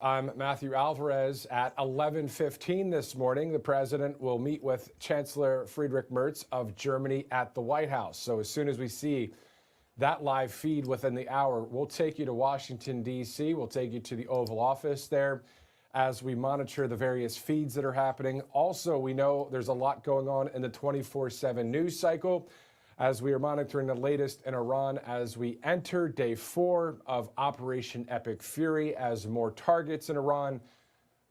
I'm Matthew Alvarez. At 11:15 this morning, the president will meet with Chancellor Friedrich Merz of Germany at the White House. So as soon as we see that live feed within the hour, we'll take you to Washington, D.C. We'll take you to the Oval Office there as we monitor the various feeds that are happening. Also, we know there's a lot going on in the 24/7 news cycle as we are monitoring the latest in Iran as we enter day 4 of Operation Epic Fury as more targets in Iran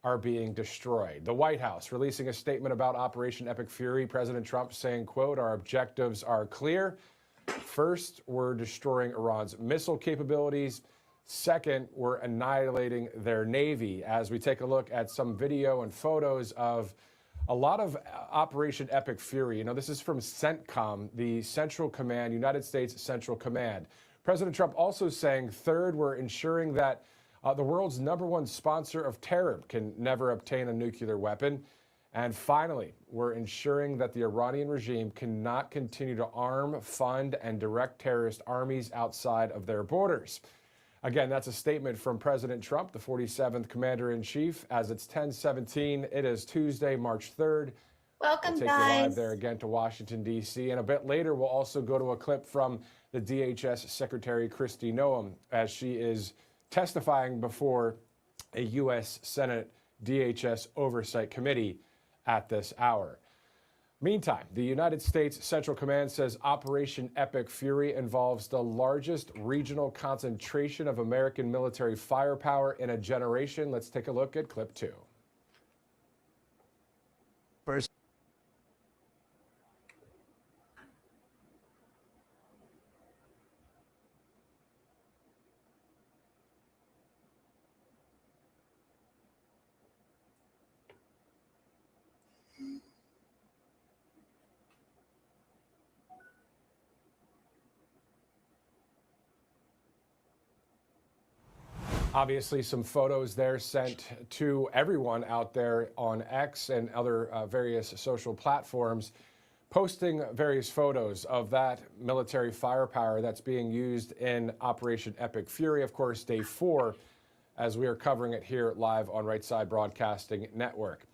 are being destroyed. The White House releasing a statement about Operation Epic Fury. President Trump saying, quote, "Our objectives are clear. First, we're destroying Iran's missile capabilities. Second, we're annihilating their Navy." As we take a look at some video and photos of a lot of Operation Epic Fury. You know, this is from CENTCOM, the Central Command, United States Central Command. President Trump also saying, third, we're ensuring that the world's #1 sponsor of terror can never obtain a nuclear weapon. And finally, we're ensuring that the Iranian regime cannot continue to arm, fund, and direct terrorist armies outside of their borders. Again, that's a statement from President Trump, the 47th Commander-in-Chief. As it's 10:17, it is Tuesday, March 3rd. Welcome, we'll take guys. you live there again to Washington, D.C. And a bit later, we'll also go to a clip from the DHS Secretary Kristi Noem as she is testifying before a U.S. Senate DHS Oversight Committee at this hour. Meantime, the United States Central Command says Operation Epic Fury involves the largest regional concentration of American military firepower in a generation. Let's take a look at clip 2. First. Obviously, some photos there sent to everyone out there on X and other various social platforms, posting various photos of that military firepower that's being used in Operation Epic Fury. Of course, day 4, as we are covering it here live on Right Side Broadcasting Network.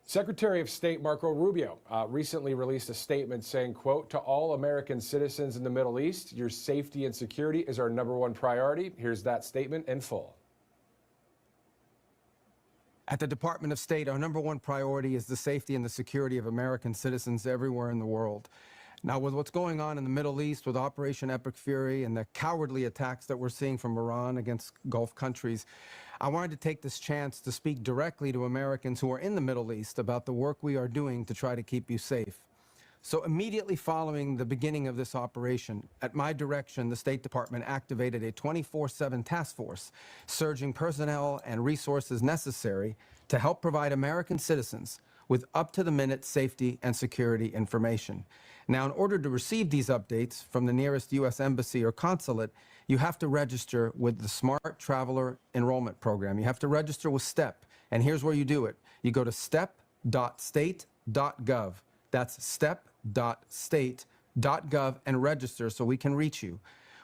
Secretary of State Marco Rubio recently released a statement saying, quote, "To all American citizens in the Middle East, your safety and security is our #1 priority." Here's that statement in full. At the Department of State, our #1 priority is the safety and the security of American citizens everywhere in the world. Now, with what's going on in the Middle East with Operation Epic Fury and the cowardly attacks that we're seeing from Iran against Gulf countries, I wanted to take this chance to speak directly to Americans who are in the Middle East about the work we are doing to try to keep you safe. So immediately following the beginning of this operation, at my direction, the State Department activated a 24/7 task force, surging personnel and resources necessary to help provide American citizens with up-to-the-minute safety and security information. Now, in order to receive these updates from the nearest U.S. embassy or consulate, you have to register with the Smart Traveler Enrollment Program. You have to register with STEP, and here's where you do it. You go to step.state.gov. That's step.state.gov and register so we can reach you.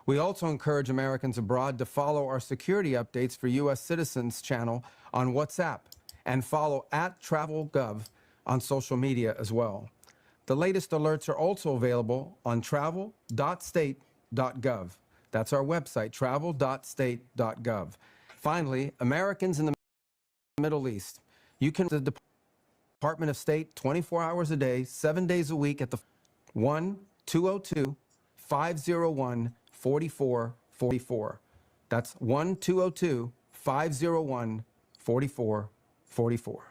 We also encourage Americans abroad to follow our security updates for U.S. citizens channel on WhatsApp and follow @TravelGov on social media as well. The latest alerts are also available on travel.state.gov. That's our website, travel.state.gov. Finally, Americans in the Middle East, you can the Department of State 24 hours a day, 7 days a week at the 1-202-501-4444. That's 1-202-501-4444.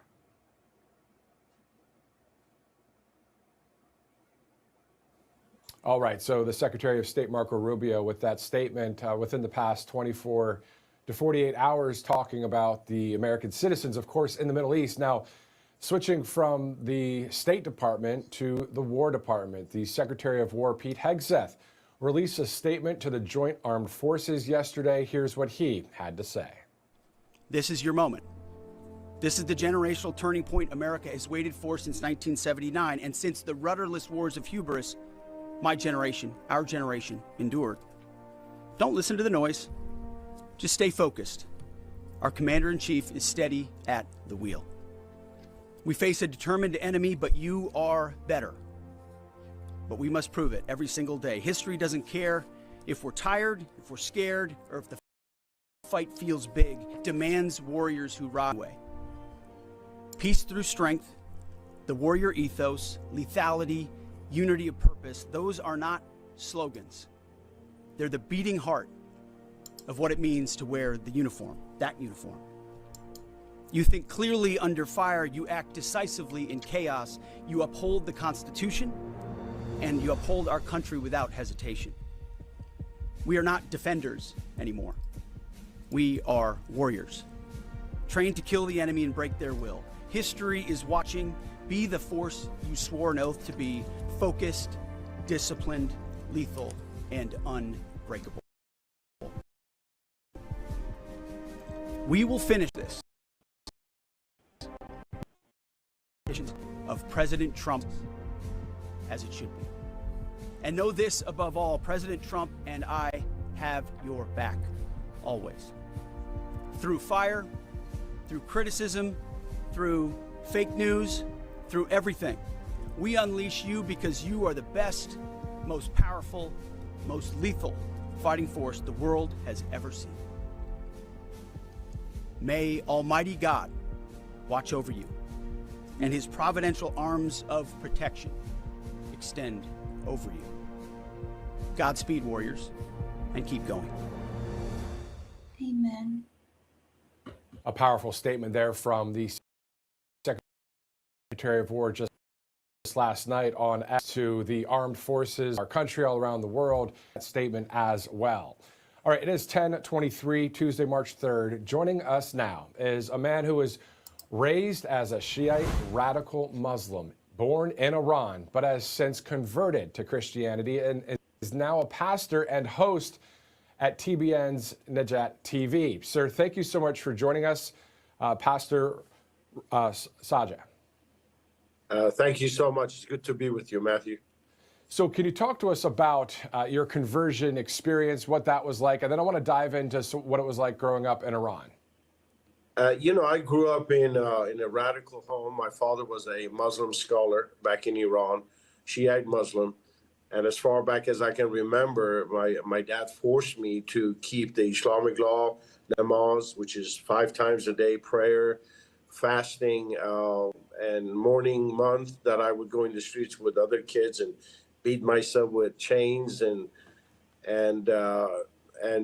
All right, so the Secretary of State Marco Rubio with that statement within the past 24 to 48 hours talking about the American citizens, of course, in the Middle East. Now, switching from the State Department to the War Department, the Secretary of War, Pete Hegseth, released a statement to the Joint Armed Forces yesterday. Here's what he had to say. This is your moment. This is the generational turning point America has waited for since 1979, and since the rudderless wars of hubris, my generation, our generation, endured. Don't listen to the noise. Just stay focused. Our commander-in-chief is steady at the wheel. We face a determined enemy, but you are better. But we must prove it every single day. History doesn't care if we're tired, if we're scared, or if the fight feels big. It demands warriors who rise away. Peace through strength, the warrior ethos, lethality, unity of purpose, those are not slogans. They're the beating heart of what it means to wear the uniform, that uniform. You think clearly under fire, you act decisively in chaos, you uphold the Constitution, and you uphold our country without hesitation. We are not defenders anymore. We are warriors, trained to kill the enemy and break their will. History is watching. Be the force you swore an oath to be, focused, disciplined, lethal, and unbreakable. We will finish this of President Trump as it should be. And know this above all, President Trump and I have your back, always. Through fire, through criticism, through fake news, through everything. We unleash you because you are the best, most powerful, most lethal fighting force the world has ever seen. May Almighty God watch over you, and his providential arms of protection extend over you. Godspeed, warriors, and keep going. Amen. A powerful statement there from the Secretary of War just last night on to the armed forces, our country all around the world. That statement as well. All right, it is 10:23, Tuesday, March 3rd. Joining us now is a man who was raised as a Shiite radical Muslim, born in Iran, but has since converted to Christianity and is now a pastor and host at TBN's Najat TV. Sir, thank you so much for joining us, Pastor Saja. Thank you so much. It's good to be with you, Matthew. So can you talk to us about your conversion experience, what that was like? And then I want to dive into what it was like growing up in Iran. I grew up in a radical home. My father was a Muslim scholar back in Iran, Shiite Muslim. And as far back as I can remember, my dad forced me to keep the Islamic law, namaz, which is 5 times a day prayer, fasting, and mourning month that I would go in the streets with other kids and beat myself with chains and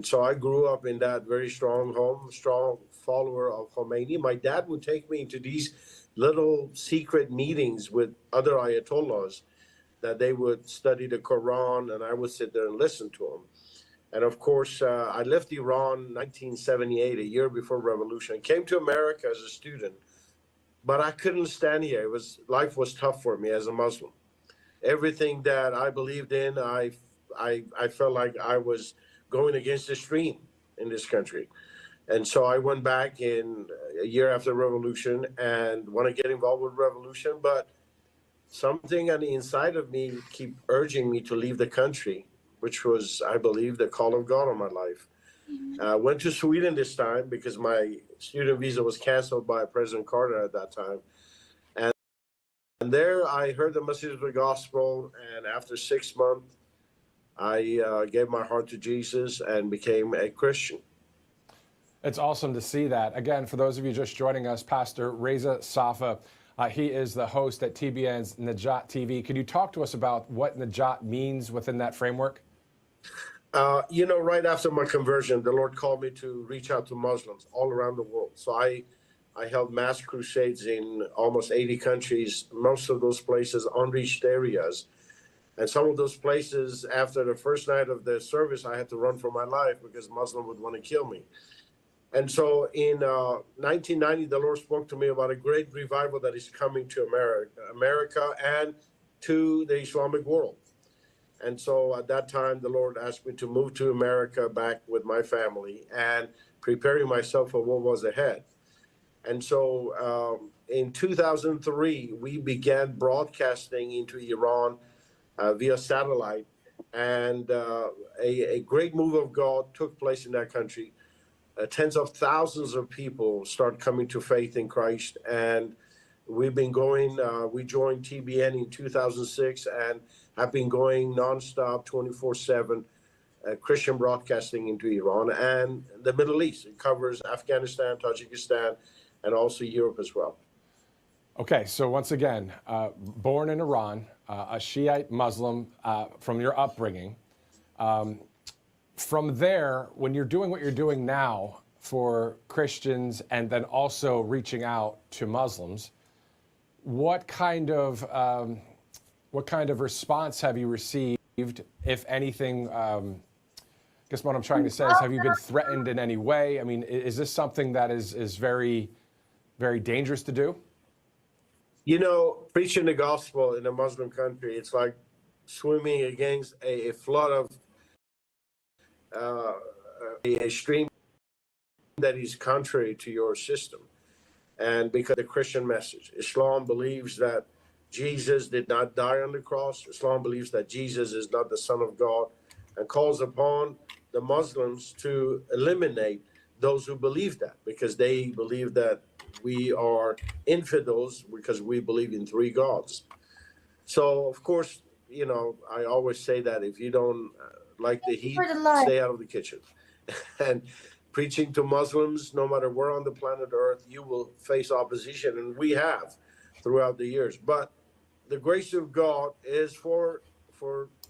so I grew up in that very strong home, strong follower of Khomeini. My dad would take me into these little secret meetings with other Ayatollahs that they would study the Quran, and I would sit there and listen to them. And of course, I left Iran in 1978, a year before revolution. Came to America as a student, but I couldn't stand here. Life was tough for me as a Muslim. Everything that I believed in, I felt like I was going against the stream in this country. And so I went back in a year after revolution and want to get involved with revolution, but something on the inside of me keep urging me to leave the country, which was, I believe, the call of God on my life. Went to Sweden this time because my student visa was canceled by President Carter at that time. And there I heard the message of the gospel, and after 6 months, I gave my heart to Jesus and became a Christian. It's awesome to see that. Again, for those of you just joining us, Pastor Reza Safa, he is the host at TBN's Najat TV. Could you talk to us about what Najat means within that framework? Right after my conversion, the Lord called me to reach out to Muslims all around the world. So I held mass crusades in almost 80 countries, most of those places unreached areas. And some of those places, after the first night of the service, I had to run for my life because Muslims would want to kill me. And so in 1990, the Lord spoke to me about a great revival that is coming to America and to the Islamic world. And so at that time, the Lord asked me to move to America back with my family and preparing myself for what was ahead. And so in 2003, we began broadcasting into Iran via satellite, and a great move of God took place in that country. tens of thousands of people start coming to faith in Christ. And we've been going, we joined TBN in 2006 and have been going nonstop 24/7 Christian broadcasting into Iran and the Middle East. It covers Afghanistan, Tajikistan, and also Europe as well. Okay, so once again, born in Iran, a Shiite Muslim from your upbringing. From there, when you're doing what you're doing now for Christians and then also reaching out to Muslims, what kind of response have you received, if anything? I guess what I'm trying to say is, have you been threatened in any way? I mean, is this something that is very, very dangerous to do? You know, preaching the gospel in a Muslim country, it's like swimming against a flood of a stream that is contrary to your system. And because the Christian message, Islam believes that Jesus did not die on the cross. Islam believes that Jesus is not the Son of God, and calls upon the Muslims to eliminate those who believe that, because they believe that we are infidels because we believe in three gods. So, of course, you know, I always say that if you don't like the heat, stay out of the kitchen. And preaching to Muslims, no matter where on the planet Earth, you will face opposition, and we have throughout the years. But the grace of God is for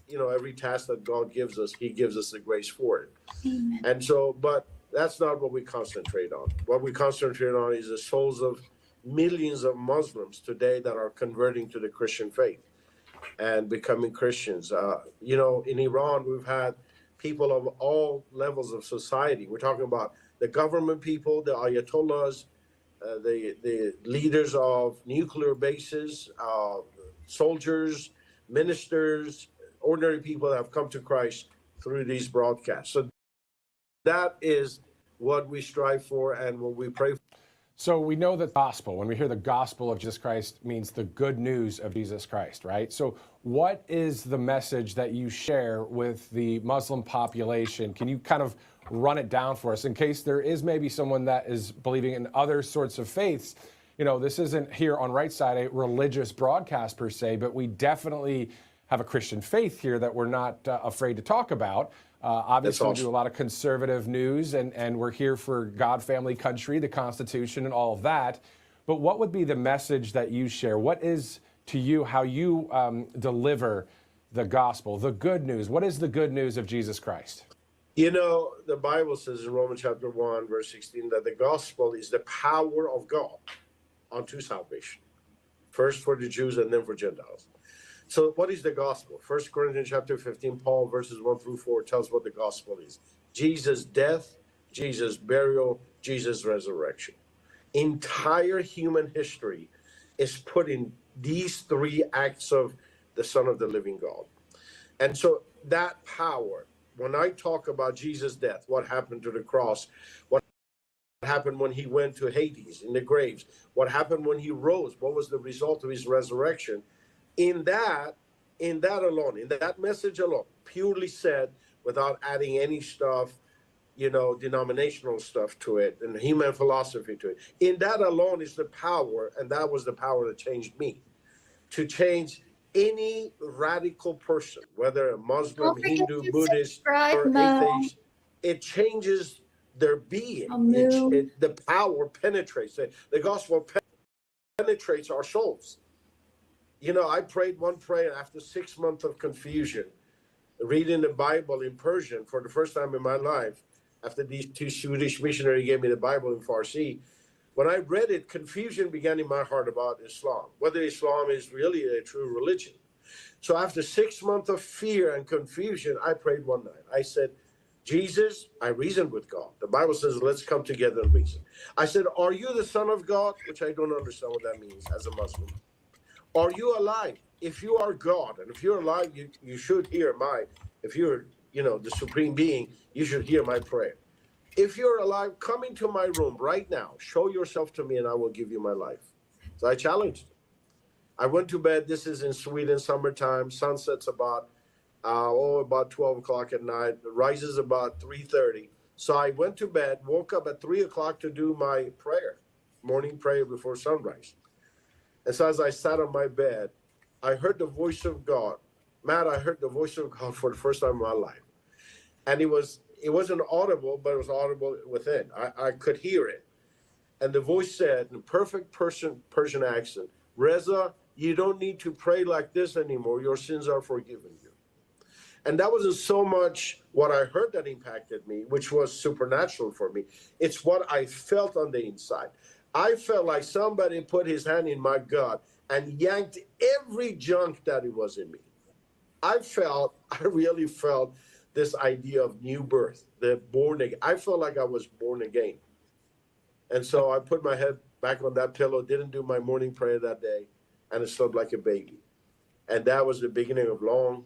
you know, every task that God gives us, He gives us the grace for it. Amen. And so, but that's not what we concentrate on. What we concentrate on is the souls of millions of Muslims today that are converting to the Christian faith and becoming Christians. You know, in Iran, we've had people of all levels of society. We're talking about the government people, the Ayatollahs, the leaders of nuclear bases, soldiers, ministers, ordinary people that have come to Christ through these broadcasts. So that is what we strive for and what we pray for. So we know that gospel, when we hear the gospel of Jesus Christ, means the good news of Jesus Christ, right? So what is the message that you share with the Muslim population? Can you kind of run it down for us in case there is maybe someone that is believing in other sorts of faiths? You know, this isn't here on Right Side a religious broadcast per se, but we definitely have a Christian faith here that we're not afraid to talk about. Obviously, we do a lot of conservative news, and we're here for God, family, country, the Constitution, and all of that. But what would be the message that you share? What is, to you, how you deliver the gospel, the good news? What is the good news of Jesus Christ? You know, the Bible says in Romans chapter 1, verse 16, that the gospel is the power of God unto salvation, first for the Jews and then for Gentiles. So what is the gospel? 1 Corinthians chapter 15, Paul, verses 1 through 4, tells what the gospel is. Jesus' death, Jesus' burial, Jesus' resurrection. Entire human history is put in these three acts of the Son of the living God. And so that power, when I talk about Jesus' death, what happened to the cross, what happened when he went to Hades in the graves, what happened when he rose, what was the result of his resurrection, in that alone, in that message alone, purely said, without adding any stuff, you know, denominational stuff to it and human philosophy to it. In that alone is the power, and that was the power that changed me, to change any radical person, whether a Muslim, Hindu, Buddhist, or atheist. It changes their being. The power penetrates. The gospel penetrates our souls. You know, I prayed one prayer after 6 months of confusion, reading the Bible in Persian for the first time in my life, after these two Swedish missionaries gave me the Bible in Farsi. When I read it, confusion began in my heart about Islam, whether Islam is really a true religion. So after 6 months of fear and confusion, I prayed one night. I said, Jesus, I reasoned with God. The Bible says, let's come together and reason. I said, are you the Son of God? Which I don't understand what that means as a Muslim. Are you alive? If you are God, and if you're alive, you should hear if you're, you know, the supreme being, you should hear my prayer. If you're alive, come into my room right now. Show yourself to me and I will give you my life. So I challenged him. I went to bed. This is in Sweden, summertime. Sun sets about 12 o'clock at night. It rises about 3:30. So I went to bed, woke up at 3 o'clock to do my prayer, morning prayer before sunrise. And so as I sat on my bed, I heard the voice of God. Matt, I heard the voice of God for the first time in my life. And it wasn't audible, but it was audible within. I could hear it. And the voice said, in perfect Persian accent, Reza, you don't need to pray like this anymore. Your sins are forgiven you. And that wasn't so much what I heard that impacted me, which was supernatural for me. It's what I felt on the inside. I felt like somebody put his hand in my gut and yanked every junk that it was in me. I really felt this idea of new birth, the born again. I felt like I was born again. And so I put my head back on that pillow, didn't do my morning prayer that day, and I slept like a baby. And that was the beginning of long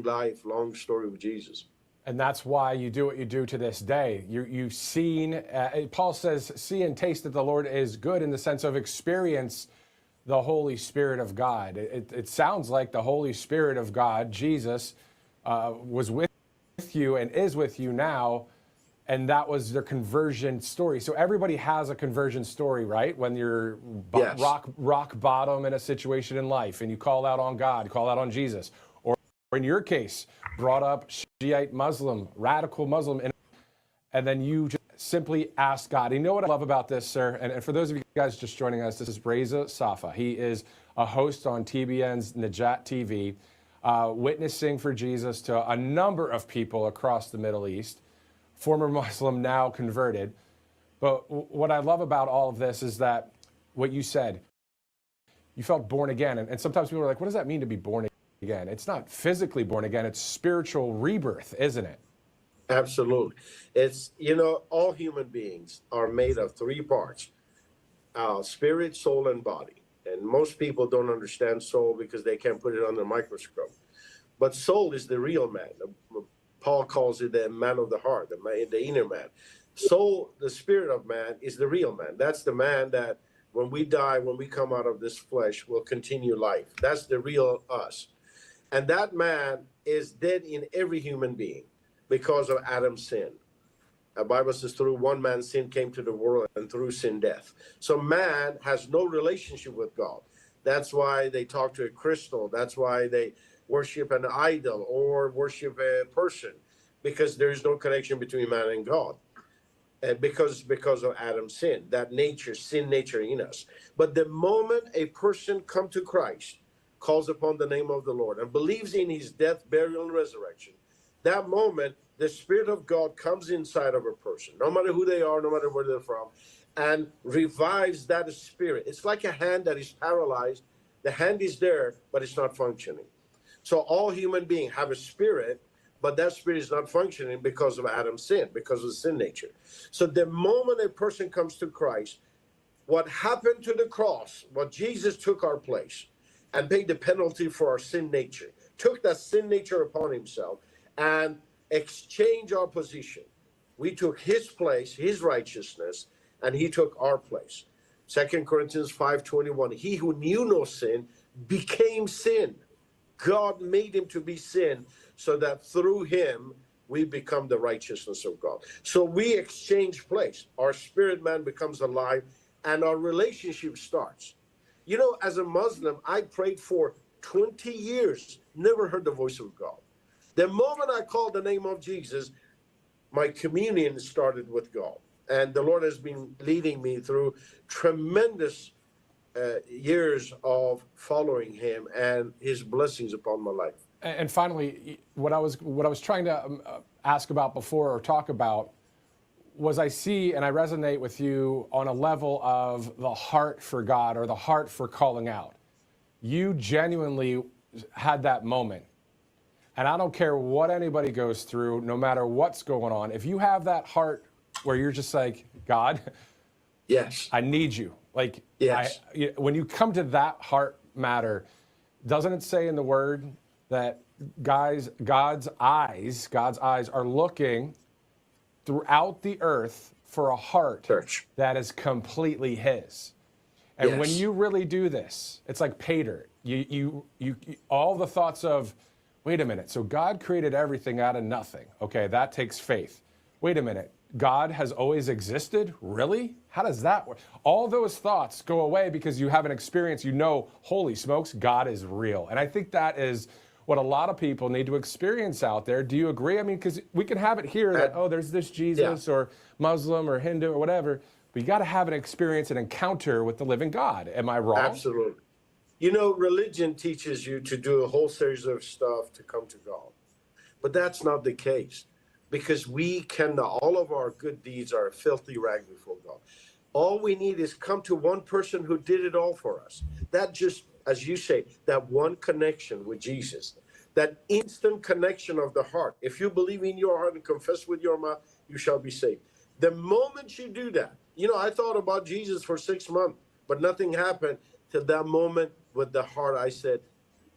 life, long story with Jesus. And that's why you do what you do to this day. You've seen, Paul says, see and taste that the Lord is good, in the sense of experience the Holy Spirit of God. It sounds like the Holy Spirit of God, Jesus, was with you and is with you now, and that was their conversion story. So everybody has a conversion story, right? When you're Yes. rock bottom in a situation in life and you call out on God, you call out on Jesus. Or in your case, brought up Shiite Muslim, radical Muslim, and then you just simply ask God. You know what I love about this, sir? And for those of you guys just joining us, this is Reza Safa. He is a host on TBN's Najat TV, witnessing for Jesus to a number of people across the Middle East. Former Muslim, now converted. But what I love about all of this is that what you said, you felt born again. And sometimes people are like, what does that mean to be born again? It's not physically born again, it's spiritual rebirth, isn't it? Absolutely. It's, all human beings are made of three parts, spirit, soul, and body. And most people don't understand soul because they can't put it under a microscope. But soul is the real man. Paul calls it the man of the heart, the inner man. Soul, the spirit of man, is the real man. That's the man that when we die, when we come out of this flesh, will continue life. That's the real us. And that man is dead in every human being because of Adam's sin. The Bible says through one man's sin came to the world, and through sin, death. So man has no relationship with God. That's why they talk to a crystal. That's why they worship an idol or worship a person, because there is no connection between man and God. And because of Adam's sin, that nature, sin nature in us. But the moment a person comes to Christ, calls upon the name of the Lord, and believes in his death, burial, and resurrection, that moment, the Spirit of God comes inside of a person, no matter who they are, no matter where they're from, and revives that spirit. It's like a hand that is paralyzed. The hand is there, but it's not functioning. So all human beings have a spirit, but that spirit is not functioning because of Adam's sin, because of the sin nature. So the moment a person comes to Christ, what happened to the cross, what Jesus took our place and paid the penalty for our sin nature, took that sin nature upon himself and exchanged our position. We took his place, his righteousness, and he took our place. 2 Corinthians 5:21, he who knew no sin became sin. God made him to be sin so that through him we become the righteousness of God. So we exchange place. Our spirit man becomes alive and our relationship starts. As a Muslim, I prayed for 20 years, never heard the voice of God. The moment I called the name of Jesus, my communion started with God. And the Lord has been leading me through tremendous years of following him and his blessings upon my life. And finally, what I was trying to ask about before, or talk about, was I see and I resonate with you on a level of the heart for God, or the heart for calling out. You genuinely had that moment. And I don't care what anybody goes through, no matter what's going on. If you have that heart where you're just like, God, yes, I need you. Like, yes. When you come to that heart matter, doesn't it say in the word that God's eyes are looking throughout the earth for a heart that is completely his? And when you really do this, it's like pay dirt. You all the thoughts of, wait a minute, so God created everything out of nothing. Okay, that takes faith. wait a minute, God has always existed? Really? How does that work? All those thoughts go away because you have an experience, you know, holy smokes, God is real. And I think that is what a lot of people need to experience out there. Do you agree? I mean, because we can have it here that, oh, there's this Jesus or Muslim or Hindu or whatever, but you got to have an experience, an encounter with the living God. Am I wrong? Absolutely. You know, religion teaches you to do a whole series of stuff to come to God. But that's not the case, because we cannot, all of our good deeds are a filthy rag before God. All we need is come to one person who did it all for us. That just, as you say, that one connection with Jesus, that instant connection of the heart. If you believe in your heart and confess with your mouth, you shall be saved. The moment you do that, you know, I thought about Jesus for 6 months, but nothing happened till that moment with the heart. I said,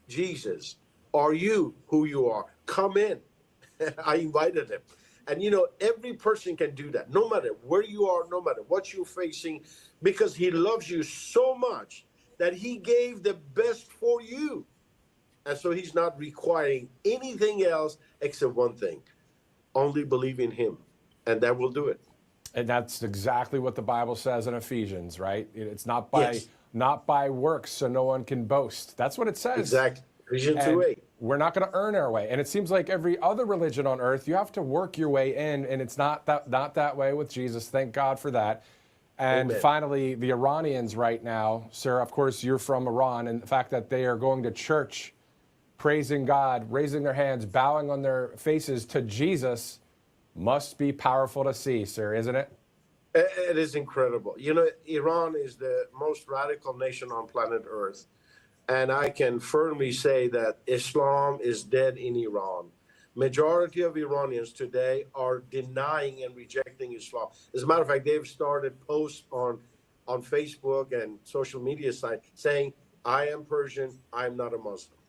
Jesus, are you who you are? Come in. I invited him. And, you know, every person can do that, no matter where you are, no matter what you're facing, because he loves you so much that he gave the best for you. And so he's not requiring anything else except one thing: only believe in him, and that will do it. And that's exactly what the Bible says in Ephesians, right? It's not by works, so no one can boast. That's what it says. Exactly. Ephesians 2:8. We're not going to earn our way. And it seems like every other religion on earth, you have to work your way in, and it's not that way with Jesus. Thank God for that. And Amen. Finally, the Iranians right now, sir, of course, you're from Iran, and the fact that they are going to church, praising God, raising their hands, bowing on their faces to Jesus must be powerful to see, sir, isn't it? It is incredible. You know, Iran is the most radical nation on planet Earth. And I can firmly say that Islam is dead in Iran. Majority of Iranians today are denying and rejecting Islam. As a matter of fact, they've started posts on Facebook and social media sites saying, I am Persian, I am not a Muslim.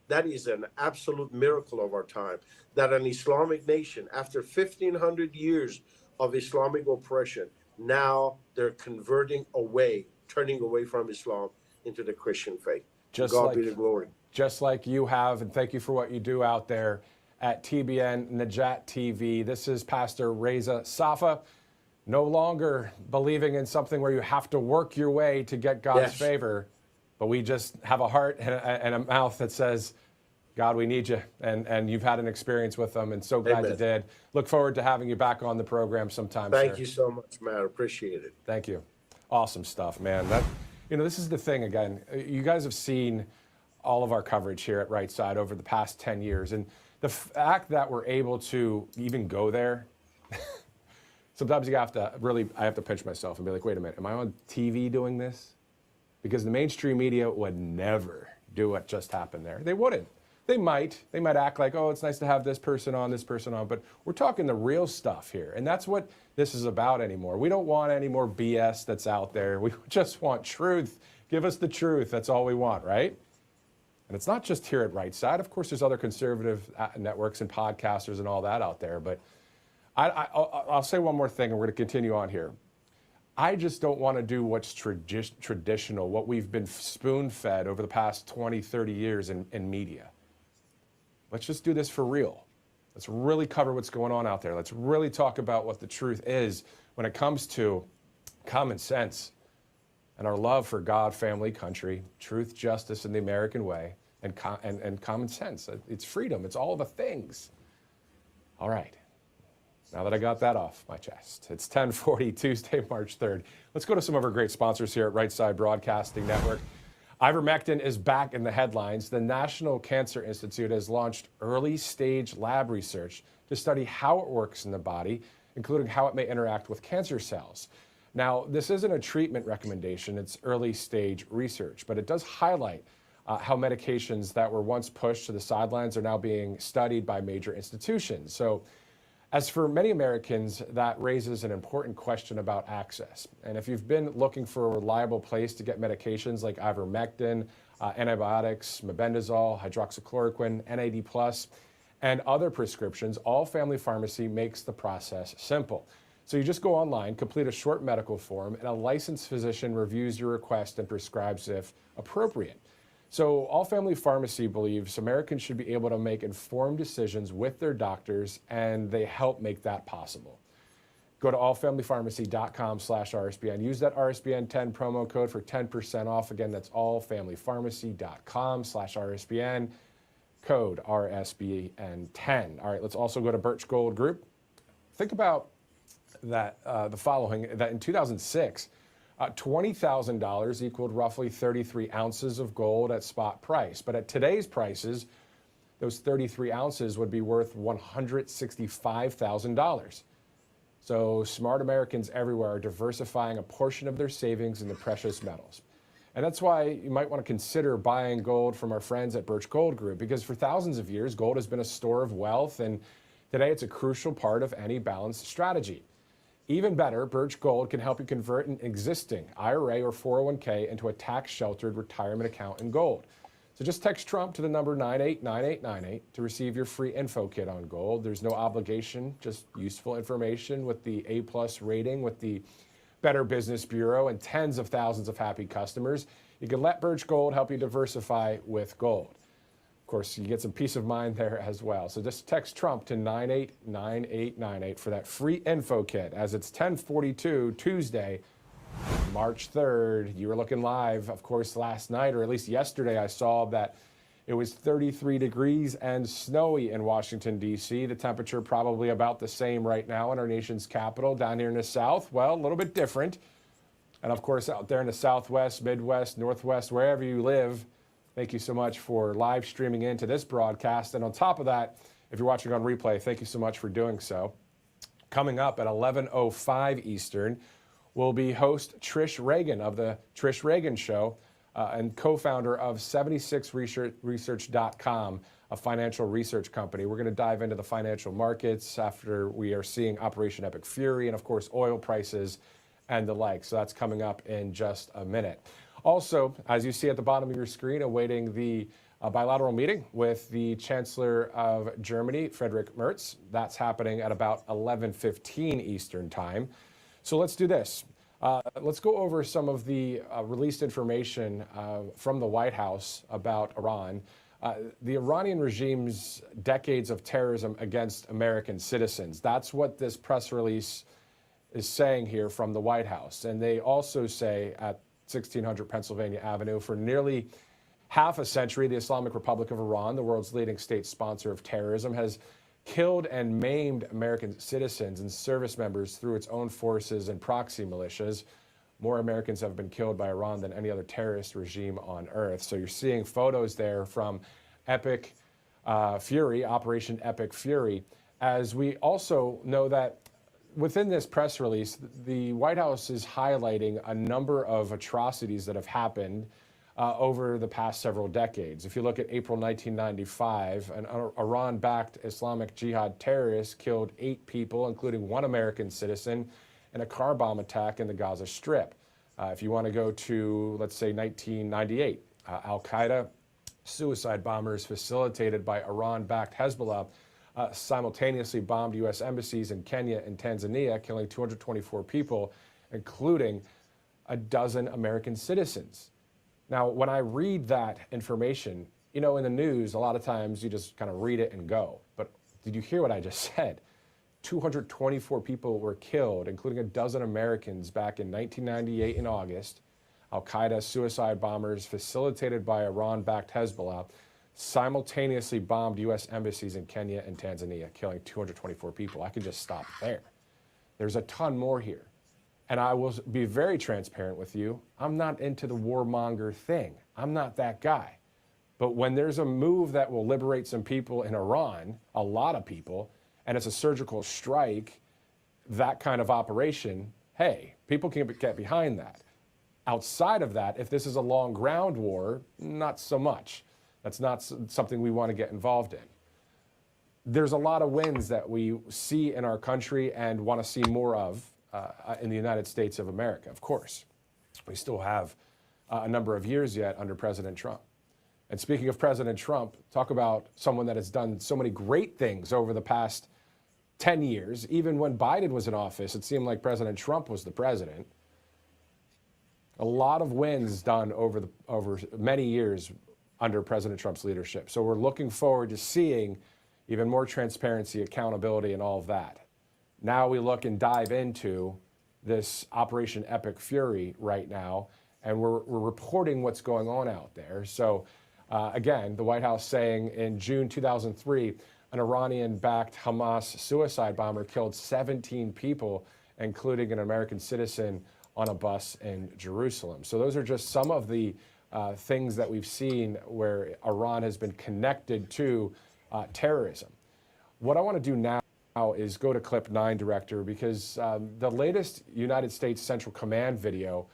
That is an absolute miracle of our time, that an Islamic nation, after 1,500 years of Islamic oppression, now they're converting away, turning away from Islam into the Christian faith. God be the glory. Just like you have, and thank you for what you do out there at TBN Najat TV. This is Pastor Reza Safa, no longer believing in something where you have to work your way to get God's favor, but we just have a heart and a mouth that says, God, we need you, and you've had an experience with them, and so glad you did. Look forward to having you back on the program sometime, Thank you so much, Matt. Appreciate it. Thank you. Awesome stuff, man. You know, this is the thing, again, you guys have seen all of our coverage here at Right Side over the past 10 years. And the fact that we're able to even go there, sometimes I have to pinch myself and be like, wait a minute, am I on TV doing this? Because the mainstream media would never do what just happened there. They wouldn't. They might act like, oh, it's nice to have this person on, but we're talking the real stuff here. And that's what this is about anymore. We don't want any more BS that's out there. We just want truth. Give us the truth. That's all we want, right? And it's not just here at Right Side. Of course, there's other conservative networks and podcasters and all that out there. But I'll say one more thing, and we're going to continue on here. I just don't want to do what's traditional, what we've been spoon-fed over the past 20, 30 years in media. Let's just do this for real. Let's really cover what's going on out there. Let's really talk about what the truth is when it comes to common sense and our love for God, family, country, truth, justice, and the American way, and common sense. It's freedom. It's all the things. All right. Now that I got that off my chest, it's 10:40, Tuesday, March 3rd. Let's go to some of our great sponsors here at Right Side Broadcasting Network. Ivermectin is back in the headlines. The National Cancer Institute has launched early-stage lab research to study how it works in the body, including how it may interact with cancer cells. Now, this isn't a treatment recommendation, it's early-stage research, but it does highlight how medications that were once pushed to the sidelines are now being studied by major institutions. So, as for many Americans, that raises an important question about access. And if you've been looking for a reliable place to get medications like ivermectin, antibiotics, mebendazole, hydroxychloroquine, NAD+, and other prescriptions, All Family Pharmacy makes the process simple. So you just go online, complete a short medical form, and a licensed physician reviews your request and prescribes if appropriate. So All Family Pharmacy believes Americans should be able to make informed decisions with their doctors, and they help make that possible. Go to allfamilypharmacy.com/RSBN. Use that RSBN10 promo code for 10% off. Again, that's allfamilypharmacy.com/RSBN, code RSBN10. All right, let's also go to Birch Gold Group. Think about that, the following, that in 2006, $20,000 equaled roughly 33 ounces of gold at spot price. But at today's prices, those 33 ounces would be worth $165,000. So smart Americans everywhere are diversifying a portion of their savings in the precious metals. And that's why you might want to consider buying gold from our friends at Birch Gold Group, because for thousands of years, gold has been a store of wealth, and today it's a crucial part of any balanced strategy. Even better, Birch Gold can help you convert an existing IRA or 401k into a tax-sheltered retirement account in gold. So just text Trump to the number 989898 to receive your free info kit on gold. There's no obligation, just useful information with the A+ rating with the Better Business Bureau and tens of thousands of happy customers. You can let Birch Gold help you diversify with gold. Of course, you get some peace of mind there as well. So just text Trump to 989898 for that free info kit, as it's 10:42 Tuesday, March 3rd. You were looking live, of course, last night, or at least yesterday. I saw that it was 33 degrees and snowy in Washington, D.C. The temperature probably about the same right now in our nation's capital. Down here in the South, well, a little bit different. And of course, out there in the Southwest, Midwest, Northwest, wherever you live, thank you so much for live streaming into this broadcast. And on top of that, if you're watching on replay, thank you so much for doing so. Coming up at 11:05 Eastern will be host Trish Reagan of the Trish Reagan Show and co-founder of 76research.com, a financial research company. We're going to dive into the financial markets after we are seeing Operation Epic Fury and, of course, oil prices and the like. So that's coming up in just a minute. Also, as you see at the bottom of your screen, awaiting the bilateral meeting with the Chancellor of Germany, Friedrich Merz. That's happening at about 11:15 Eastern Time. So let's do this. Let's go over some of the released information from the White House about Iran. The Iranian regime's decades of terrorism against American citizens. That's what this press release is saying here from the White House. And they also say at 1600 Pennsylvania Avenue, for nearly half a century, the Islamic Republic of Iran, the world's leading state sponsor of terrorism, has killed and maimed American citizens and service members through its own forces and proxy militias. More Americans have been killed by Iran than any other terrorist regime on earth. So you're seeing photos there from Epic Fury, Operation Epic Fury, as we also know that within this press release, the White House is highlighting a number of atrocities that have happened over the past several decades. If you look at April 1995, an Iran-backed Islamic Jihad terrorist killed 8 people, including 1 American citizen, in a car bomb attack in the Gaza Strip. If you want to go to, let's say, 1998, Al-Qaeda suicide bombers facilitated by Iran-backed Hezbollah simultaneously bombed U.S. embassies in Kenya and Tanzania, killing 224 people, including a dozen American citizens. Now, when I read that information, you know, in the news, a lot of times you just kind of read it and go. But did you hear what I just said? 224 people were killed, including a dozen Americans back in 1998 in August. Al-Qaeda suicide bombers facilitated by Iran-backed Hezbollah simultaneously bombed U.S. embassies in Kenya and Tanzania, killing 224 people. I could just stop there. There's a ton more here. And I will be very transparent with you. I'm not into the warmonger thing. I'm not that guy. But when there's a move that will liberate some people in Iran, a lot of people, and it's a surgical strike, that kind of operation, hey, people can get behind that. Outside of that, if this is a long ground war, not so much. That's not something we want to get involved in. There's a lot of wins that we see in our country and want to see more of in the United States of America, of course. We still have a number of years yet under President Trump. And speaking of President Trump, talk about someone that has done so many great things over the past 10 years. Even when Biden was in office, it seemed like President Trump was the president. A lot of wins done over many years under President Trump's leadership. So we're looking forward to seeing even more transparency, accountability, and all of that. Now we look and dive into this Operation Epic Fury right now, and we're reporting what's going on out there. So again, the White House saying in June 2003, an Iranian-backed Hamas suicide bomber killed 17 people, including an American citizen on a bus in Jerusalem. So those are just some of the things that we've seen where Iran has been connected to terrorism. What I want to do now is go to clip 9, Director, because the latest United States Central Command video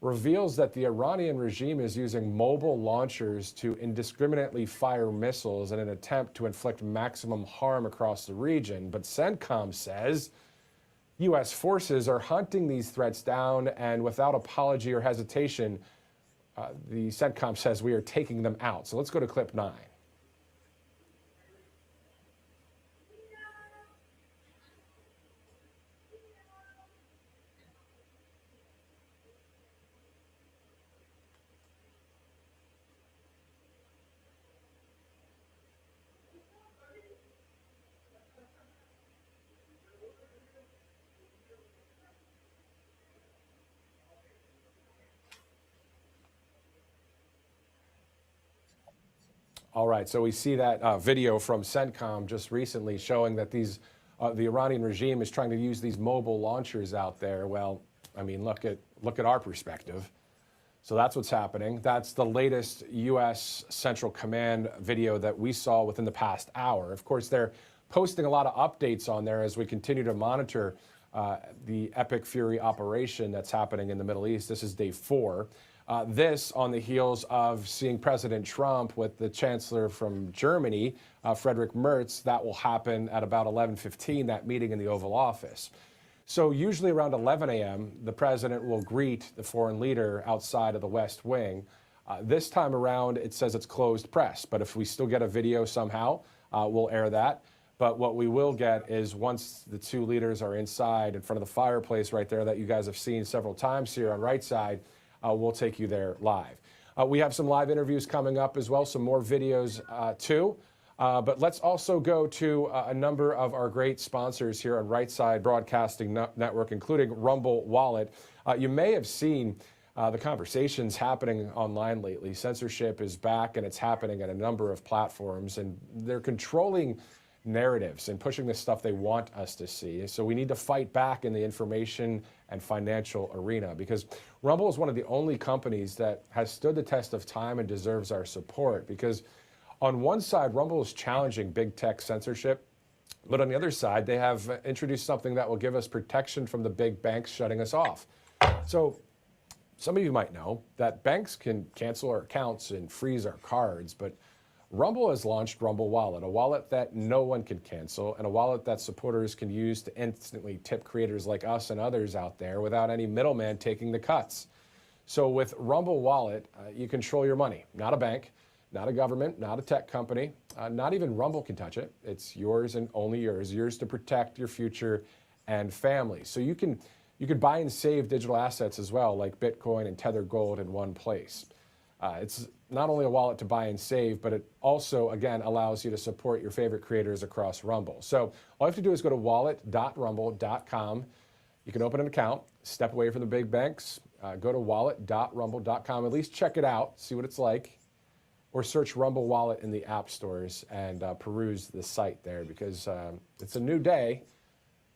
reveals that the Iranian regime is using mobile launchers to indiscriminately fire missiles in an attempt to inflict maximum harm across the region. But CENTCOM says U.S. forces are hunting these threats down, and without apology or hesitation, the CENTCOM says we are taking them out. So let's go to clip 9. All right, so we see that video from CENTCOM just recently showing that the Iranian regime is trying to use these mobile launchers out there. Well, I mean, look at our perspective. So that's what's happening. That's the latest U.S. Central Command video that we saw within the past hour. Of course, they're posting a lot of updates on there as we continue to monitor the Epic Fury operation that's happening in the Middle East. This is day 4. This on the heels of seeing President Trump with the Chancellor from Germany, Friedrich Merz. That will happen at about 11:15, that meeting in the Oval Office. So usually around 11 a.m., the president will greet the foreign leader outside of the West Wing. This time around, it says it's closed press, but if we still get a video somehow, we'll air that. But what we will get is once the two leaders are inside in front of the fireplace right there that you guys have seen several times here on right side, we'll take you there live. We have some live interviews coming up as well, some more videos too. But let's also go to a number of our great sponsors here on Right Side Broadcasting Network, including Rumble Wallet. You may have seen the conversations happening online lately. Censorship is back, and it's happening at a number of platforms, and they're controlling narratives and pushing the stuff they want us to see. So we need to fight back in the information and financial arena, because Rumble is one of the only companies that has stood the test of time and deserves our support. Because on one side, Rumble is challenging big tech censorship, but on the other side, they have introduced something that will give us protection from the big banks shutting us off. So some of you might know that banks can cancel our accounts and freeze our cards, but Rumble has launched Rumble Wallet, a wallet that no one can cancel, and a wallet that supporters can use to instantly tip creators like us and others out there without any middleman taking the cuts. So with Rumble Wallet, you control your money, not a bank, not a government, not a tech company, not even Rumble can touch it. It's yours and only yours to protect your future and family. So you can buy and save digital assets as well, like Bitcoin and Tether Gold in one place. It's not only a wallet to buy and save, but it also, again, allows you to support your favorite creators across Rumble. So all you have to do is go to wallet.rumble.com. You can open an account, step away from the big banks, go to wallet.rumble.com, at least check it out, see what it's like, or search Rumble Wallet in the app stores and peruse the site there, because it's a new day.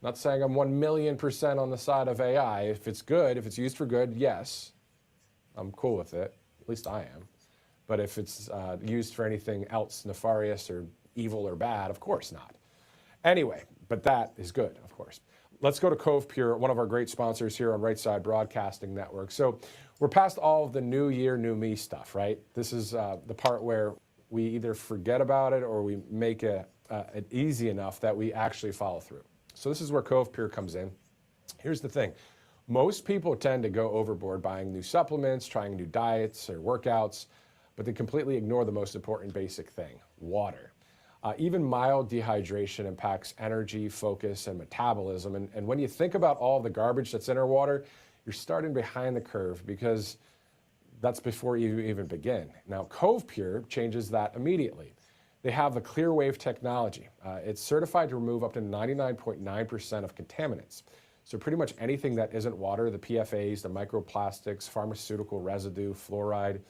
Not saying I'm 1,000,000% on the side of AI. If it's good, if it's used for good, yes, I'm cool with it. At least I am. But if it's used for anything else nefarious or evil or bad, of course not. Anyway, but that is good, of course. Let's go to Cove Pure, one of our great sponsors here on Right Side Broadcasting Network. So we're past all of the new year, new me stuff, right? This is the part where we either forget about it or we make it easy enough that we actually follow through. So this is where Cove Pure comes in. Here's the thing. Most people tend to go overboard buying new supplements, trying new diets or workouts, but they completely ignore the most important basic thing, water. Even mild dehydration impacts energy, focus, and metabolism. And when you think about all the garbage that's in our water, you're starting behind the curve, because That's before you even begin. Now, Cove Pure changes that immediately. They have the clear wave technology. It's certified to remove up to 99.9% of contaminants. So pretty much anything that isn't water, the PFAs, the microplastics, pharmaceutical residue, fluoride,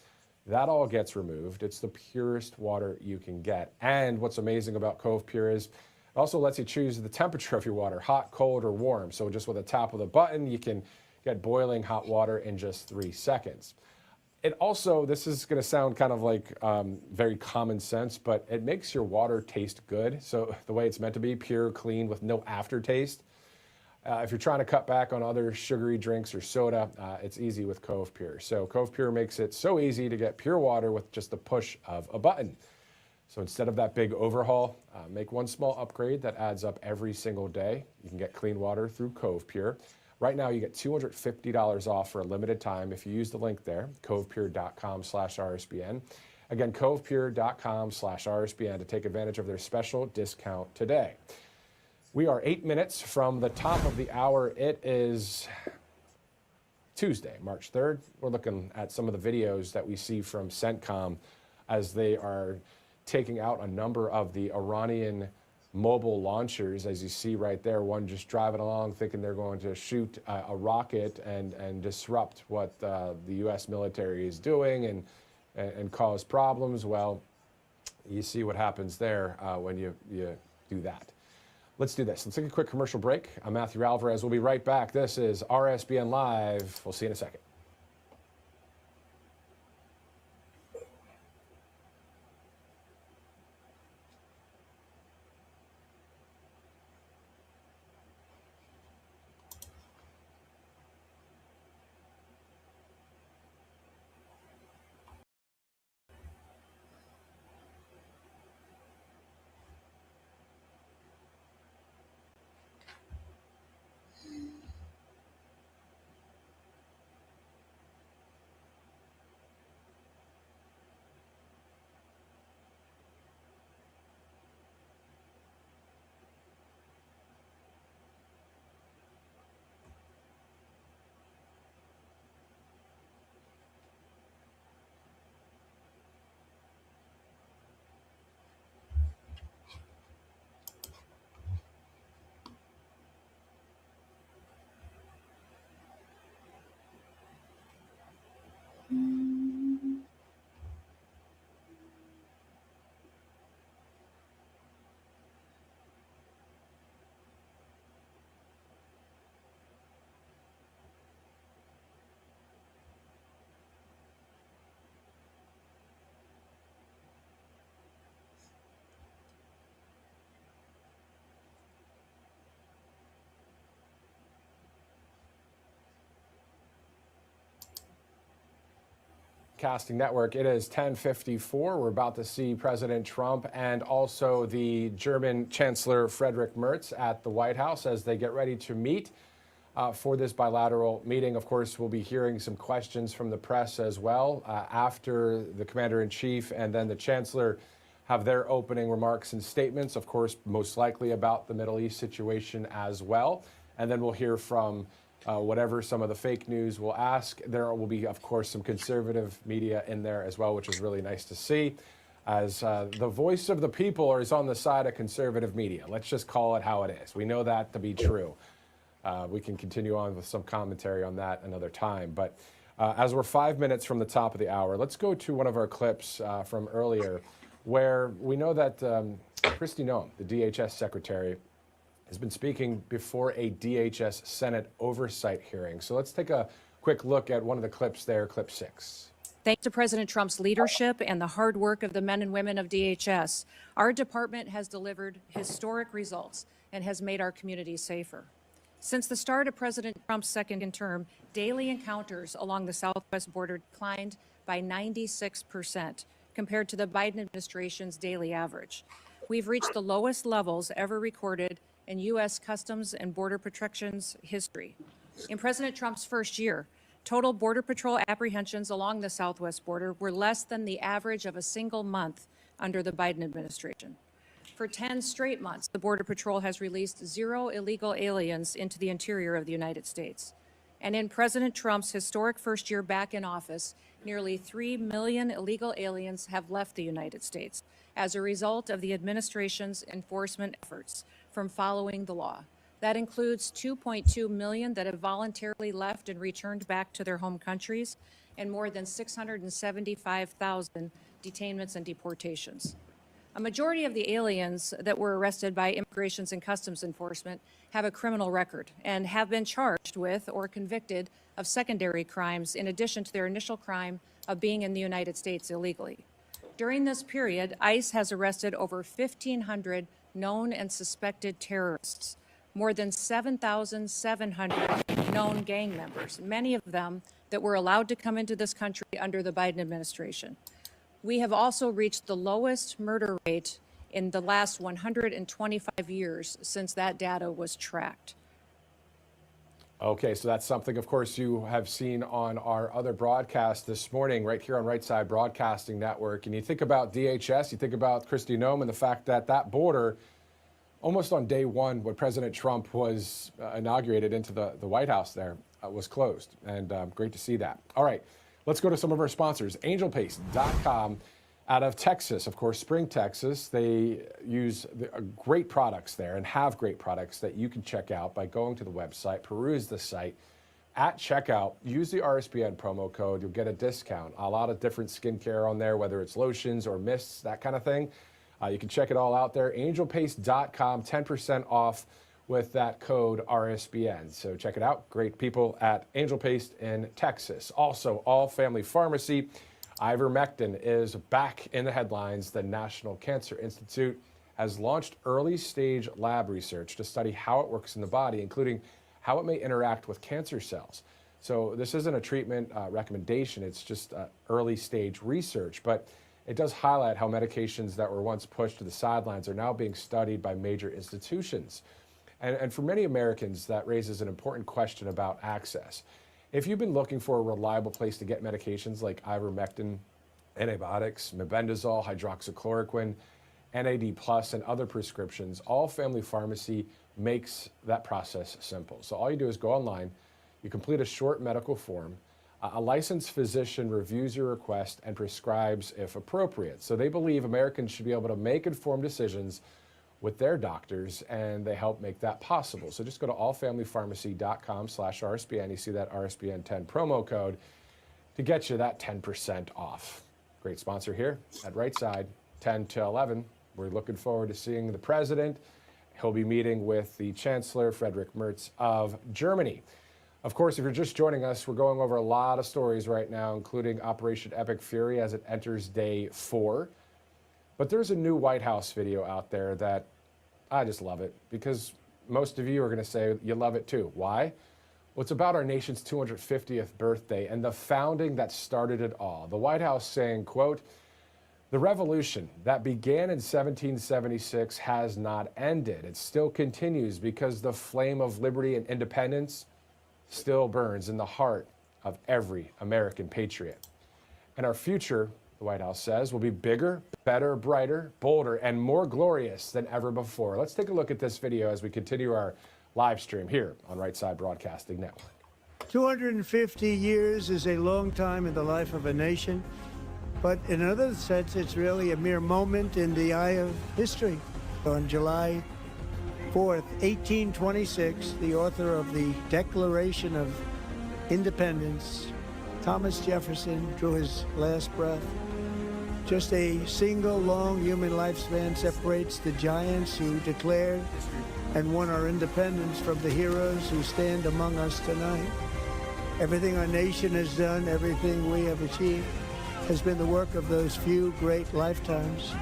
that all gets removed. It's the purest water you can get. And what's amazing about Cove Pure is it also lets you choose the temperature of your water, hot, cold, or warm. So just with a tap of the button, you can get boiling hot water in just 3 seconds. It also, this is going to sound kind of like very common sense, but it makes your water taste good. So the way it's meant to be, pure, clean, with no aftertaste. If you're trying to cut back on other sugary drinks or soda, it's easy with Cove Pure. So Cove Pure makes it so easy to get pure water with just the push of a button. So instead of that big overhaul, make one small upgrade that adds up every single day. You can get clean water through Cove Pure. Right now, you get $250 off for a limited time if you use the link there, covepure.com/RSBN. Again, covepure.com/RSBN to take advantage of their special discount today. We are 8 minutes from the top of the hour. It is Tuesday, March 3rd. We're looking at some of the videos that we see from CENTCOM as they are taking out a number of the Iranian mobile launchers, as you see right there, one just driving along thinking they're going to shoot a rocket and disrupt what the U.S. military is doing and cause problems. Well, you see what happens there when you do that. Let's do this. Let's take a quick commercial break. I'm Matthew Alvarez. We'll be right back. This is RSBN Live. We'll see you in a second. Casting Network. It is 10:54. We're about to see President Trump and also the German Chancellor Friedrich Merz at the White House as they get ready to meet for this bilateral meeting. Of course, we'll be hearing some questions from the press as well after the Commander-in-Chief and then the Chancellor have their opening remarks and statements, of course, most likely about the Middle East situation as well. And then we'll hear from whatever some of the fake news will ask. There will be, of course, some conservative media in there as well, which is really nice to see, as the voice of the people is on the side of conservative media. Let's just call it how it is. We know that to be true. We can continue on with some commentary on that another time. But as we're 5 minutes from the top of the hour, let's go to one of our clips from earlier where we know that Kristi Noem, the DHS secretary, has been speaking before a DHS Senate oversight hearing. So let's take a quick look at one of the clips there, clip 6. Thanks to President Trump's leadership and the hard work of the men and women of DHS, our department has delivered historic results and has made our communities safer. Since the start of President Trump's second term, daily encounters along the southwest border declined by 96% compared to the Biden administration's daily average. We've reached the lowest levels ever recorded in U.S. Customs and Border Protection's history. In President Trump's first year, total Border Patrol apprehensions along the southwest border were less than the average of a single month under the Biden administration. For 10 straight months, the Border Patrol has released 0 illegal aliens into the interior of the United States. And in President Trump's historic first year back in office, nearly 3 million illegal aliens have left the United States as a result of the administration's enforcement efforts from following the law. That includes 2.2 million that have voluntarily left and returned back to their home countries, and more than 675,000 detainments and deportations. A majority of the aliens that were arrested by Immigration and Customs Enforcement have a criminal record and have been charged with or convicted of secondary crimes in addition to their initial crime of being in the United States illegally. During this period, ICE has arrested over 1,500 known and suspected terrorists, more than 7,700 known gang members, many of them that were allowed to come into this country under the Biden administration. We have also reached the lowest murder rate in the last 125 years since that data was tracked. Okay, so that's something, of course, you have seen on our other broadcast this morning, right here on Right Side Broadcasting Network. And you think about DHS, you think about Kristi Noem and the fact that that border, almost on day one, when President Trump was inaugurated into the White House there, was closed. And great to see that. All right, let's go to some of our sponsors. AngelPaste.com out of Texas, of course, Spring, Texas. They use great products there and have great products that you can check out by going to the website, peruse the site. At checkout, use the RSBN promo code. You'll get a discount. A lot of different skincare on there, whether it's lotions or mists, that kind of thing. You can check it all out there. AngelPaste.com, 10% off with that code RSBN. So check it out. Great people at Angel Paste in Texas. Also, All Family Pharmacy. Ivermectin is back in the headlines. The National Cancer Institute has launched early-stage lab research to study how it works in the body, including how it may interact with cancer cells. So this isn't a treatment recommendation. It's just early-stage research. But it does highlight how medications that were once pushed to the sidelines are now being studied by major institutions. And for many Americans, that raises an important question about access. If you've been looking for a reliable place to get medications like ivermectin, antibiotics, mebendazole, hydroxychloroquine, NAD+, and other prescriptions, All Family Pharmacy makes that process simple. So all you do is go online, you complete a short medical form, a licensed physician reviews your request and prescribes if appropriate. So they believe Americans should be able to make informed decisions with their doctors, and they help make that possible. So just go to allfamilypharmacy.com/RSBN. You see that RSBN 10 promo code to get you that 10% off. Great sponsor here at Right Side, 10 to 11. We're looking forward to seeing the president. He'll be meeting with the Chancellor, Friedrich Merz of Germany. Of course, if you're just joining us, we're going over a lot of stories right now, including Operation Epic Fury as it enters day 4. But there's a new White House video out there that I just love it, because most of you are going to say you love it too. Why? Well, it's about our nation's 250th birthday and the founding that started it all. The White House saying, quote, "The revolution that began in 1776 has not ended. It still continues because the flame of liberty and independence still burns in the heart of every American patriot. And our future," the White House says, "will be bigger, better, brighter, bolder, and more glorious than ever before." Let's take a look at this video as we continue our live stream here on Right Side Broadcasting Network. 250 years is a long time in the life of a nation, but in another sense, it's really a mere moment in the eye of history. On July 4th, 1826, the author of the Declaration of Independence, Thomas Jefferson, drew his last breath. Just a single long human lifespan separates the giants who declared and won our independence from the heroes who stand among us tonight. Everything our nation has done, everything we have achieved, has been the work of those few great lifetimes.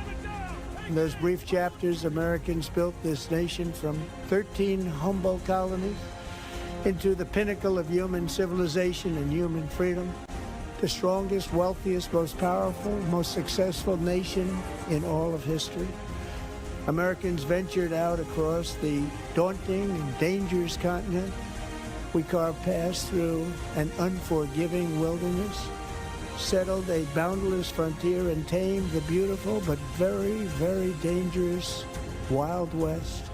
In those brief chapters, Americans built this nation from 13 humble colonies into the pinnacle of human civilization and human freedom, the strongest, wealthiest, most powerful, most successful nation in all of history. Americans ventured out across the daunting and dangerous continent. We carved paths through an unforgiving wilderness, settled a boundless frontier, and tamed the beautiful but very, very dangerous Wild West.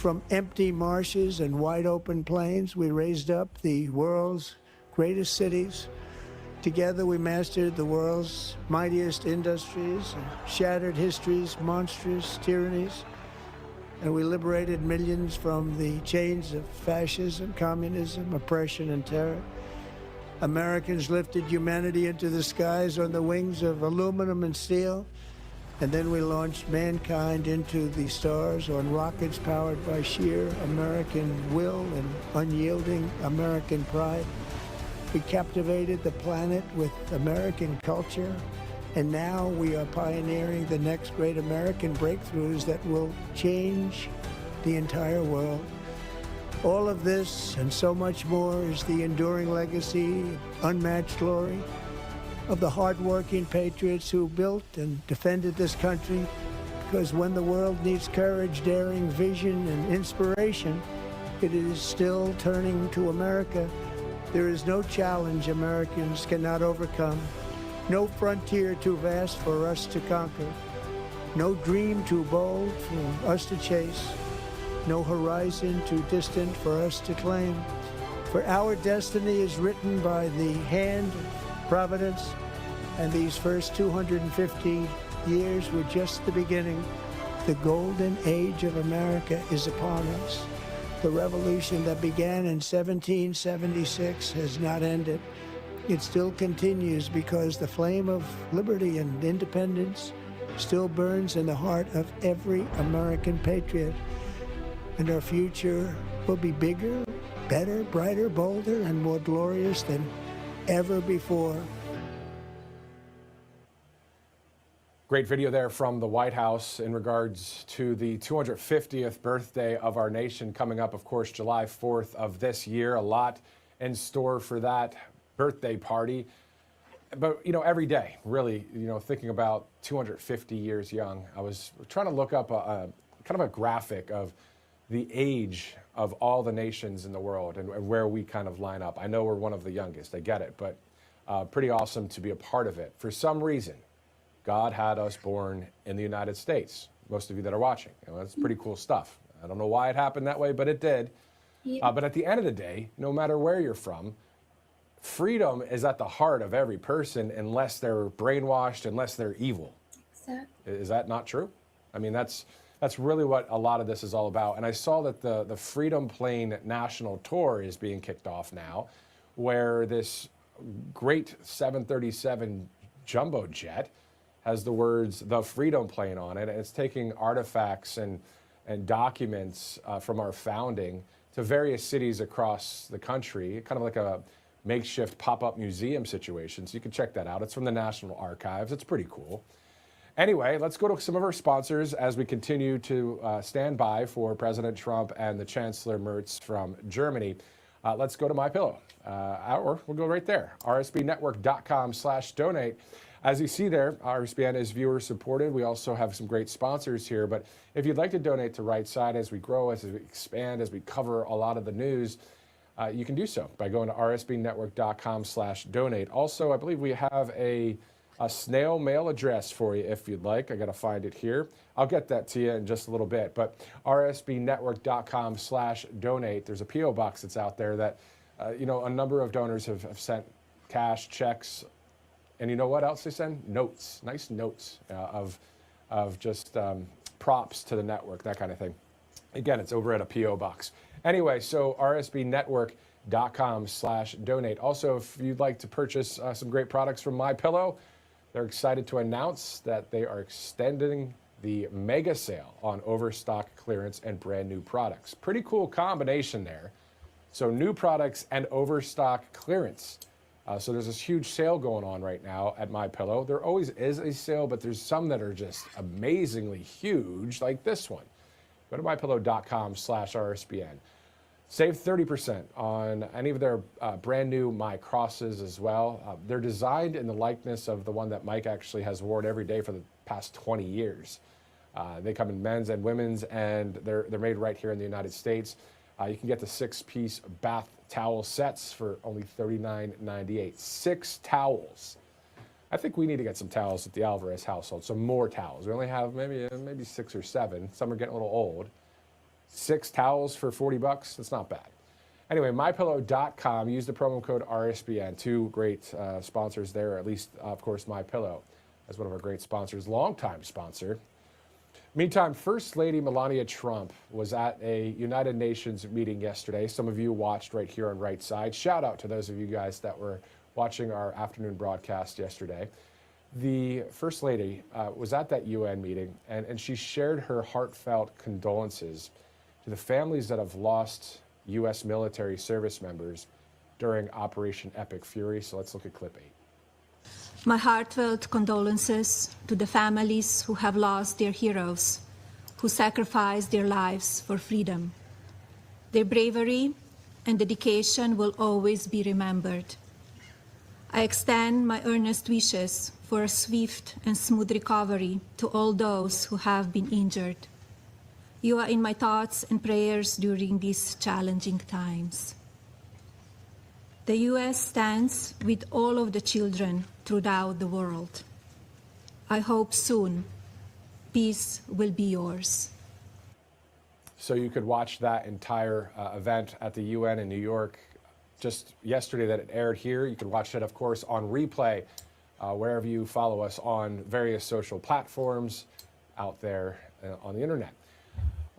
from empty marshes and wide open plains, we raised up the world's greatest cities. Together we mastered the world's mightiest industries and shattered history's monstrous tyrannies. And we liberated millions from the chains of fascism, communism, oppression, and terror. Americans lifted humanity into the skies on the wings of aluminum and steel. And then we launched mankind into the stars on rockets powered by sheer American will and unyielding American pride. We captivated the planet with American culture. And now we are pioneering the next great American breakthroughs that will change the entire world. All of this and so much more is the enduring legacy, unmatched glory of the hardworking patriots who built and defended this country. Because when the world needs courage, daring, vision, and inspiration, it is still turning to America. There is no challenge Americans cannot overcome. No frontier too vast for us to conquer. No dream too bold for us to chase. No horizon too distant for us to claim. For our destiny is written by the hand of Providence, and these first 250 years were just the beginning. The golden age of America is upon us. The revolution that began in 1776 has not ended. It still continues because the flame of liberty and independence still burns in the heart of every American patriot. And our future will be bigger, better, brighter, bolder, and more glorious than ever before. Great video there from the White House in regards to the 250th birthday of our nation coming up, of course, July 4th of this year. A lot in store for that birthday party. But, you know, every day, really, you know, thinking about 250 years young, I was trying to look up a kind of a graphic of the age of all the nations in the world and where we kind of line up. I know we're one of the youngest, I get it, but pretty awesome to be a part of it. For some reason, God had us born in the United States. Most of you that are watching, you know, that's pretty cool stuff. I don't know why it happened that way, but it did. Yeah. But at the end of the day, no matter where you're from, freedom is at the heart of every person unless they're brainwashed, unless they're evil. Exactly. Is that not true? I mean, that's really what a lot of this is all about. And I saw that the Freedom Plane National Tour is being kicked off now, where this great 737 jumbo jet has the words "The Freedom Plane" on it, and it's taking artifacts and documents from our founding to various cities across the country, kind of like a makeshift pop-up museum situation. So you can check that out. It's from the National Archives. It's pretty cool. Anyway, let's go to some of our sponsors as we continue to stand by for President Trump and the Chancellor Merz from Germany. Let's go to MyPillow, or we'll go right there, rsbnetwork.com/donate. As you see there, RSBN is viewer supported. We also have some great sponsors here, but if you'd like to donate to Right Side as we grow, as we expand, as we cover a lot of the news, you can do so by going to rsbnetwork.com/donate. Also, I believe we have a snail mail address for you if you'd like. I got to find it here. I'll get that to you in just a little bit, but rsbnetwork.com/donate. There's a P.O. box that's out there that, you know, a number of donors have sent cash, checks, and you know what else they send? Notes, nice notes of just props to the network, that kind of thing. Again, it's over at a P.O. box. Anyway, so rsbnetwork.com/donate. Also, if you'd like to purchase some great products from MyPillow, they're excited to announce that they are extending the mega sale on overstock clearance and brand new products. Pretty cool combination there. So new products and overstock clearance. So there's this huge sale going on right now at MyPillow. There always is a sale, but there's some that are just amazingly huge, like this one. Go to mypillow.com/RSBN. Save 30% on any of their brand new My Crosses as well. They're designed in the likeness of the one that Mike actually has worn every day for the past 20 years. They come in men's and women's, and they're made right here in the United States. You can get the 6-piece bath towel sets for only $39.98. 6 towels. I think we need to get some towels at the Alvarez household, some more towels. We only have maybe 6 or 7. Some are getting a little old. 6 towels for $40. That's not bad. Anyway, mypillow.com. Use the promo code RSBN. Two great sponsors there, or at least, of course, MyPillow as one of our great sponsors, longtime sponsor. Meantime, First Lady Melania Trump was at a United Nations meeting yesterday. Some of you watched right here on Right Side. Shout out to those of you guys that were watching our afternoon broadcast yesterday. The First Lady was at that UN meeting, and she shared her heartfelt condolences to the families that have lost U.S. military service members during Operation Epic Fury. So let's look at clip 8. My heartfelt condolences to the families who have lost their heroes, who sacrificed their lives for freedom. Their bravery and dedication will always be remembered. I extend my earnest wishes for a swift and smooth recovery to all those who have been injured. You are in my thoughts and prayers during these challenging times. The U.S. stands with all of the children throughout the world. I hope soon peace will be yours. So you could watch that entire event at the UN in New York just yesterday that it aired here. You can watch it, of course, on replay wherever you follow us on various social platforms out there on the internet.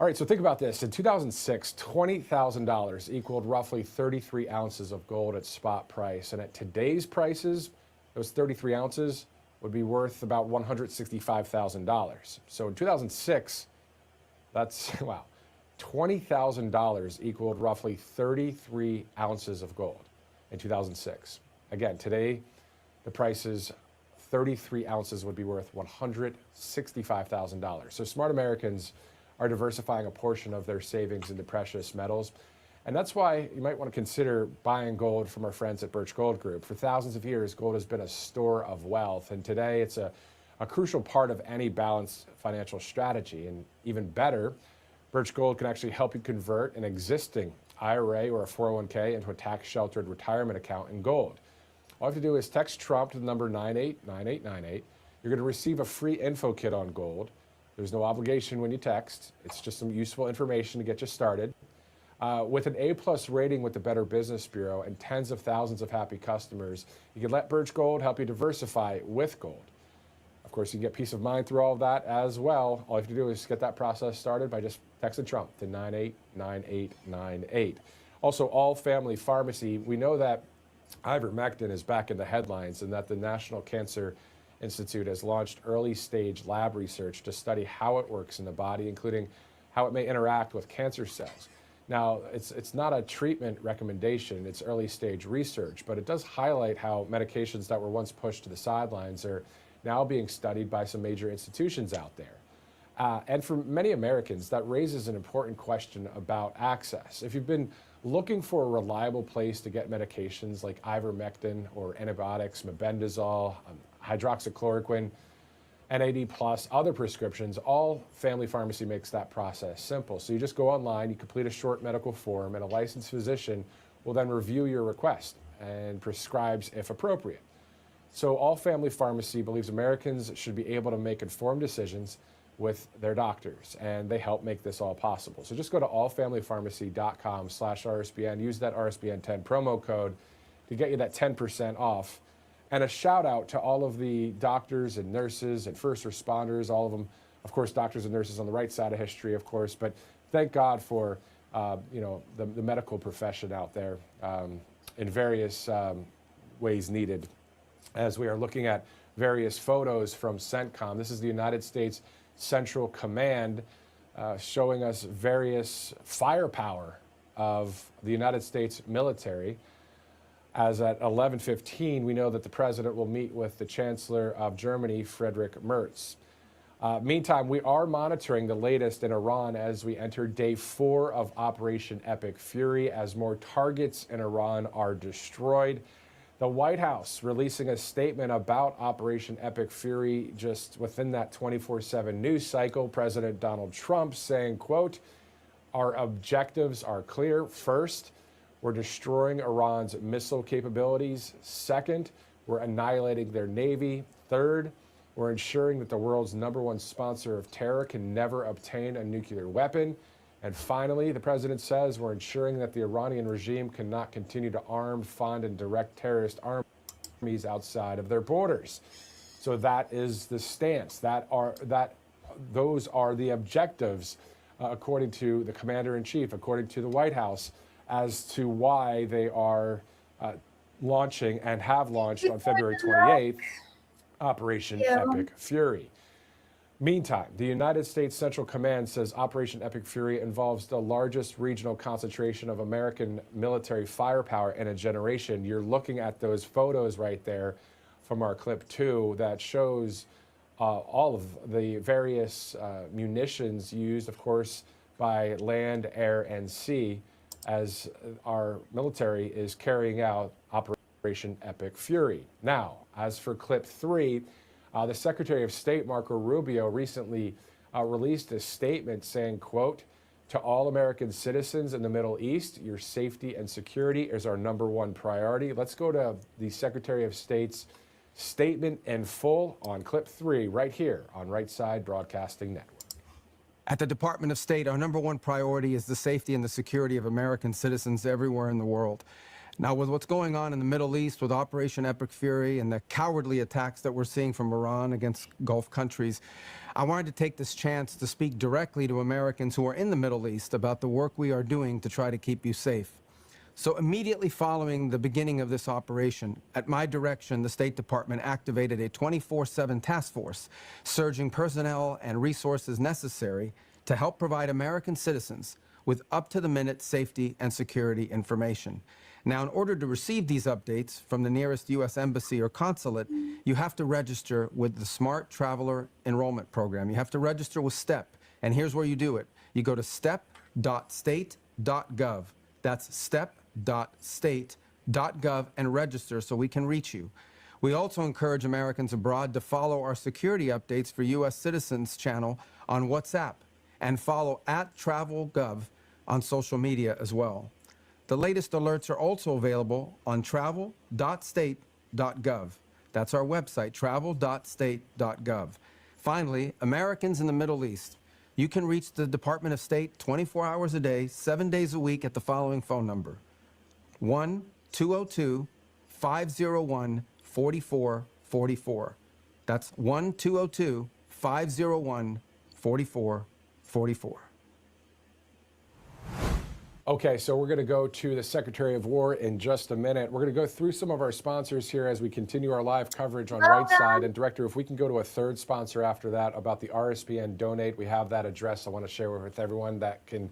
All right, so think about this. In 2006, $20,000 equaled roughly 33 ounces of gold at spot price. And at today's prices, those 33 ounces would be worth about $165,000. So in 2006, that's, wow, $20,000 equaled roughly 33 ounces of gold in 2006. Again, today, the prices, 33 ounces would be worth $165,000. So smart Americans are diversifying a portion of their savings into precious metals. And that's why you might want to consider buying gold from our friends at Birch Gold Group. For thousands of years, gold has been a store of wealth. And today, it's a crucial part of any balanced financial strategy. And even better, Birch Gold can actually help you convert an existing IRA or a 401k into a tax-sheltered retirement account in gold. All you have to do is text Trump to the number 989898. You're going to receive a free info kit on gold. There's no obligation when you text. It's just some useful information to get you started. With an A+ rating with the Better Business Bureau and tens of thousands of happy customers, you can let Birch Gold help you diversify with gold. Of course, you can get peace of mind through all of that as well. All you have to do is get that process started by just texting Trump to 989898. Also, All Family Pharmacy. We know that ivermectin is back in the headlines and that the National Cancer Institute has launched early-stage lab research to study how it works in the body, including how it may interact with cancer cells. Now, it's not a treatment recommendation, it's early-stage research, but it does highlight how medications that were once pushed to the sidelines are now being studied by some major institutions out there. And for many Americans, that raises an important question about access. If you've been looking for a reliable place to get medications like ivermectin or antibiotics, mebendazole, hydroxychloroquine, NAD+, other prescriptions, All Family Pharmacy makes that process simple. So you just go online, you complete a short medical form, and a licensed physician will then review your request and prescribes if appropriate. So All Family Pharmacy believes Americans should be able to make informed decisions with their doctors, and they help make this all possible. So just go to allfamilypharmacy.com/RSBN, use that RSBN10 promo code to get you that 10% off. And a shout out to all of the doctors and nurses and first responders, all of them, of course, doctors and nurses on the right side of history, of course, but thank God for, the medical profession out there in various ways needed. As we are looking at various photos from CENTCOM, this is the United States Central Command showing us various firepower of the United States military. As at 11:15, we know that the president will meet with the Chancellor of Germany, Friedrich Merz. Meantime, we are monitoring the latest in Iran as we enter day 4 of Operation Epic Fury, as more targets in Iran are destroyed. The White House releasing a statement about Operation Epic Fury just within that 24/7 news cycle. President Donald Trump saying, quote, "Our objectives are clear. First, we're destroying Iran's missile capabilities. Second, we're annihilating their navy. Third, we're ensuring that the world's #1 sponsor of terror can never obtain a nuclear weapon. And finally, the president says we're ensuring that the Iranian regime cannot continue to arm, fund, and direct terrorist armies outside of their borders. So that is the stance. Those are the objectives, according to the commander-in-chief, according to the White House, as to why they are launching and have launched on February 28th Operation Epic Fury. Meantime, the United States Central Command says Operation Epic Fury involves the largest regional concentration of American military firepower in a generation. You're looking at those photos right there from our clip 2 that shows all of the various munitions used, of course, by land, air, and sea as our military is carrying out Operation Epic Fury. Now, as for clip 3, the Secretary of State, Marco Rubio, recently released a statement saying, quote, "To all American citizens in the Middle East, your safety and security is our #1 priority." Let's go to the Secretary of State's statement in full on clip 3 right here on Right Side Broadcasting Network. At the Department of State, our #1 priority is the safety and the security of American citizens everywhere in the world. Now, with what's going on in the Middle East with Operation Epic Fury and the cowardly attacks that we're seeing from Iran against Gulf countries, I wanted to take this chance to speak directly to Americans who are in the Middle East about the work we are doing to try to keep you safe. So immediately following the beginning of this operation, at my direction, the State Department activated a 24/7 task force, surging personnel and resources necessary to help provide American citizens with up-to-the-minute safety and security information. Now, in order to receive these updates from the nearest U.S. embassy or consulate, you have to register with the Smart Traveler Enrollment Program. You have to register with STEP, and here's where you do it. You go to step.state.gov. That's step.state.gov and register so we can reach you. We also encourage Americans abroad to follow our security updates for U.S. citizens channel on WhatsApp and follow @TravelGov on social media as well. The latest alerts are also available on travel.state.gov. That's our website, travel.state.gov. Finally, Americans in the Middle East, you can reach the Department of State 24 hours a day, 7 days a week at the following phone number: 1-202-501-4444. That's 1-202-501-4444. Okay, so we're going to go to the Secretary of War in just a minute. We're going to go through some of our sponsors here as we continue our live coverage on Right Side. And Director, if we can go to a third sponsor after that about the RSBN Donate, we have that address I want to share with everyone that can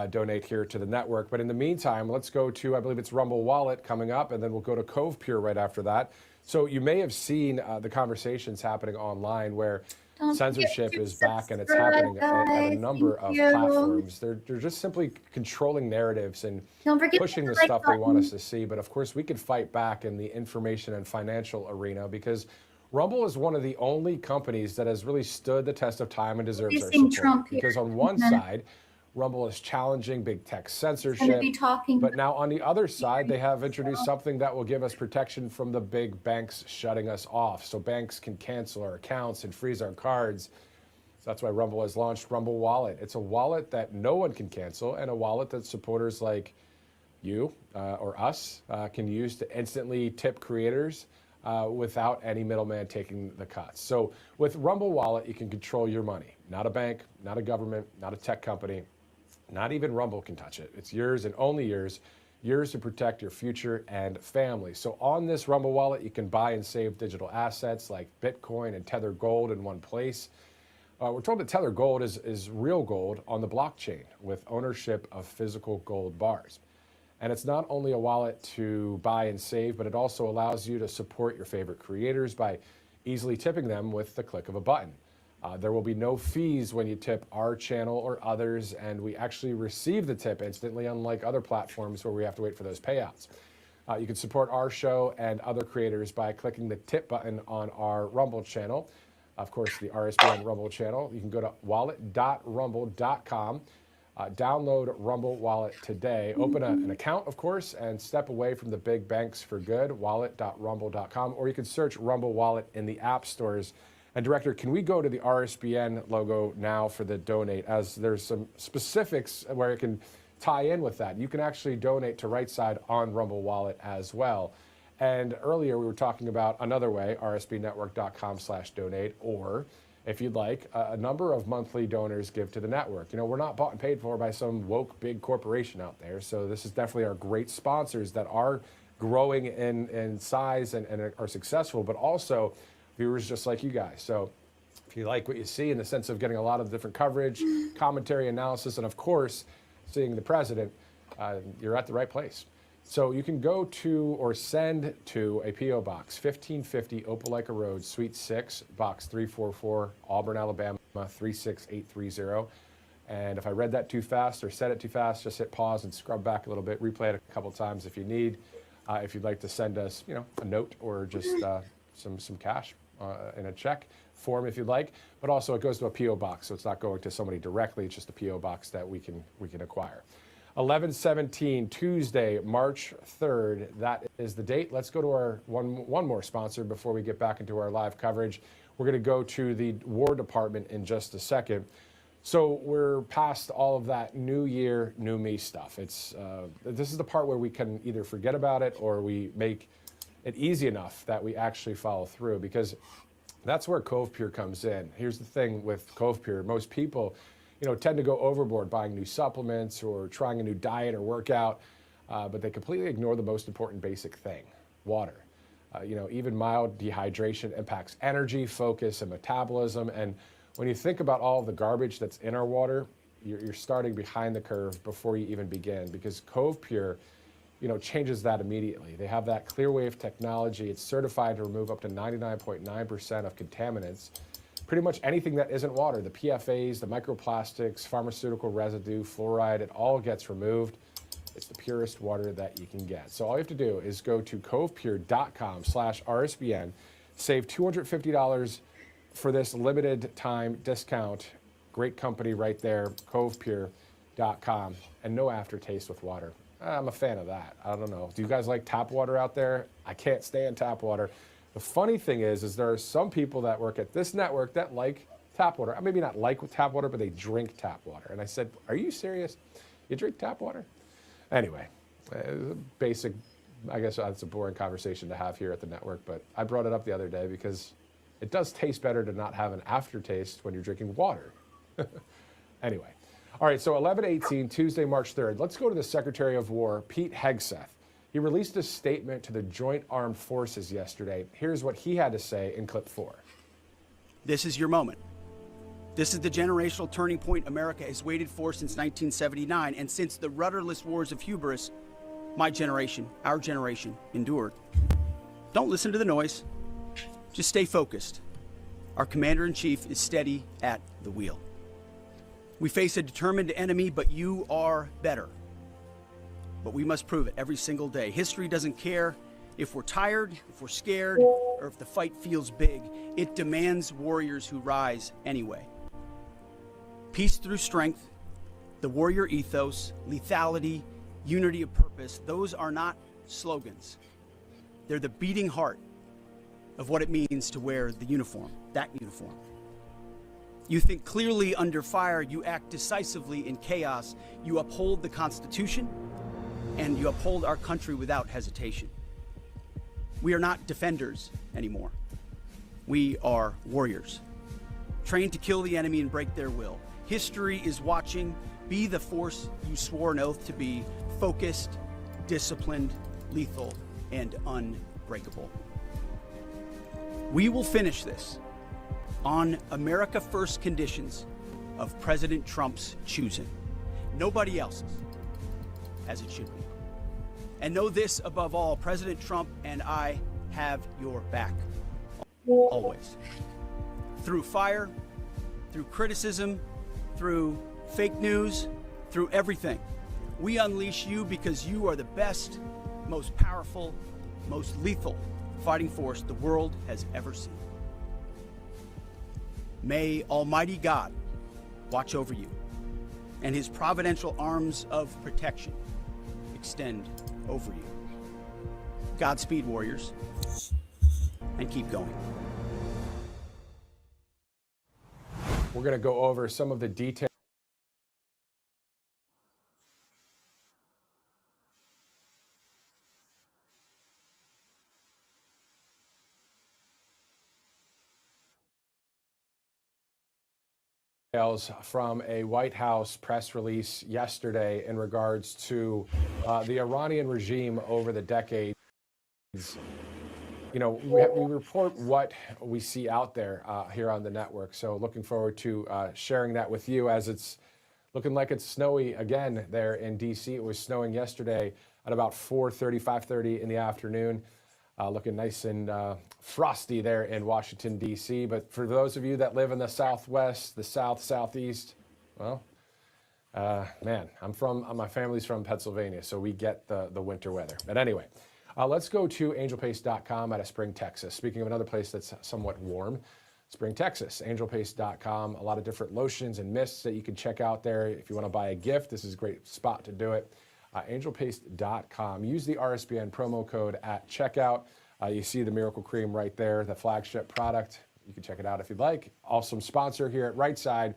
donate here to the network. But in the meantime, let's go to, I believe it's Rumble Wallet coming up, and then we'll go to Cove Pure right after that. So you may have seen the conversations happening online where censorship is back, and it's happening at a number of platforms. They're just simply controlling narratives and pushing the stuff they want us to see. But of course, we could fight back in the information and financial arena because Rumble is one of the only companies that has really stood the test of time and deserves our support. Because on one side, Rumble is challenging big tech censorship, but now on the other side, they have introduced something that will give us protection from the big banks shutting us off. So banks can cancel our accounts and freeze our cards. So that's why Rumble has launched Rumble Wallet. It's a wallet that no one can cancel and a wallet that supporters like you or us can use to instantly tip creators without any middleman taking the cuts. So with Rumble Wallet, you can control your money. Not a bank, not a government, not a tech company. Not even Rumble can touch it. It's yours and only yours to protect your future and family. So on this Rumble Wallet, you can buy and save digital assets like Bitcoin and Tether Gold in one place. We're told that Tether Gold is real gold on the blockchain with ownership of physical gold bars. And it's not only a wallet to buy and save, but it also allows you to support your favorite creators by easily tipping them with the click of a button. There will be no fees when you tip our channel or others, and we actually receive the tip instantly, unlike other platforms where we have to wait for those payouts. You can support our show and other creators by clicking the tip button on our Rumble channel. Of course, the RSBN Rumble channel. You can go to wallet.rumble.com, download Rumble Wallet today, open an account, of course, and step away from the big banks for good, wallet.rumble.com, or you can search Rumble Wallet in the app stores And Director, can we go to the RSBN logo now for the donate, as there's some specifics where it can tie in with that. You can actually donate to Right Side on Rumble Wallet as well. And earlier we were talking about another way, rsbnetwork.com/donate, or if you'd like, a number of monthly donors give to the network. You know, we're not bought and paid for by some woke big corporation out there. So this is definitely our great sponsors that are growing in size and are successful, but also viewers just like you guys. So if you like what you see in the sense of getting a lot of different coverage, commentary, analysis, and of course, seeing the president, you're at the right place. So you can go to or send to a P.O. Box, 1550 Opelika Road, Suite 6, Box 344, Auburn, Alabama, 36830. And if I read that too fast or said it too fast, just hit pause and scrub back a little bit, replay it a couple times if you need. If you'd like to send us, you know, a note or just some cash in a check form if you'd like. But also it goes to a P.O. Box, so it's not going to somebody directly, it's just a P.O. Box that we can acquire. 11/17, Tuesday, March 3rd. That is the date. Let's go to our one more sponsor before we get back into our live coverage. We're going to go to the War Department in just a second. So we're past all of that new year, new me stuff. It's this is the part where we can either forget about it or we make it easy enough that we actually follow through, because that's where Cove Pure comes in. Here's the thing with Cove Pure. Most people, you know, tend to go overboard buying new supplements or trying a new diet or workout, but they completely ignore the most important basic thing, water. You know, even mild dehydration impacts energy, focus, and metabolism. And when you think about all of the garbage that's in our water, you're starting behind the curve before you even begin, because Cove Pure, you know, changes that immediately. They have that clear wave technology. It's certified to remove up to 99.9% of contaminants. Pretty much anything that isn't water, the PFAs, the microplastics, pharmaceutical residue, fluoride, it all gets removed. It's the purest water that you can get. So all you have to do is go to covepure.com/RSBN, save $250 for this limited time discount. Great company right there, covepure.com, and no aftertaste with water. I'm a fan of that. I don't know. Do you guys like tap water out there? I can't stand tap water. The funny thing is there are some people that work at this network that like tap water. Maybe not like tap water, but they drink tap water. And I said, are you serious? You drink tap water? Anyway, basic, I guess that's a boring conversation to have here at the network, but I brought it up the other day because it does taste better to not have an aftertaste when you're drinking water. Anyway, all right, so 11/18, Tuesday, March 3rd. Let's go to the Secretary of War, Pete Hegseth. He released a statement to the Joint Armed Forces yesterday. Here's what he had to say in clip 4. This is your moment. This is the generational turning point America has waited for since 1979, and since the rudderless wars of hubris my generation, our generation, endured. Don't listen to the noise. Just stay focused. Our commander-in-chief is steady at the wheel. We face a determined enemy, but you are better. But we must prove it every single day. History doesn't care if we're tired, if we're scared, or if the fight feels big. It demands warriors who rise anyway. Peace through strength, the warrior ethos, lethality, unity of purpose, those are not slogans. They're the beating heart of what it means to wear the uniform, that uniform. You think clearly under fire, you act decisively in chaos, you uphold the Constitution, and you uphold our country without hesitation. We are not defenders anymore. We are warriors, trained to kill the enemy and break their will. History is watching. Be the force you swore an oath to be, focused, disciplined, lethal, and unbreakable. We will finish this on America First conditions of President Trump's choosing. Nobody else's, as it should be. And know this above all, President Trump and I have your back, always. Through fire, through criticism, through fake news, through everything. We unleash you because you are the best, most powerful, most lethal fighting force the world has ever seen. May Almighty God watch over you, and his providential arms of protection extend over you. Godspeed, warriors, and keep going. we're going to go over some of the details from a White House press release yesterday in regards to the Iranian regime over the decades. You know, we report what we see out there here on the network. So looking forward to sharing that with you, as it's looking like it's snowy again there in D.C. It was snowing yesterday at about 4:30, 5:30 in the afternoon. Looking nice and frosty there in Washington, D.C. But for those of you that live in the Southwest, the South, Southeast, well, man, my family's from Pennsylvania, so we get the winter weather. But anyway, let's go to angelpaste.com out of Spring, Texas. Speaking of another place that's somewhat warm, Spring, Texas, angelpaste.com. A lot of different lotions and mists that you can check out there. If you want to buy a gift, this is a great spot to do it. Angelpaste.com. Use the RSBN promo code at checkout. You see the Miracle Cream right there, the flagship product. You can check it out if you'd like. Awesome sponsor here at Right Side,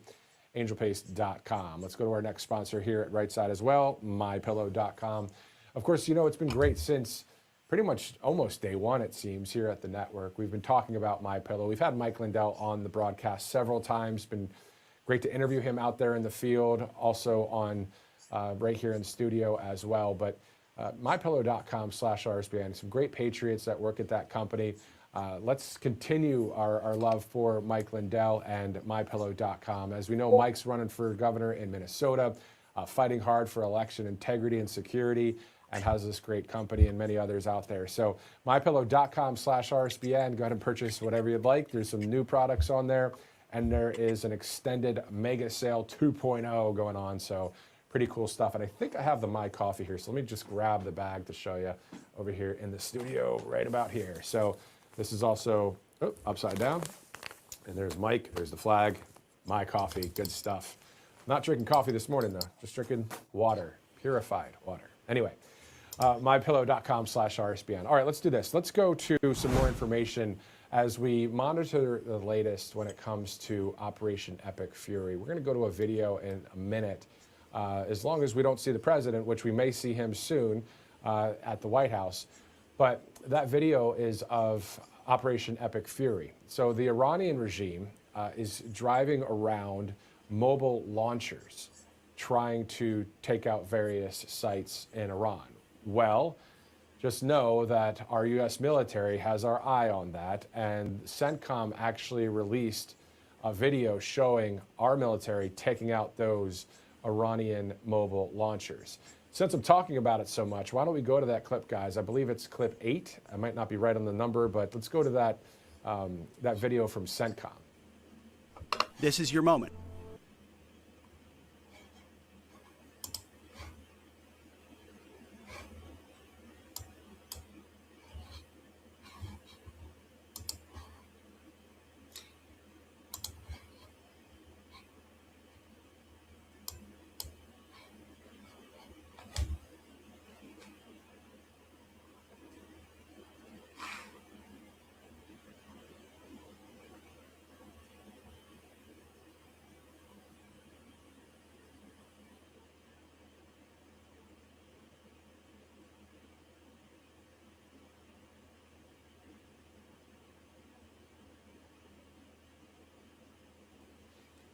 angelpaste.com. Let's go to our next sponsor here at Right Side as well, mypillow.com. Of course, you know, it's been great since pretty much almost day one, it seems, here at the network. We've been talking about MyPillow. We've had Mike Lindell on the broadcast several times. Been great to interview him out there in the field, also on right here in the studio as well. But mypillow.com/RSBN, some great patriots that work at that company. Let's continue our love for Mike Lindell and mypillow.com. As we know, Mike's running for governor in Minnesota, fighting hard for election integrity and security, and has this great company and many others out there. So mypillow.com/RSBN, go ahead and purchase whatever you'd like. There's some new products on there, and there is an extended mega sale 2.0 going on. So pretty cool stuff. And I think I have the My Coffee here. So let me just grab the bag to show you over here in the studio right about here. So this is also upside down. And there's Mike, there's the flag, My Coffee, good stuff. Not drinking coffee this morning though, just drinking water, purified water. Anyway, mypillow.com/RSBN. All right, let's do this. Let's go to some more information as we monitor the latest when it comes to Operation Epic Fury. We're going to go to a video in a minute. As long as we don't see the president, which we may see him soon at the White House. But that video is of Operation Epic Fury. So the Iranian regime is driving around mobile launchers trying to take out various sites in Iran. Well, just know that our U.S. military has our eye on that, and CENTCOM actually released a video showing our military taking out those Iranian mobile launchers. Since I'm talking about it so much, why don't we go to that clip, guys? I believe it's clip 8. I might not be right on the number, but let's go to that, that video from CENTCOM. This is your moment.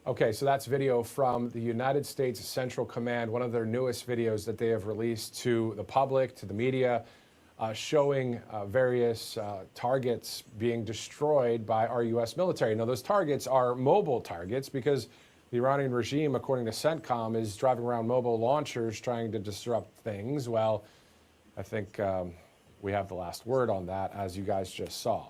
Okay, so that's video from the United States Central Command, one of their newest videos that they have released to the public, to the media, showing various targets being destroyed by our U.S. military. Now, those targets are mobile targets because the Iranian regime, according to CENTCOM, is driving around mobile launchers trying to disrupt things. Well, I think we have the last word on that, as you guys just saw.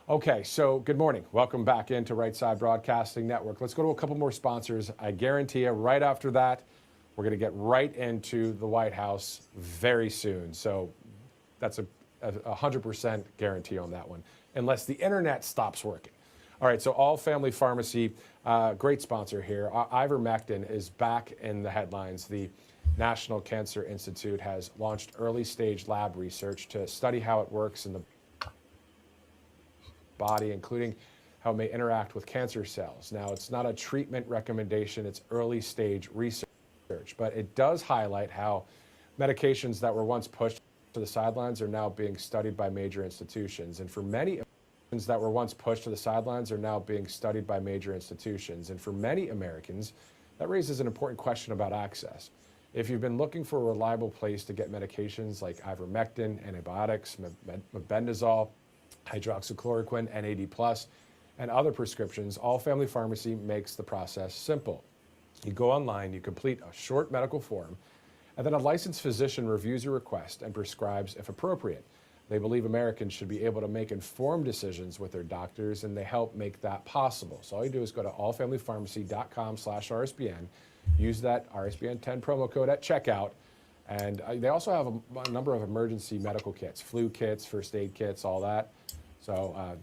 Okay, so good morning. Welcome back into Right Side Broadcasting Network. Let's go to a couple more sponsors. I guarantee you right after that, we're going to get right into the White House very soon. So that's a 100% guarantee on that one, unless the internet stops working. All right, so All Family Pharmacy, great sponsor here. Ivermectin is back in the headlines. The National Cancer Institute has launched early-stage lab research to study how it works in the body, including how it may interact with cancer cells. Now, it's not a treatment recommendation, it's early stage research, but it does highlight how medications that were once pushed to the sidelines are now being studied by major institutions. And for many that were once pushed to the sidelines are now being studied by major institutions. And for many Americans, that raises an important question about access. If you've been looking for a reliable place to get medications like ivermectin, antibiotics, mebendazole, hydroxychloroquine, NAD+, and other prescriptions, All Family Pharmacy makes the process simple. You go online, you complete a short medical form, and then a licensed physician reviews your request and prescribes if appropriate. They believe Americans should be able to make informed decisions with their doctors, and they help make that possible. So all you do is go to allfamilypharmacy.com/RSBN, use that RSBN 10 promo code at checkout, and they also have a number of emergency medical kits, flu kits, first aid kits, all that. So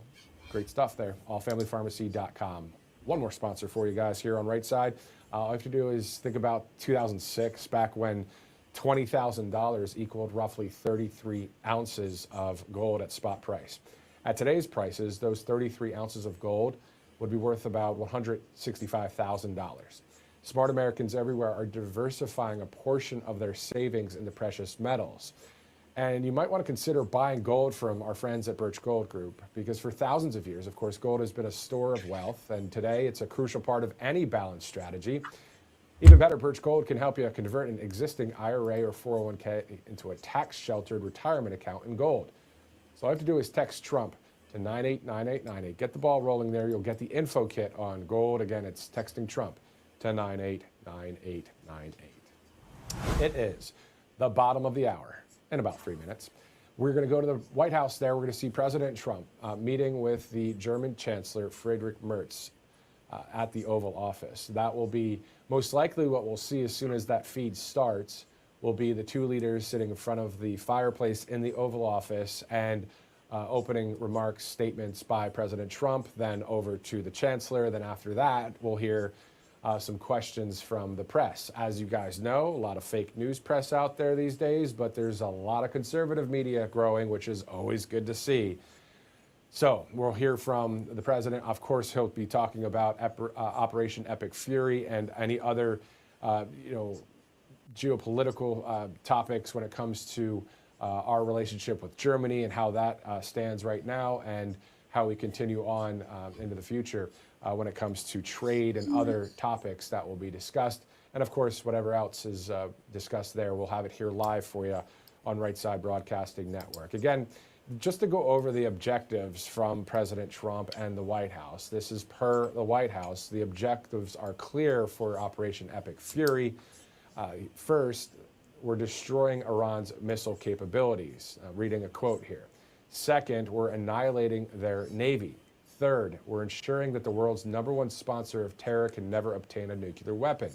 great stuff there, allfamilypharmacy.com. One more sponsor for you guys here on Right Side. All you have to do is think about 2006, back when $20,000 equaled roughly 33 ounces of gold at spot price. At today's prices, those 33 ounces of gold would be worth about $165,000. Smart Americans everywhere are diversifying a portion of their savings into precious metals. And you might want to consider buying gold from our friends at Birch Gold Group, because for thousands of years, of course, gold has been a store of wealth, and today it's a crucial part of any balanced strategy. Even better, Birch Gold can help you convert an existing IRA or 401k into a tax-sheltered retirement account in gold. So all you have to do is text Trump to 989898. Get the ball rolling there. You'll get the info kit on gold. Again, it's texting Trump to 989898. It is the bottom of the hour in about 3 minutes. We're going to go to the White House there. We're going to see President Trump meeting with the German Chancellor, Friedrich Merz, at the Oval Office. That will be most likely what we'll see as soon as that feed starts, will be the two leaders sitting in front of the fireplace in the Oval Office and opening remarks, statements by President Trump, then over to the Chancellor. Then after that, we'll hear some questions from the press. As you guys know, a lot of fake news press out there these days, but there's a lot of conservative media growing, which is always good to see. So we'll hear from the president. Of course, he'll be talking about Operation Epic Fury and any other, geopolitical topics when it comes to our relationship with Germany and how that stands right now, and how we continue on into the future when it comes to trade and other topics that will be discussed. And of course, whatever else is discussed there, we'll have it here live for you on Right Side Broadcasting Network. Again, just to go over the objectives from President Trump and the White House. This is per the White House. The objectives are clear for Operation Epic Fury. First, we're destroying Iran's missile capabilities. Reading a quote here. Second, we're annihilating their navy. Third, we're ensuring that the world's #1 sponsor of terror can never obtain a nuclear weapon.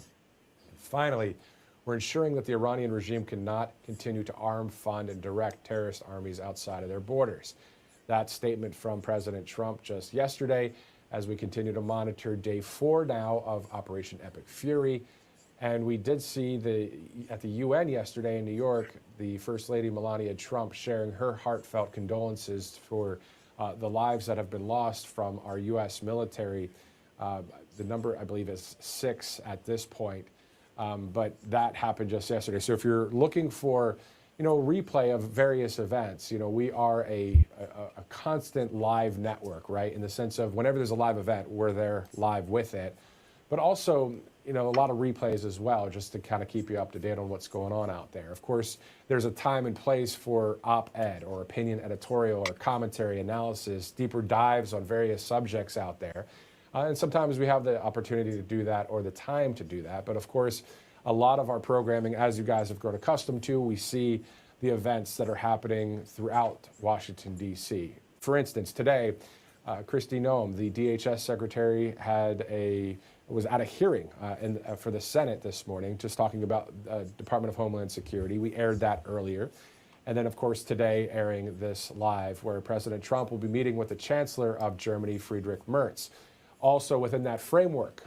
And finally, we're ensuring that the Iranian regime cannot continue to arm, fund, and direct terrorist armies outside of their borders. That statement from President Trump just yesterday, as we continue to monitor day 4 now of Operation Epic Fury. And we did see at the UN yesterday in New York, the First Lady Melania Trump sharing her heartfelt condolences for the lives that have been lost from our U.S. military. The number, I believe, is 6 at this point. But that happened just yesterday. So if you're looking for, replay of various events, we are a constant live network, right? In the sense of whenever there's a live event, we're there live with it. But also, a lot of replays as well, just to kind of keep you up to date on what's going on out there. Of course, there's a time and place for op-ed or opinion editorial or commentary analysis, deeper dives on various subjects out there. And sometimes we have the opportunity to do that or the time to do that. But of course, a lot of our programming, as you guys have grown accustomed to, we see the events that are happening throughout Washington, D.C. For instance, today, Kristi Noem, the DHS secretary, was at a hearing for the Senate this morning, just talking about Department of Homeland Security. We aired that earlier. And then, of course, today airing this live, where President Trump will be meeting with the Chancellor of Germany, Friedrich Merz. Also within that framework,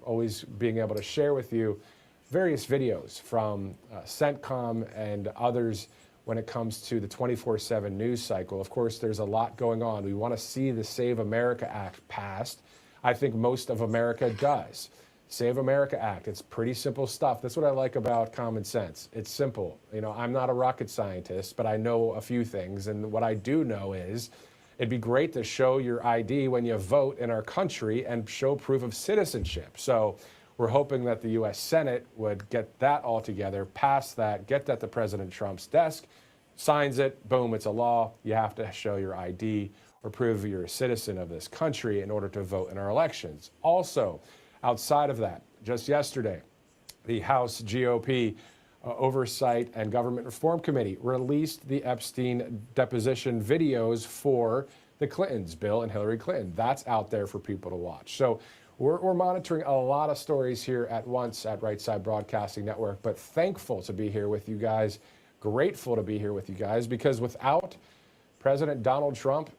always being able to share with you various videos from CENTCOM and others when it comes to the 24/7 news cycle. Of course, there's a lot going on. We want to see the Save America Act passed. I think most of America does. Save America Act, it's pretty simple stuff. That's what I like about common sense. It's simple. You know, I'm not a rocket scientist, but I know a few things. And what I do know is it'd be great to show your ID when you vote in our country and show proof of citizenship. So we're hoping that the U.S. Senate would get that all together, pass that, get that to President Trump's desk, signs it, boom, it's a law. You have to show your ID or prove you're a citizen of this country in order to vote in our elections. Also, outside of that, just yesterday, the House GOP Oversight and Government Reform Committee released the Epstein deposition videos for the Clintons, Bill and Hillary Clinton. That's out there for people to watch. So we're monitoring a lot of stories here at once at Right Side Broadcasting Network, but thankful to be here with you guys, grateful to be here with you guys, because without President Donald Trump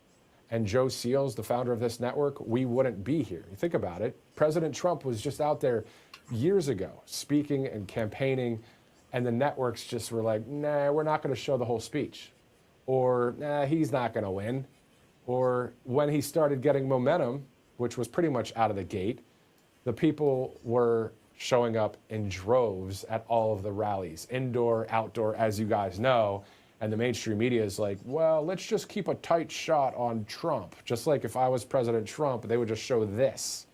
and Joe Seals, the founder of this network, we wouldn't be here. You think about it. President Trump was just out there years ago speaking and campaigning, and the networks just were like, nah, we're not going to show the whole speech. Or, nah, he's not going to win. Or when he started getting momentum, which was pretty much out of the gate, the people were showing up in droves at all of the rallies, indoor, outdoor, as you guys know. And the mainstream media is like, well, let's just keep a tight shot on Trump. Just like if I was President Trump, they would just show this.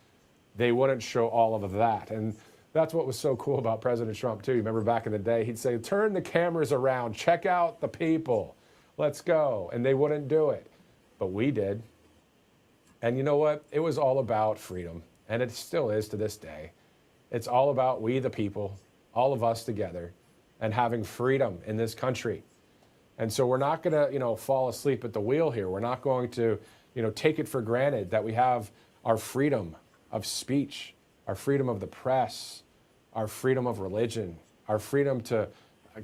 They wouldn't show all of that. And that's what was so cool about President Trump, too. You remember back in the day, he'd say, turn the cameras around, check out the people, let's go. And they wouldn't do it. But we did. And you know what? It was all about freedom. And it still is to this day. It's all about we the people, all of us together, and having freedom in this country. And so we're not going to, fall asleep at the wheel here. We're not going to, take it for granted that we have our freedom of speech, our freedom of the press, our freedom of religion, our freedom to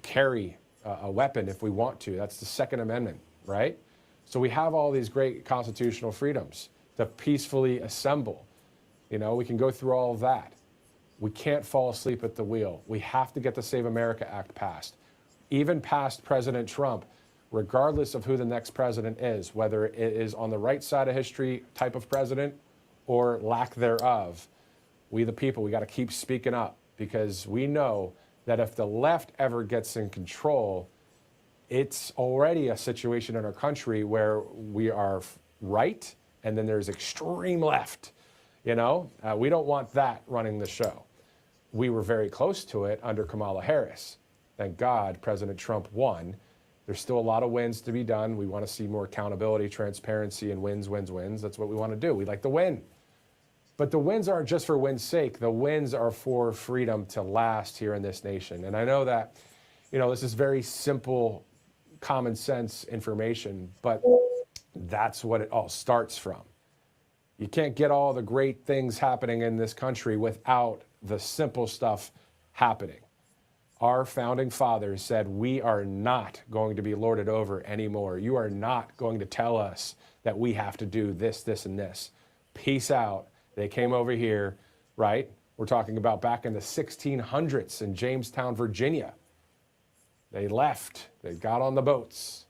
carry a weapon if we want to. That's the Second Amendment, right? So we have all these great constitutional freedoms to peacefully assemble. We can go through all of that. We can't fall asleep at the wheel. We have to get the Save America Act passed. Even past President Trump, regardless of who the next president is, whether it is on the right side of history type of president or lack thereof, we the people, we got to keep speaking up, because we know that if the left ever gets in control, it's already a situation in our country where we are right and then there's extreme left. We don't want that running the show. We were very close to it under Kamala Harris. Thank God President Trump won. There's still a lot of wins to be done. We want to see more accountability, transparency, and wins. That's what we want to do. We like to win. But the wins aren't just for win's sake. The wins are for freedom to last here in this nation. And I know that, this is very simple, common sense information, but that's what it all starts from. You can't get all the great things happening in this country without the simple stuff happening. Our founding fathers said, we are not going to be lorded over anymore. You are not going to tell us that we have to do this, this, and this. Peace out. They came over here, right? We're talking about back in the 1600s in Jamestown, Virginia. They left. They got on the boats.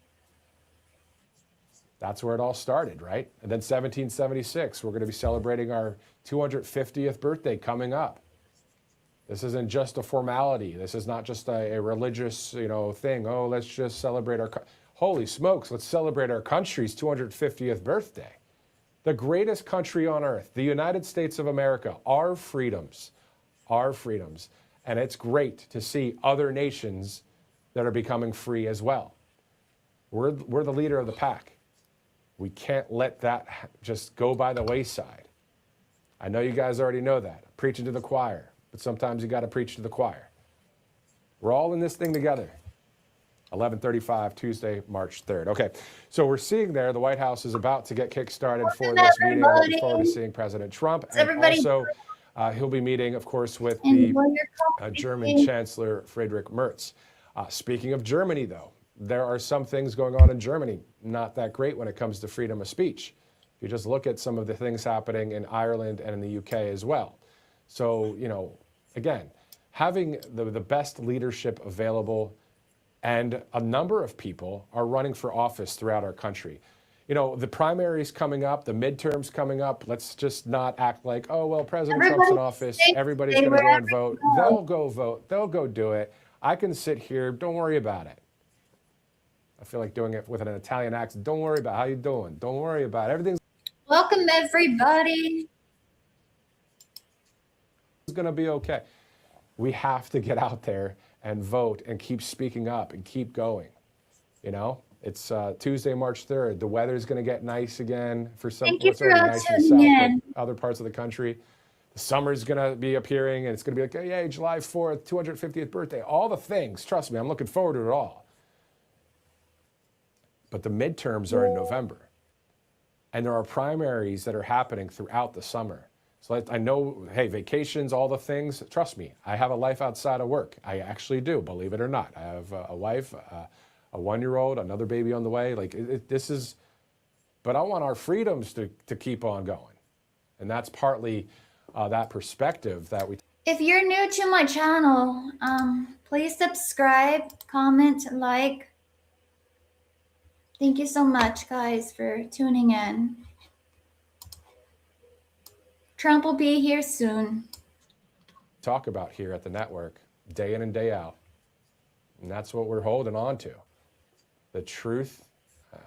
That's where it all started, right? And then 1776, we're going to be celebrating our 250th birthday coming up. This isn't just a formality. This is not just a religious, thing. Oh, let's just celebrate holy smokes, let's celebrate our country's 250th birthday. The greatest country on earth, the United States of America, our freedoms. And it's great to see other nations that are becoming free as well. We're the leader of the pack. We can't let that just go by the wayside. I know you guys already know that. I'm preaching to the choir, but sometimes you got to preach to the choir. We're all in this thing together. 11:35, Tuesday, March 3rd. Okay, so we're seeing there the White House is about to get kick-started for this meeting. I'm looking forward to seeing President Trump. And also, he'll be meeting, of course, with the German Chancellor, Friedrich Merz. Speaking of Germany, though, there are some things going on in Germany not that great when it comes to freedom of speech. If you just look at some of the things happening in Ireland and in the UK as well. So, again, having the best leadership available And a number of people are running for office throughout our country. You know, the primaries coming up, the midterms coming up. Let's just not act like, oh, well, President Trump's in office. Everybody's going to go and vote. They'll go vote. They'll go do it. I can sit here. Don't worry about it. I feel like doing it with an Italian accent. Don't worry about it. How you doing. Don't worry about it. Everything's Welcome, everybody. going to be okay. We have to get out there and vote and keep speaking up and keep going. You know? It's Tuesday, March 3rd. The weather's going to get nice again for some. Thank you It's for already nice in the tuning south, in. but other parts of the country. The summer's going to be appearing, and it's going to be like, hey, July 4th, 250th birthday, all the things. Trust me, I'm looking forward to it all. But the midterms are in November, and there are primaries that are happening throughout the summer. So I know, hey, vacations, all the things. Trust me, I have a life outside of work. I actually do, believe it or not. I have a wife, a 1-year-old, another baby on the way. Like this is, but I want our freedoms to keep on going. And that's partly that perspective that we. If you're new to my channel, please subscribe, comment, like. Thank you so much, guys, for tuning in. Trump will be here soon. Talk about here at the network, day in and day out. And that's what we're holding on to. The truth,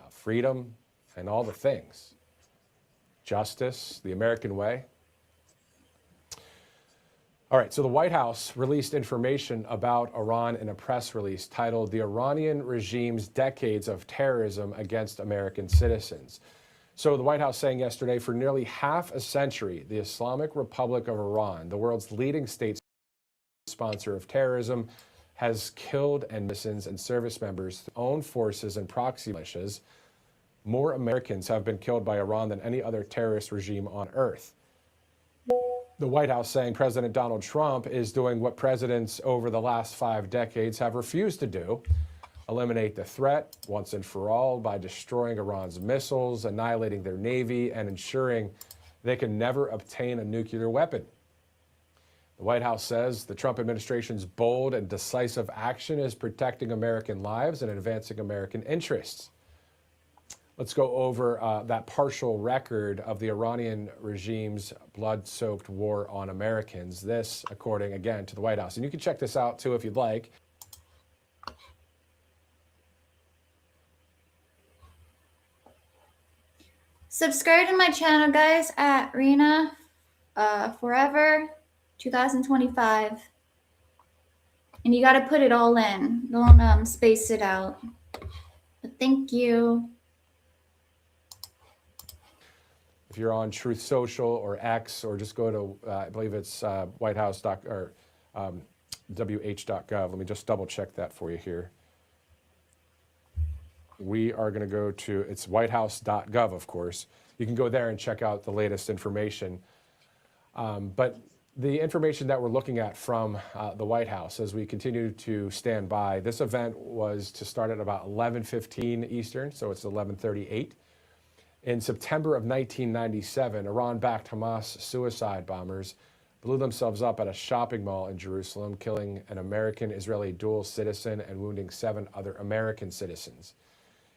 freedom, and all the things. Justice, the American way. All right, so the White House released information about Iran in a press release titled "The Iranian Regime's Decades of Terrorism Against American Citizens." So the White House saying yesterday, for nearly half a century, the Islamic Republic of Iran, the world's leading state sponsor of terrorism, has killed citizens and service members, own forces and proxy militias. More Americans have been killed by Iran than any other terrorist regime on earth. The White House saying President Donald Trump is doing what presidents over the last 5 decades have refused to do: eliminate the threat once and for all by destroying Iran's missiles, annihilating their navy, and ensuring they can never obtain a nuclear weapon. The White House says the Trump administration's bold and decisive action is protecting American lives and advancing American interests. Let's go over that partial record of the Iranian regime's blood-soaked war on Americans. This, according, again, to the White House. And you can check this out, too, if you'd like. Subscribe to my channel, guys, at Rena Forever 2025. And you got to put it all in. Don't space it out. But thank you. If you're on Truth Social or X, or just go to, I believe it's whitehouse.gov. Let me just double check that for you here. We are going to go to, it's whitehouse.gov, of course. You can go there and check out the latest information. But the information that we're looking at from the White House as we continue to stand by, this event was to start at about 11:15 Eastern, so it's 11:38. In September of 1997, Iran-backed Hamas suicide bombers blew themselves up at a shopping mall in Jerusalem, killing an American-Israeli dual citizen and wounding 7 other American citizens.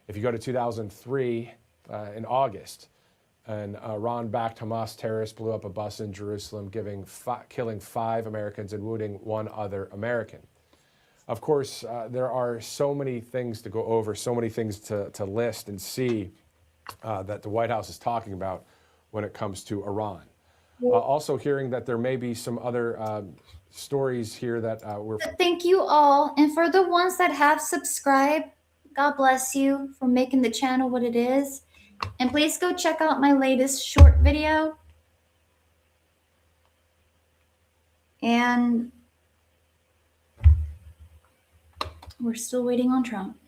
If you go to 2003, in August, an Iran-backed Hamas terrorist blew up a bus in Jerusalem, killing 5 Americans and wounding 1 other American. Of course, there are so many things to go over, so many things to list and see that the White House is talking about when it comes to Iran. Also hearing that there may be some other stories here that we're... Thank you all. And for the ones that have subscribed, God bless you for making the channel what it is. And please go check out my latest short video. And we're still waiting on Trump.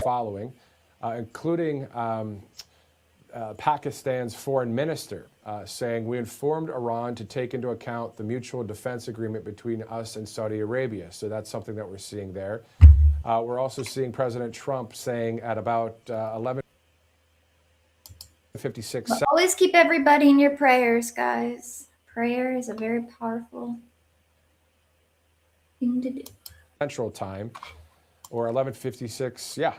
Following, including Pakistan's foreign minister saying, we informed Iran to take into account the mutual defense agreement between us and Saudi Arabia. So that's something that we're seeing there. We're also seeing President Trump saying at about 11:56. Always keep everybody in your prayers, guys. Prayer is a very powerful thing to do. Central Time, or 11:56. Yeah,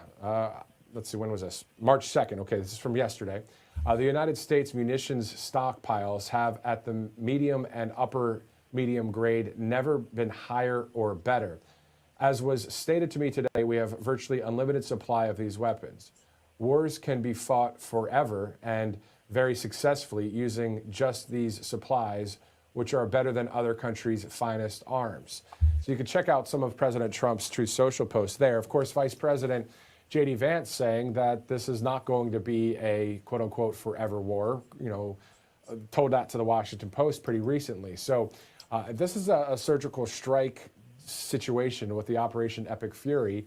let's see, when was this? March 2nd. Okay, this is from yesterday. The United States munitions stockpiles have, at the medium and upper medium grade, never been higher or better. As was stated to me today, we have virtually unlimited supply of these weapons. Wars can be fought forever and very successfully using just these supplies, which are better than other countries' finest arms. So you can check out some of President Trump's Truth Social posts there. Of course, Vice President J.D. Vance saying that this is not going to be a quote unquote forever war, told that to the Washington Post pretty recently. So this is a surgical strike situation with the Operation Epic Fury,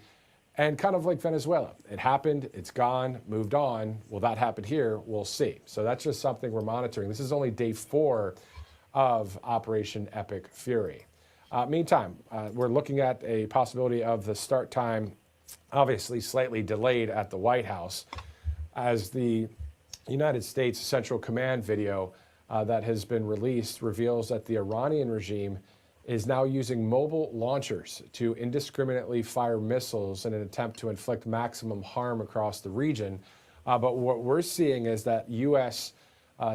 and kind of like Venezuela. It happened, it's gone, moved on. Will that happen here? We'll see. So that's just something we're monitoring. This is only day 4 of Operation Epic Fury. Meantime, we're looking at a possibility of the start time obviously slightly delayed at the White House, as the United States Central Command video that has been released reveals that the Iranian regime is now using mobile launchers to indiscriminately fire missiles in an attempt to inflict maximum harm across the region. But what we're seeing is that U.S.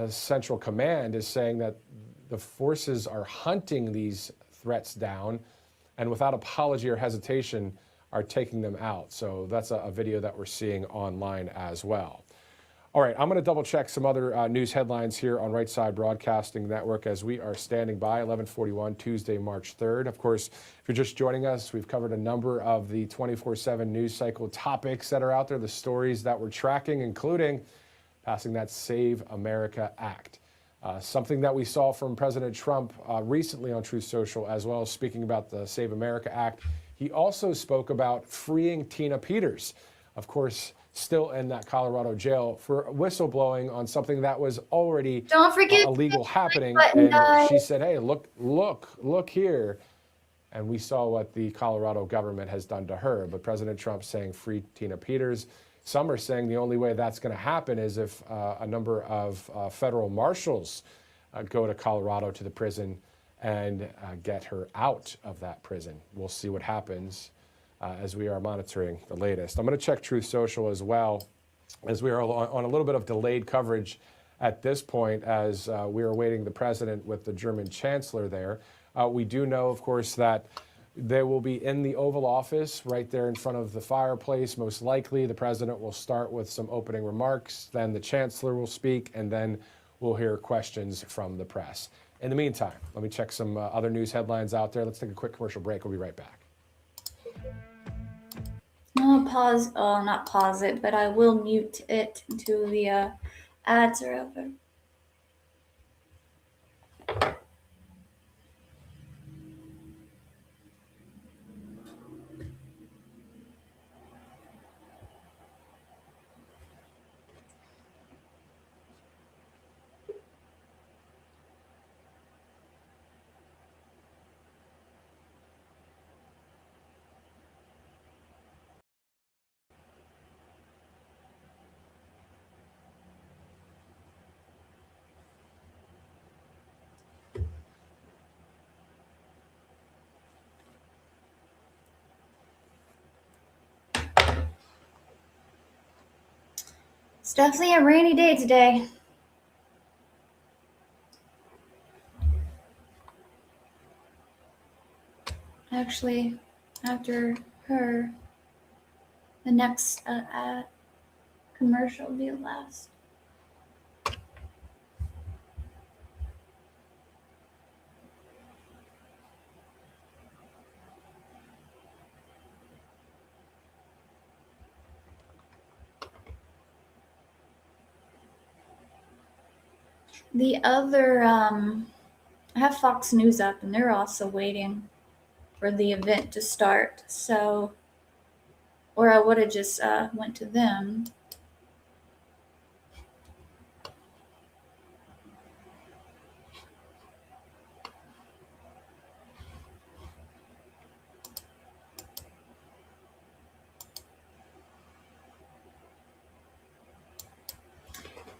Central Command is saying that the forces are hunting these threats down and without apology or hesitation are taking them out. So that's a video that we're seeing online as well. All right, I'm going to double check some other news headlines here on Right Side Broadcasting Network as we are standing by. 11:41 Tuesday, March 3rd. Of course, if you're just joining us, we've covered a number of the 24/7 news cycle topics that are out there, the stories that we're tracking, including passing that Save America Act. Something that we saw from President Trump recently on Truth Social, as well as speaking about the Save America Act. He also spoke about freeing Tina Peters, of course, still in that Colorado jail for whistleblowing on something that was already Don't forget illegal happening. button, And guys. she said, hey, look here. And we saw what the Colorado government has done to her. But President Trump saying free Tina Peters. Some are saying the only way that's going to happen is if a number of federal marshals go to Colorado to the prison and get her out of that prison. We'll see what happens as we are monitoring the latest. I'm going to check Truth Social as well, as we are on a little bit of delayed coverage at this point, as we are awaiting the president with the German Chancellor there. We do know, of course, that they will be in the Oval Office right there in front of the fireplace. Most likely, the president will start with some opening remarks, then the Chancellor will speak, and then we'll hear questions from the press. In the meantime, let me check some other news headlines out there. Let's take a quick commercial break. We'll be right back. I'll pause, not pause it, but I will mute it until the ads are over. It's definitely a rainy day today. Actually, after her, the next commercial will be the last. The other, I have Fox News up, and they're also waiting for the event to start. So, or I would have just went to them.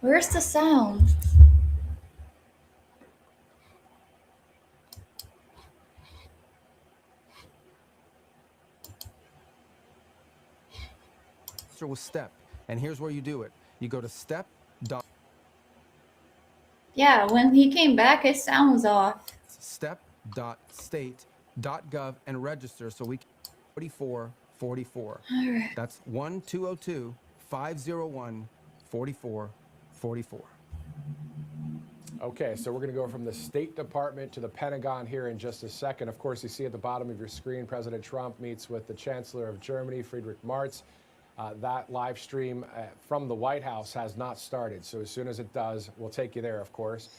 Where's the sound? answer was STEP. And here's where you do it. You go to step. Yeah, when he came back, his sound was off. step.state.gov and register so we can 4444. All right. That's 1-202-501-4444. Okay, so we're going to go from the State Department to the Pentagon here in just a second. Of course, you see at the bottom of your screen, President Trump meets with the Chancellor of Germany, Friedrich Merz. That live stream from the White House has not started, so as soon as it does, we'll take you there, of course.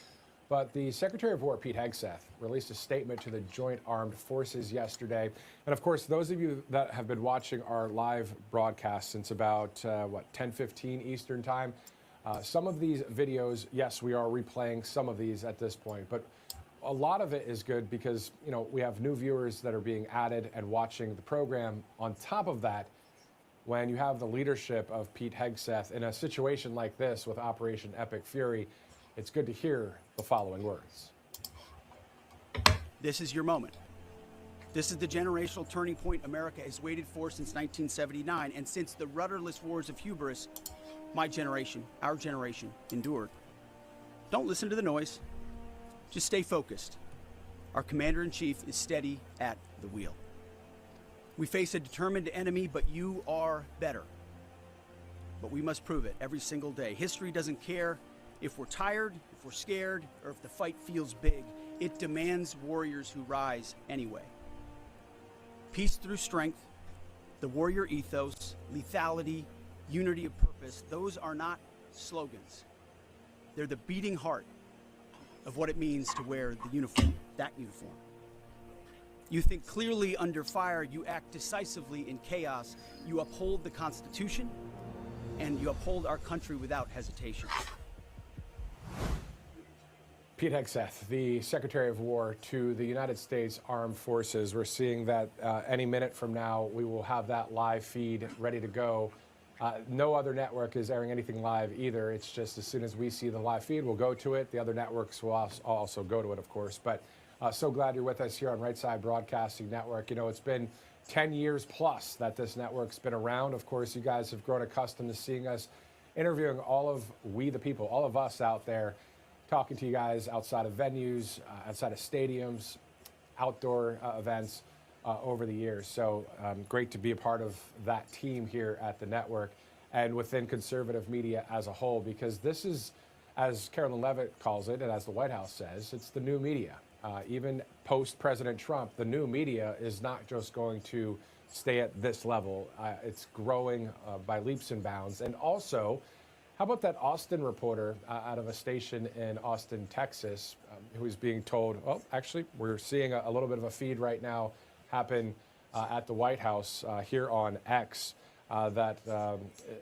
But the Secretary of War, Pete Hegseth, released a statement to the Joint Armed Forces yesterday. And of course, those of you that have been watching our live broadcast since about, 10:15 Eastern time, some of these videos, yes, we are replaying some of these at this point, but a lot of it is good because, we have new viewers that are being added and watching the program. On top of that, when you have the leadership of Pete Hegseth in a situation like this with Operation Epic Fury, it's good to hear the following words. This is your moment. This is the generational turning point America has waited for since 1979, and since the rudderless wars of hubris my generation, our generation, endured. Don't listen to the noise. Just stay focused. Our commander-in-chief is steady at the wheel. We face a determined enemy, but you are better. But we must prove it every single day. History doesn't care if we're tired, if we're scared, or if the fight feels big. It demands warriors who rise anyway. Peace through strength, the warrior ethos, lethality, unity of purpose, those are not slogans. They're the beating heart of what it means to wear the uniform, that uniform. You think clearly under fire, you act decisively in chaos, you uphold the Constitution, and you uphold our country without hesitation. Pete Hegseth, the Secretary of War to the United States Armed Forces. We're seeing that any minute from now, we will have that live feed ready to go. No other network is airing anything live either. It's just as soon as we see the live feed, we'll go to it. The other networks will also go to it, of course. But so glad you're with us here on Right Side Broadcasting Network. It's been 10 years plus that this network's been around. Of course, you guys have grown accustomed to seeing us interviewing all of we the people, all of us out there, talking to you guys outside of venues, outside of stadiums, outdoor events over the years. So great to be a part of that team here at the network and within conservative media as a whole, because this is, as Carolyn Levitt calls it, and as the White House says, it's the new media. Even post-President Trump, the new media is not just going to stay at this level. It's growing by leaps and bounds. And also, how about that Austin reporter out of a station in Austin, Texas, who is being told, well, actually, we're seeing a little bit of a feed right now happen at the White House here on X that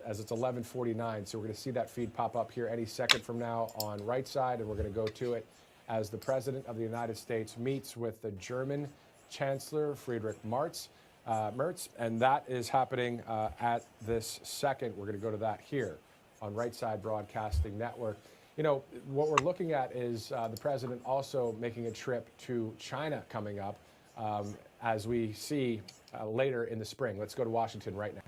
as it's 11:49. So we're going to see that feed pop up here any second from now on Right Side, and we're going to go to it as the President of the United States meets with the German Chancellor, Friedrich Merz, and that is happening at this second. We're going to go to that here on Right Side Broadcasting Network. What we're looking at is the President also making a trip to China coming up as we see later in the spring. Let's go to Washington right now.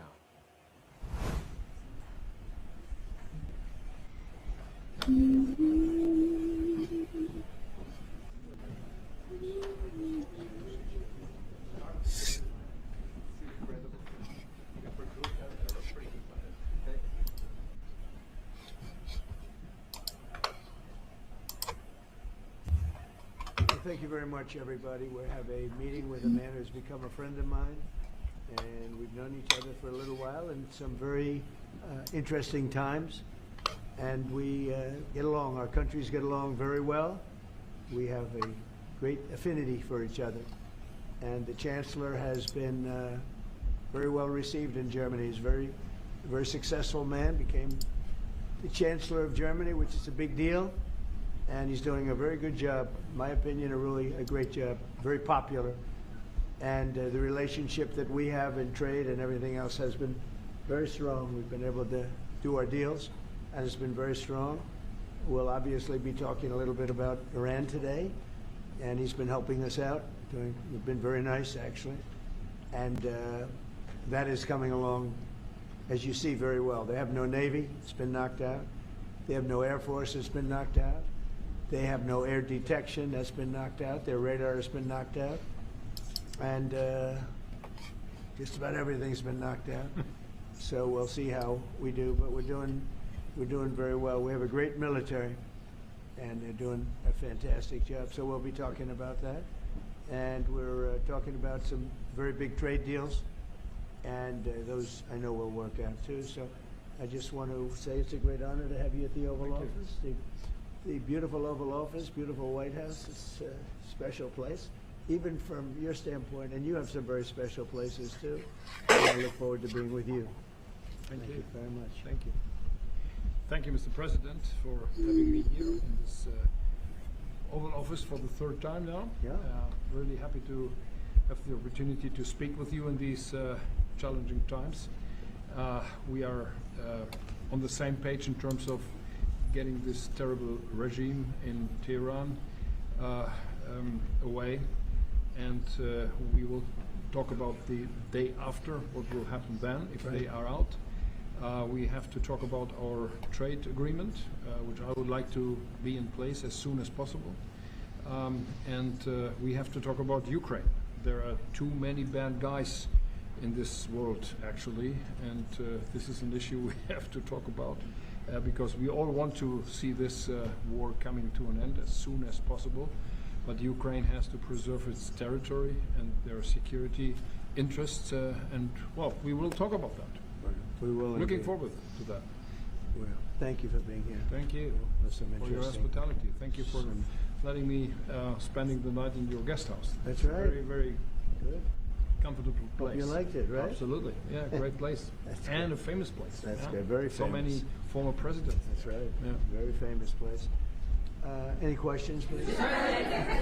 Thank you very much, everybody. We have a meeting with a man who's become a friend of mine, and we've known each other for a little while in some very interesting times, and we get along. Our countries get along very well. We have a great affinity for each other, and the Chancellor has been very well received in Germany. He's a very successful man, became the Chancellor of Germany, which is a big deal. And he's doing a very good job, in my opinion, a great job, very popular. And the relationship that we have in trade and everything else has been very strong. We've been able to do our deals, and it's been very strong. We'll obviously be talking a little bit about Iran today, and he's been helping us out. We've been very nice, actually. And that is coming along as you see very well. They have no Navy, it's been knocked out. They have no Air Force, it's been knocked out. They have no air detection, that's been knocked out. Their radar has been knocked out. And just about everything's been knocked out. So we'll see how we do, but we're doing very well. We have a great military, and they're doing a fantastic job. So we'll be talking about that. And we're talking about some very big trade deals, and those I know will work out too. So I just want to say it's a great honor to have you at the Oval Office. The beautiful Oval Office, beautiful White House. It's a special place, even from your standpoint, and you have some very special places too. And I look forward to being with you. Thank you very much. Thank you. Thank you, Mr. President, for having me here in this Oval Office for the third time now. Yeah. Really happy to have the opportunity to speak with you in these challenging times. We are on the same page in terms of getting this terrible regime in Tehran away, and we will talk about the day after, what will happen then if they are out. We have to talk about our trade agreement, which I would like to be in place as soon as possible. And we have to talk about Ukraine. There are too many bad guys in this world, actually, and this is an issue we have to talk about because we all want to see this war coming to an end as soon as possible. But Ukraine has to preserve its territory and their security interests, and well, we will talk about that. We will. Looking forward to that. Well, thank you for being here. Thank you That's some for your interesting. hospitality. Thank you for letting me spending the night in your guest house. That's right. Very, very Good. comfortable place. Hope you liked it, right? Absolutely. Yeah, great place. That's And good. a famous place. That's yeah. good. Very So famous. many former presidents. That's right. Yeah. Very famous place. Any questions, please? Mr.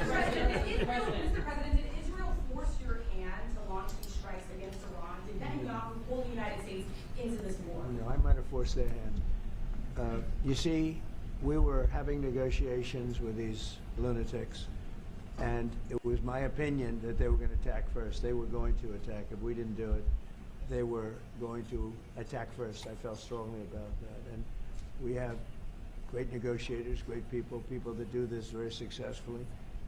President, did Israel force your hand to launch these strikes against Iran? Did Netanyahu pull the United States into this war? No, I might have forced their hand. You see, we were having negotiations with these lunatics, and it was my opinion that they were going to attack first. They were going to attack. If we didn't do it, they were going to attack first. I felt strongly about that. And we have great negotiators, great people, people that do this very successfully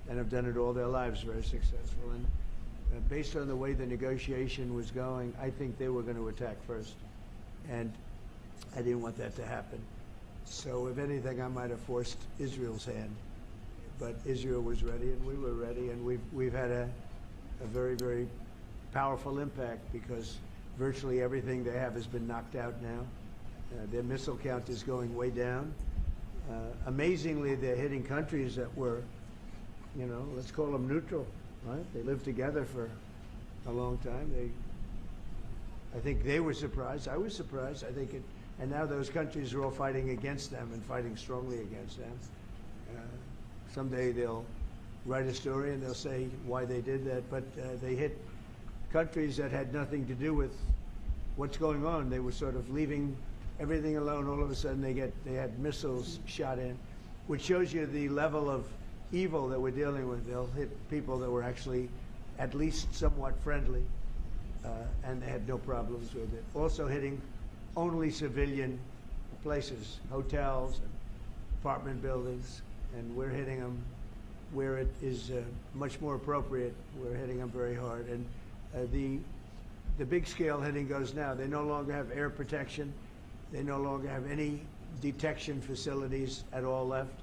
and have done it all their lives very successful. And based on the way the negotiation was going, I think they were going to attack first. And I didn't want that to happen. So if anything, I might have forced Israel's hand. But Israel was ready and we were ready, and we've had a very, very powerful impact because virtually everything they have has been knocked out now. Their missile count is going way down. Amazingly, they're hitting countries that were, you know, let's call them neutral, right? They lived together for a long time. I think they were surprised. I was surprised. I think and now those countries are all fighting against them and fighting strongly against them. Someday they'll write a story and they'll say why they did that, but they hit countries that had nothing to do with what's going on. They were sort of leaving everything alone. All of a sudden they had missiles shot in, which shows you the level of evil that we're dealing with. They'll hit people that were actually at least somewhat friendly, and they had no problems with it. Also hitting only civilian places, hotels and apartment buildings, and we're hitting them where it is much more appropriate. We're hitting them very hard. And the big scale hitting goes now. They no longer have air protection. They no longer have any detection facilities at all left.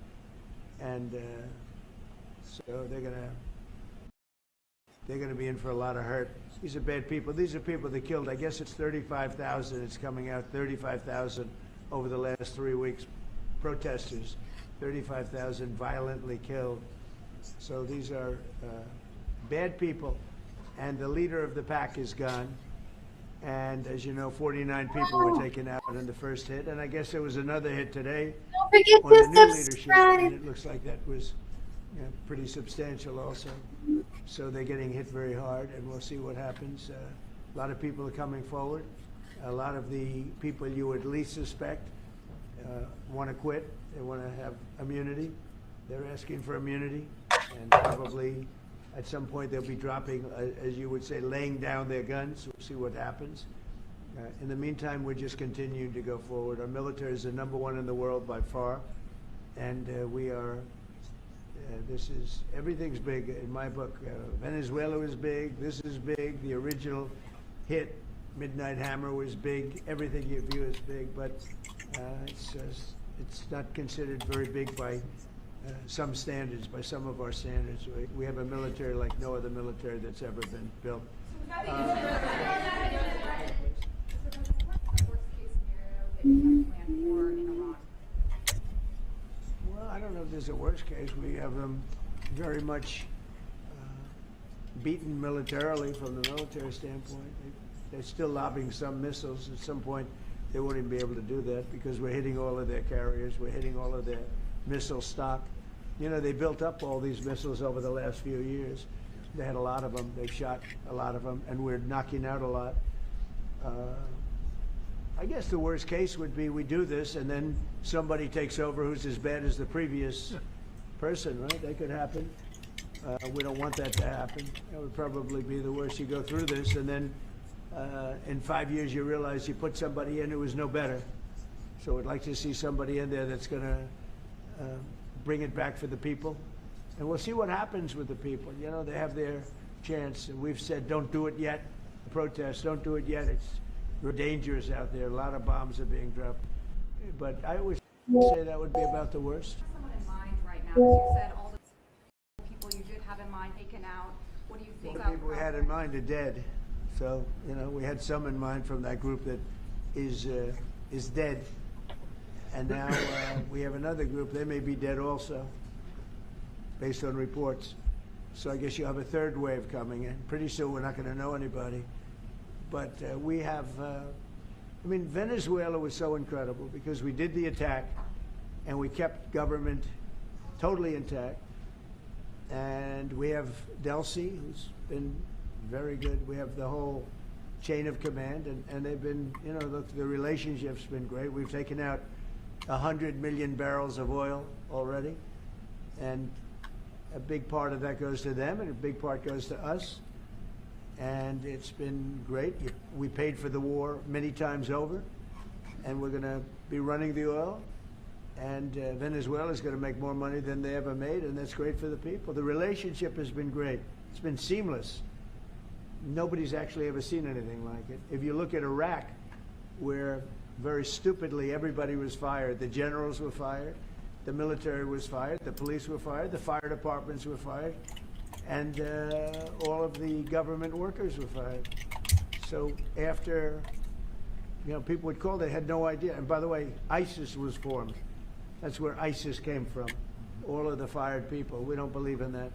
And so they're gonna be in for a lot of hurt. These are bad people. These are people that killed, I guess it's 35,000. It's coming out 35,000 over the last 3 weeks. Protesters, 35,000 violently killed. So these are bad people. And the leader of the pack is gone. And as you know, 49 people were taken out in the first hit. And I guess there was another hit today Don't forget on the to new leadership. subscribe. And it looks like that was pretty substantial also. So they're getting hit very hard, and we'll see what happens. A lot of people are coming forward. A lot of the people you would least suspect want to quit. They want to have immunity. They're asking for immunity, and probably at some point they'll be dropping, as you would say, laying down their guns. We'll see what happens. In the meantime, we're just continuing to go forward. Our military is the #1 in the world by far, and we are. Everything's big in my book. Venezuela was big. This is big. The original hit, Midnight Hammer, was big. Everything you view is big, but it's not considered very big by some standards, by some of our standards. We have a military like no other military that's ever been built. Well, I don't know if there's a worst case. We have them very much beaten militarily from the military standpoint. They're still lobbing some missiles. At some point, they won't even be able to do that because we're hitting all of their carriers. We're hitting all of their missile stock. You know, they built up all these missiles over the last few years. They had a lot of them. They've shot a lot of them, and we're knocking out a lot. I guess the worst case would be we do this, and then somebody takes over who's as bad as the previous person, right? That could happen. We don't want that to happen. That would probably be the worst. You go through this, and then in 5 years you realize you put somebody in who was no better. So I'd like to see somebody in there that's going to bring it back for the people. And we'll see what happens with the people. You know, they have their chance. And we've said, don't do it yet. The protests, don't do it yet. We're dangerous out there. A lot of bombs are being dropped. But I always say that would be about the worst. Someone in mind right now, as you said, all the people you did have in mind taken out. What do you think? The people we had in mind are dead. So, you know, we had some in mind from that group that is dead. And now we have another group. They may be dead also, based on reports. So I guess you have a third wave coming in. Pretty soon we're not going to know anybody. But we have, I mean, Venezuela was so incredible because we did the attack and we kept government totally intact. And we have Delcy, who's been very good. We have the whole chain of command, and they've been, you know, the relationship's been great. We've taken out 100 million barrels of oil already, and a big part of that goes to them, and a big part goes to us. And it's been great. We paid for the war many times over, and we're going to be running the oil. And Venezuela is going to make more money than they ever made, and that's great for the people. The relationship has been great. It's been seamless. Nobody's actually ever seen anything like it. If you look at Iraq, where very stupidly everybody was fired, the generals were fired, the military was fired, the police were fired, the fire departments were fired, and all of the government workers were fired. So after, you know, people would call, they had no idea. And by the way, ISIS was formed. That's where ISIS came from, all of the fired people. We don't believe in that.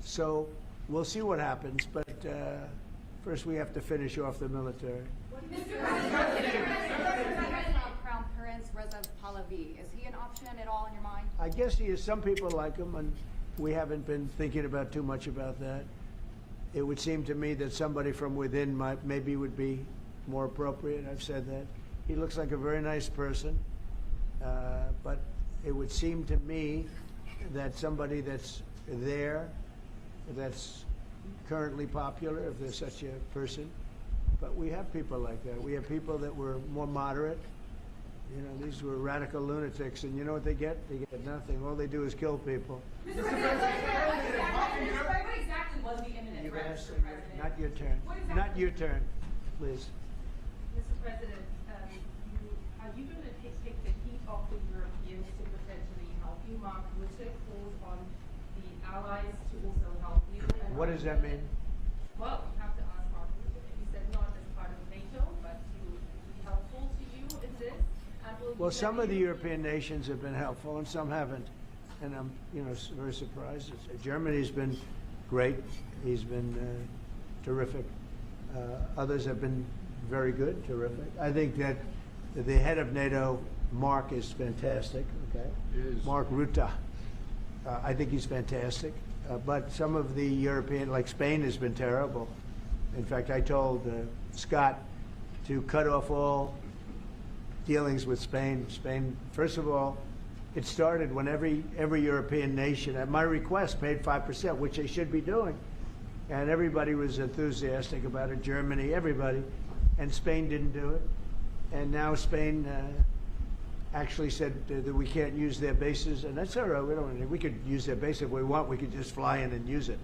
So we'll see what happens, but first we have to finish off the military. Crown Prince Reza Pahlavi, is he an option at all in your mind? I guess he is. Some people like him, and we haven't been thinking about too much about that. It would seem to me that somebody from within maybe would be more appropriate. I've said that. He looks like a very nice person, but it would seem to me that somebody that's there, that's currently popular, if there's such a person. But we have people like that. We have people that were more moderate. You know, these were radical lunatics, and you know what they get? They get nothing. All they do is kill people. Mr. President, what exactly was the imminent threat, Mr. President? Not your turn. Not your turn, please. Mr. President, are you going to take the heat off the Europeans to potentially help you? Mark Rutte calls on the allies to also help you. What does that mean? Well, you have to ask Mark Rutte. He said not as part of NATO, but he will be helpful to you in this. Well, some of the European nations have been helpful, and some haven't. And I'm, you know, very surprised. Germany's been great. He's been terrific. Others have been very good, terrific. I think that the head of NATO, Mark, is fantastic. Okay, Mark Rutte. I think he's fantastic. But some of the European, like Spain, has been terrible. In fact, I told Scott to cut off all dealings with Spain. Spain, first of all, it started when every European nation, at my request, paid 5%, which they should be doing. And everybody was enthusiastic about it, Germany, everybody. and Spain didn't do it. And now Spain actually said that we can't use their bases, and that's all right. We could use their base if we want. We could just fly in and use it.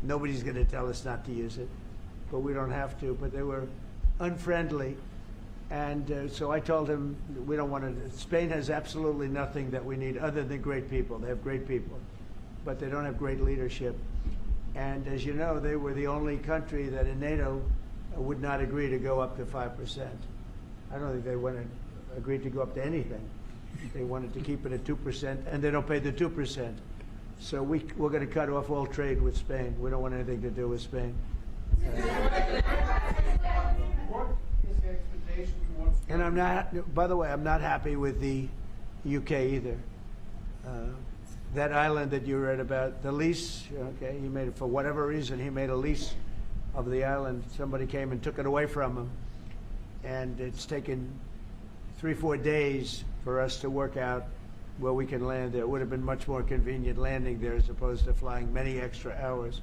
Nobody's going to tell us not to use it, but we don't have to. But they were unfriendly, and so I told him we don't want to. Spain has absolutely nothing that we need other than great people. They have great people, but they don't have great leadership. And as you know, they were the only country that in NATO would not agree to go up to 5%. I don't think they agreed to go up to anything. They wanted to keep it at 2%, and they don't pay the 2%. So we're going to cut off all trade with Spain. We don't want anything to do with Spain. What is the expectation towards? And I'm not, by the way, I'm not happy with the UK either. That island that you read about, the lease, okay, he made it for whatever reason, he made a lease of the island. Somebody came and took it away from him. And it's taken 3-4 days for us to work out where we can land there. It would have been much more convenient landing there as opposed to flying many extra hours.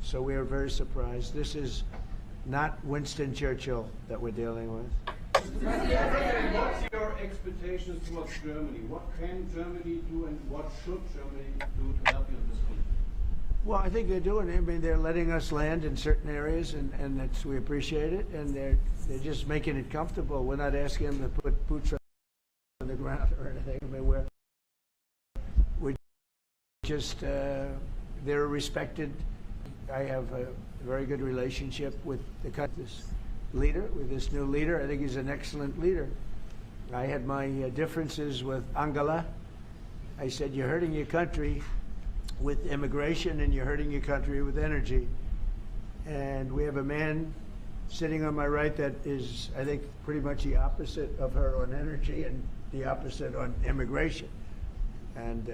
So we are very surprised. This is not Winston Churchill that we're dealing with. What's your expectations towards Germany? What can Germany do and what should Germany do to help you in this conflict? Well, I think they're doing it. I mean, they're letting us land in certain areas, and that's, we appreciate it. And they're just making it comfortable. We're not asking them to put boots on the ground or anything. I mean, we're just they're respected. I have a very good relationship with this leader, with this new leader. I think he's an excellent leader. I had my differences with Angela. I said, "You're hurting your country with immigration, and you're hurting your country with energy." And we have a man sitting on my right that is, I think, pretty much the opposite of her on energy and the opposite on immigration. And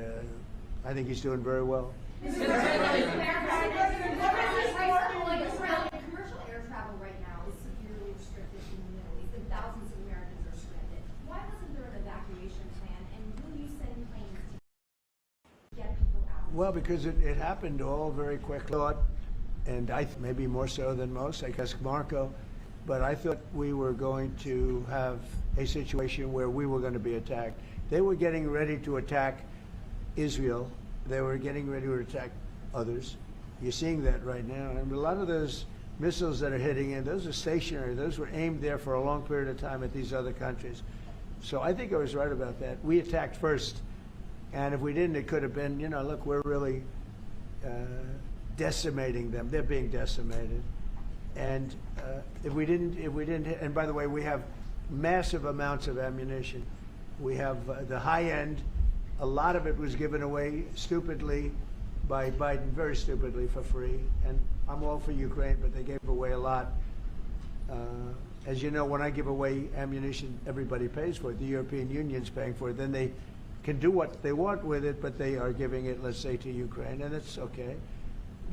I think he's doing very well. Commercial air travel right now is severely restricted in the Middle East, and thousands of Americans are stranded. Why wasn't there an evacuation plan, and will you send planes to get people out? Well, because it happened all very quickly, and maybe more so than most, I guess Marco, but I thought we were going to have a situation where we were going to be attacked. They were getting ready to attack Israel. They were getting ready to attack others. You're seeing that right now. And a lot of those missiles that are hitting in, those are stationary. Those were aimed there for a long period of time at these other countries. So I think I was right about that. We attacked first. And if we didn't, it could have been, you know, look, we're really decimating them. They're being decimated. And if we didn't, and by the way, we have massive amounts of ammunition. We have the high end. A lot of it was given away stupidly by Biden, very stupidly, for free. And I'm all for Ukraine, but they gave away a lot. As you know, when I give away ammunition, everybody pays for it. The European Union's paying for it. Then they can do what they want with it, but they are giving it, let's say, to Ukraine, and it's okay.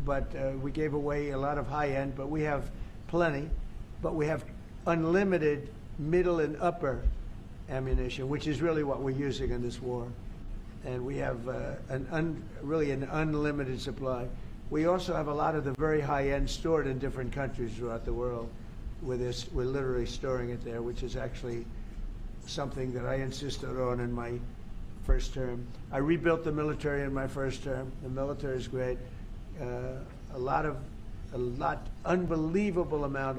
But we gave away a lot of high-end, but we have plenty. But we have unlimited middle and upper ammunition, which is really what we're using in this war. And we have really an unlimited supply. We also have a lot of the very high-end stored in different countries throughout the world. We're literally storing it there, which is actually something that I insisted on in my first term. I rebuilt the military in my first term. The military is great. Unbelievable amount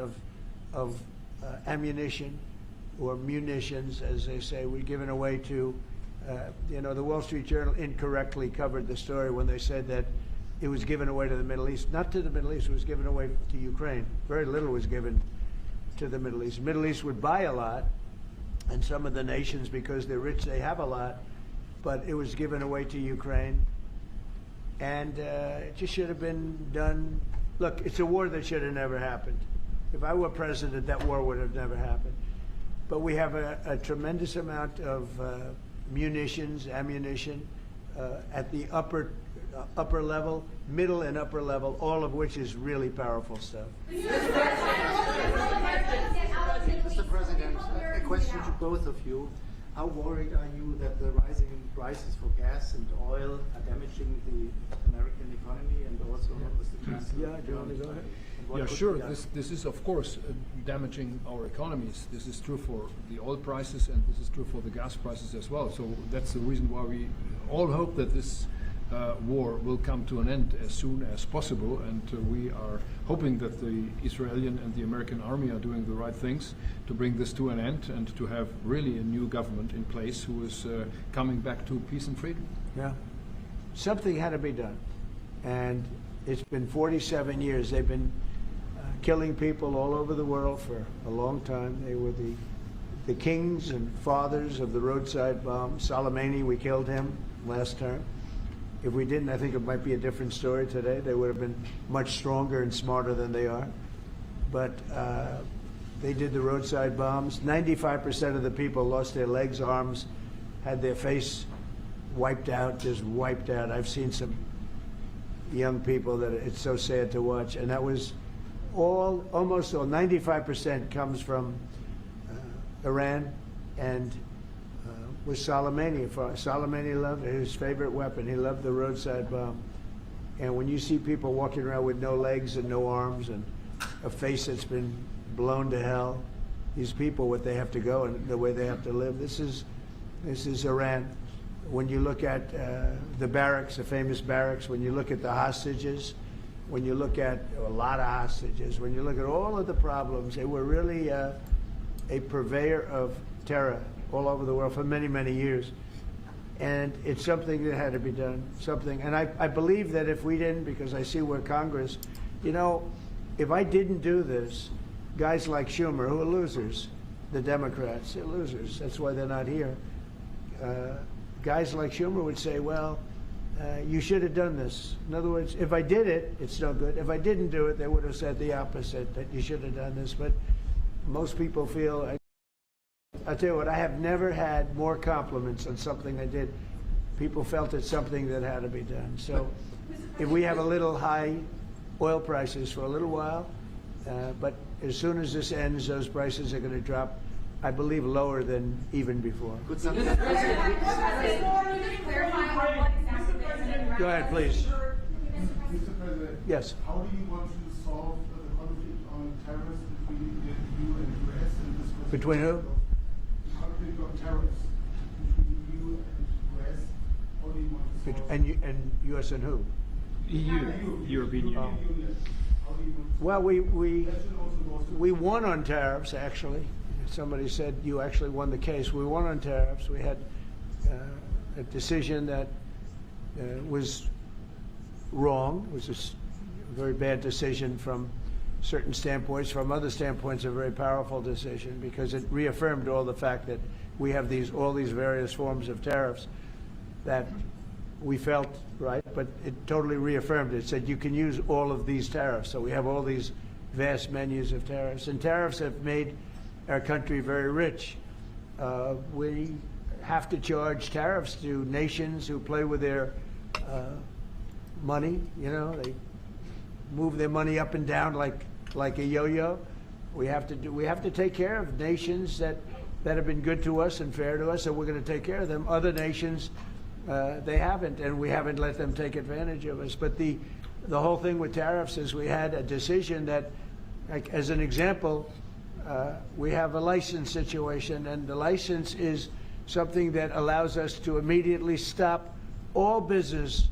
of ammunition, or munitions, as they say, we're given away to. You know, the Wall Street Journal incorrectly covered the story when they said that it was given away to the Middle East. Not to the Middle East, it was given away to Ukraine. Very little was given to the Middle East. The Middle East would buy a lot, and some of the nations, because they're rich, they have a lot, but it was given away to Ukraine. And it just should have been done. Look, it's a war that should have never happened. If I were president, that war would have never happened. But we have a tremendous amount of munitions, ammunition at the upper level, middle and upper level, all of which is really powerful stuff. Mr. President, a question to both of you. How worried are you that the rising prices for gas and oil are damaging the American economy and also Mr. Chancellor? Yeah, do you want to go ahead? Yeah, sure. This is, of course, damaging our economies. This is true for the oil prices, and this is true for the gas prices as well. So that's the reason why we all hope that this war will come to an end as soon as possible. And we are hoping that the Israeli and the American army are doing the right things to bring this to an end and to have really a new government in place who is coming back to peace and freedom. Yeah. Something had to be done. And it's been 47 years. They've been killing people all over the world for a long time. They were the kings and fathers of the roadside bomb. Soleimani, we killed him last term. If we didn't, I think it might be a different story today. They would have been much stronger and smarter than they are. But they did the roadside bombs. 95% of the people lost their legs, arms, had their face wiped out, just wiped out. I've seen some young people that it's so sad to watch. And that was almost all, 95% comes from Iran and with Soleimani. Soleimani loved his favorite weapon. He loved the roadside bomb. And when you see people walking around with no legs and no arms and a face that's been blown to hell, these people, what they have to go and the way they have to live, this is Iran. When you look at the barracks, the famous barracks, when you look at the hostages, when you look at a lot of hostages, when you look at all of the problems, they were really a purveyor of terror all over the world for many, many years. And it's something that had to be done, something. And I believe that if we didn't, because I see where Congress, you know, if I didn't do this, guys like Schumer, who are losers, the Democrats, they're losers. That's why they're not here. Guys like Schumer would say, well, you should have done this. In other words, if I did it, it's no good. If I didn't do it, they would have said the opposite, that you should have done this. But most people feel, I'll tell you what, I have never had more compliments on something I did. People felt it's something that had to be done. So if we have a little high oil prices for a little while, but as soon as this ends, those prices are going to drop, I believe, lower than even before. Go ahead, please. Mr. President. Yes. How do you want to solve the conflict on tariffs between the EU and the US in this question? Between who? The conflict on tariffs between the EU and the US. How do you want to solve it? And US and who? EU, European Union. How do you want to Well, we won on tariffs, actually. Somebody said you actually won the case. We won on tariffs. We had a decision that was wrong. It was a very bad decision from certain standpoints. From other standpoints, a very powerful decision because it reaffirmed all the fact that we have all these various forms of tariffs that we felt right, but it totally reaffirmed it. It said you can use all of these tariffs. So we have all these vast menus of tariffs. And tariffs have made our country very rich. We have to charge tariffs to nations who play with their money. You know, they move their money up and down like a yo-yo. We have to take care of nations that have been good to us and fair to us, and we're going to take care of them. Other nations, they haven't, and we haven't let them take advantage of us. But the whole thing with tariffs is we had a decision that, like, as an example, we have a license situation, and the license is something that allows us to immediately stop all business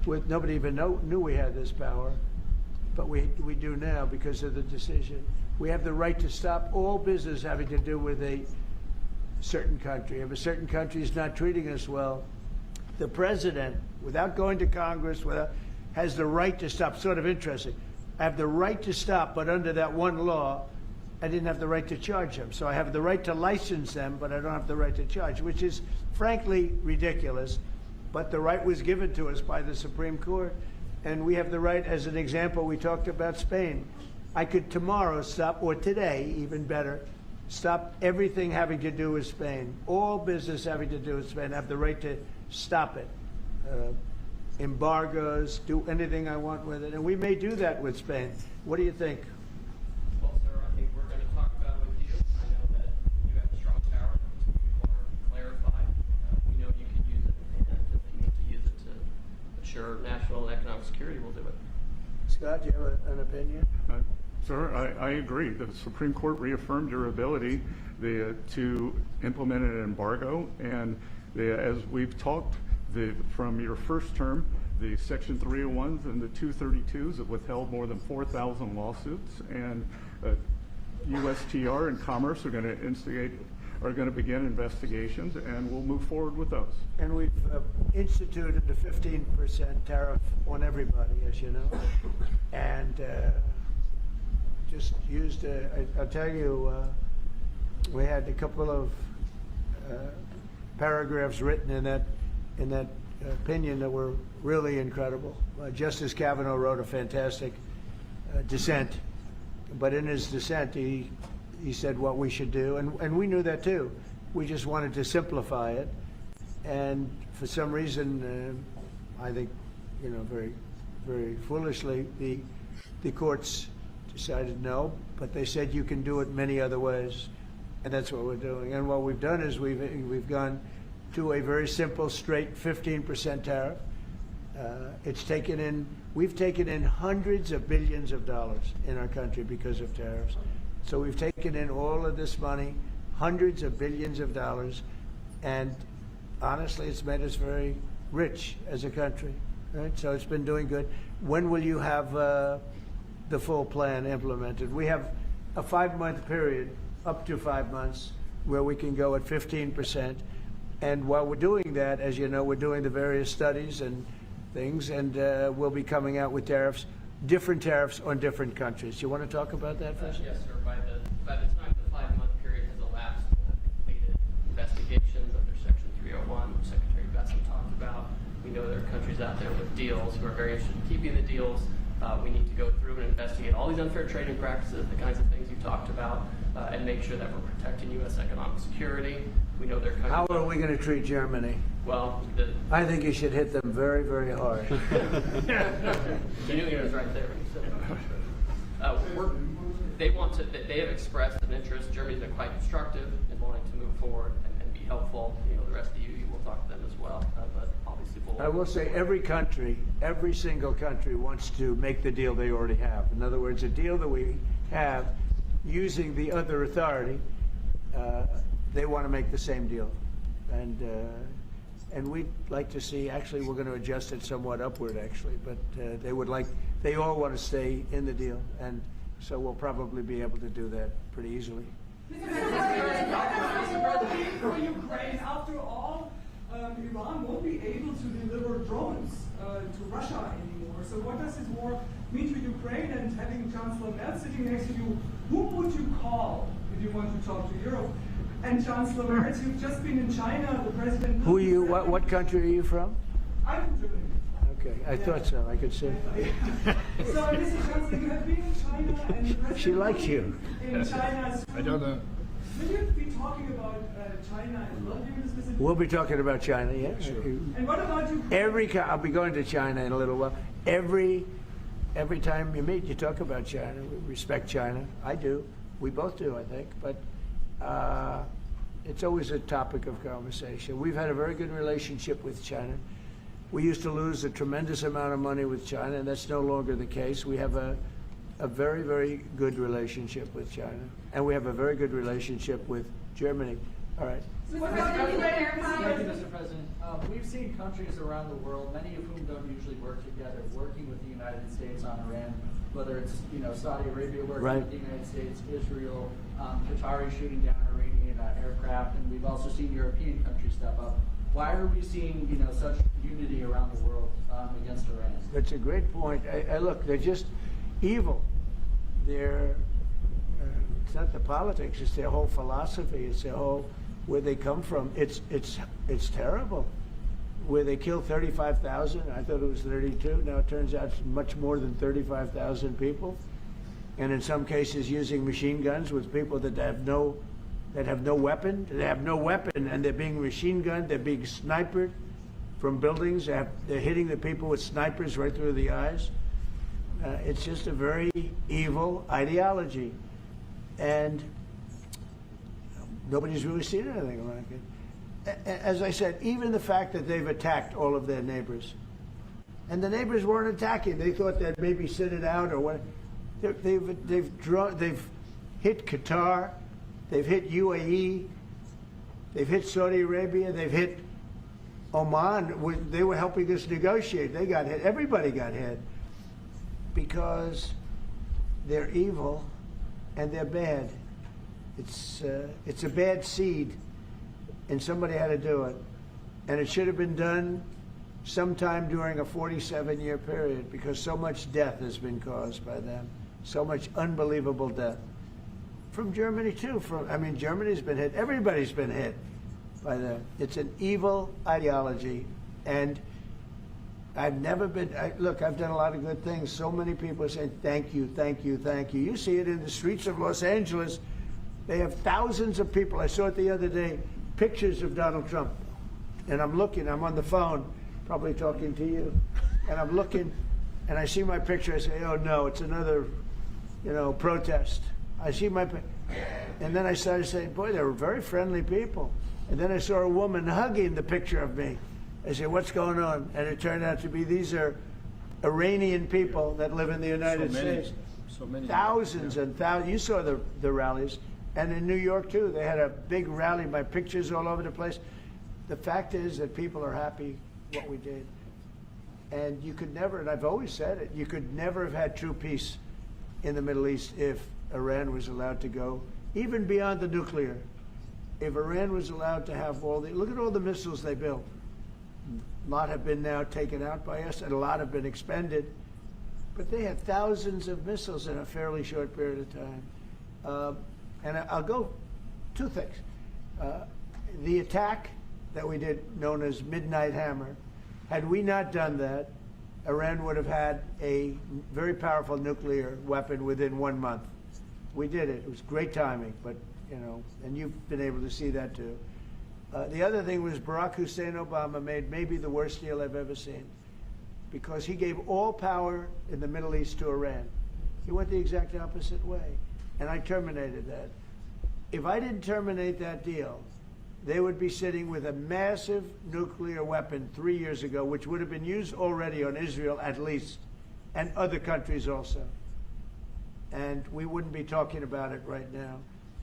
with, nobody even knew we had this power, but we do now because of the decision. We have the right to stop all business having to do with a certain country. If a certain country is not treating us well, the president, without going to Congress, has the right to stop. Sort of interesting. I have the right to stop, but under that one law, I didn't have the right to charge them. So I have the right to license them, but I don't have the right to charge, which is frankly ridiculous. But the right was given to us by the Supreme Court. And we have the right, as an example, we talked about Spain. I could tomorrow stop, or today, even better, stop everything having to do with Spain. All business having to do with Spain. I have the right to stop it. Embargoes, do anything I want with it. And we may do that with Spain. What do you think? Well, sir, I think we're going to talk about it with you. I know that you have a strong power to more clarity ensure national and economic security, we'll do it. Scott, do you have an opinion? Sir, I agree. The Supreme Court reaffirmed your ability to implement an embargo, and as we've talked, from your first term, the Section 301s and the 232s have withheld more than 4,000 lawsuits, and USTR and Commerce are going to begin investigations, and we'll move forward with those. And we've instituted a 15% tariff on everybody, as you know, and just used. I'll tell you, we had a couple of paragraphs written in that opinion that were really incredible. Justice Kavanaugh wrote a fantastic dissent, but in his dissent, he said what we should do, and we knew that too. We just wanted to simplify it, and for some reason, I think, very, very foolishly, the courts decided no, but they said you can do it many other ways, and that's what we're doing. And what we've done is we've gone to a very simple, straight 15% tariff. We've taken in hundreds of billions of dollars in our country because of tariffs. So we've taken in all of this money, hundreds of billions of dollars, and honestly, it's made us very rich as a country. Right? So it's been doing good. When will you have the full plan implemented? We have a 5-month period, up to 5 months, where we can go at 15%. And while we're doing that, as you know, we're doing the various studies and things, and we'll be coming out with different tariffs on different countries. You want to talk about that first? Yes, sir. By the time the 5-month period has elapsed, we'll have completed investigations under Section 301, which Secretary Besson talked about. We know there are countries out there with deals who are very interested in keeping the deals. We need to go through and investigate all these unfair trading practices, the kinds of things you talked about, and make sure that we're protecting U.S. economic security. We know there are countries. How are we going to treat Germany? Well, I think you should hit them very, very hard. You knew he was right there when you said that. They have expressed an interest. Germany's been quite constructive in wanting to move forward and be helpful. The rest of you will talk to them as well. But obviously, I will say every single country wants to make the deal they already have. In other words, a deal that we have using the other authority, they want to make the same deal. And we'd like to see, actually, we're going to adjust it somewhat upward, actually, but they all want to stay in the deal. And so we'll probably be able to do that pretty easily. For Ukraine, after all, Iran won't be able to deliver drones to Russia anymore. So what does this war mean to Ukraine? And having Chancellor Merz sitting next to you, whom would you call if you want to talk to Europe? And Chancellor Merz, you've just been in China. The president. Who are you? What country are you from? I'm from Germany. Okay, I thought so. I could see. So, Mr. Chancellor, you have been in China, and the president. She likes you. In China. I don't know. Will you be talking about China as well during this visit? We'll be talking about China, yeah. Sure. And what about you? I'll be going to China in a little while. Every time you meet, you talk about China. We respect China. I do. We both do, I think. But it's always a topic of conversation. We've had a very good relationship with China. We used to lose a tremendous amount of money with China, and that's no longer the case. We have a very, very good relationship with China, and we have a very good relationship with Germany. All right. Thank you, Mr. President. We've seen countries around the world, many of whom don't usually work together, working with the United States on Iran, whether it's Saudi Arabia working with the United States, Israel, Qatari shooting down Iranian aircraft, and we've also seen European countries step up. Why are we seeing such unity around the world against Iran? That's a great point. Look, they're just evil. They're it's not the politics; it's their whole philosophy. It's their whole where they come from. It's terrible. Where they killed 35,000, I thought it was 32. Now it turns out it's much more than 35,000 people, and in some cases using machine guns with people that have no weapon. They have no weapon, and they're being machine gunned. They're being sniped from buildings. They're hitting the people with snipers right through the eyes. It's just a very evil ideology, and nobody's really seen anything like it. As I said, even the fact that they've attacked all of their neighbors, And the neighbors weren't attacking. They thought they'd maybe sit it out or what. They've hit Qatar, they've hit UAE, they've hit Saudi Arabia, they've hit Oman. They were helping us negotiate. They got hit. Everybody got hit because they're evil and they're bad. It's a bad seed, and somebody had to do it. And it should have been done sometime during a 47-year period, because so much death has been caused by them, so much unbelievable death. From Germany too. Germany's been hit. Everybody's been hit by them. It's an evil ideology, and I've never been. Look, I've done a lot of good things. So many people are saying thank you, thank you, thank you. You see it in the streets of Los Angeles. They have thousands of people. I saw it the other day. Pictures of Donald Trump, and I'm looking. I'm on the phone, probably talking to you, and I'm looking, and I see my picture. I say, oh no, it's another, protest. I see my, and then I started saying, boy, they were very friendly people. And then I saw a woman hugging the picture of me. I said, what's going on? And it turned out to be these are Iranian people that live in the United States. So many. Thousands and thousands. You saw the rallies. And in New York, too, they had a big rally, my pictures all over the place. The fact is that people are happy what we did. And you could never, and I've always said it, you could never have had true peace in the Middle East if Iran was allowed to go, even beyond the nuclear. If Iran was allowed to have look at all the missiles they built. A lot have been now taken out by us, and a lot have been expended. But they had thousands of missiles in a fairly short period of time. And I'll go two things. The attack that we did, known as Midnight Hammer, had we not done that, Iran would have had a very powerful nuclear weapon within 1 month. We did it. It was great timing, but, and you've been able to see that too. The other thing was Barack Hussein Obama made maybe the worst deal I've ever seen, because he gave all power in the Middle East to Iran. He went the exact opposite way, and I terminated that. If I didn't terminate that deal, they would be sitting with a massive nuclear weapon 3 years ago, which would have been used already on Israel at least, and other countries also. And we wouldn't be talking about it right now.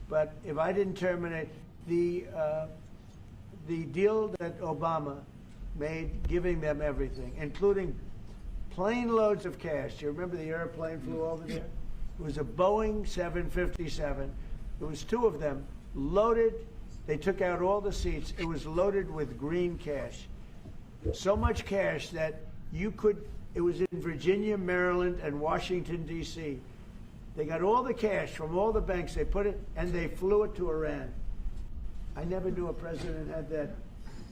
But if I didn't terminate the deal that Obama made, giving them everything, including plane loads of cash. Do you remember the airplane flew over there? It was a Boeing 757. There was two of them, loaded. They took out all the seats. It was loaded with green cash. So much cash that it was in Virginia, Maryland, and Washington, D.C. They got all the cash from all the banks. They put it, and they flew it to Iran. I never knew a president had that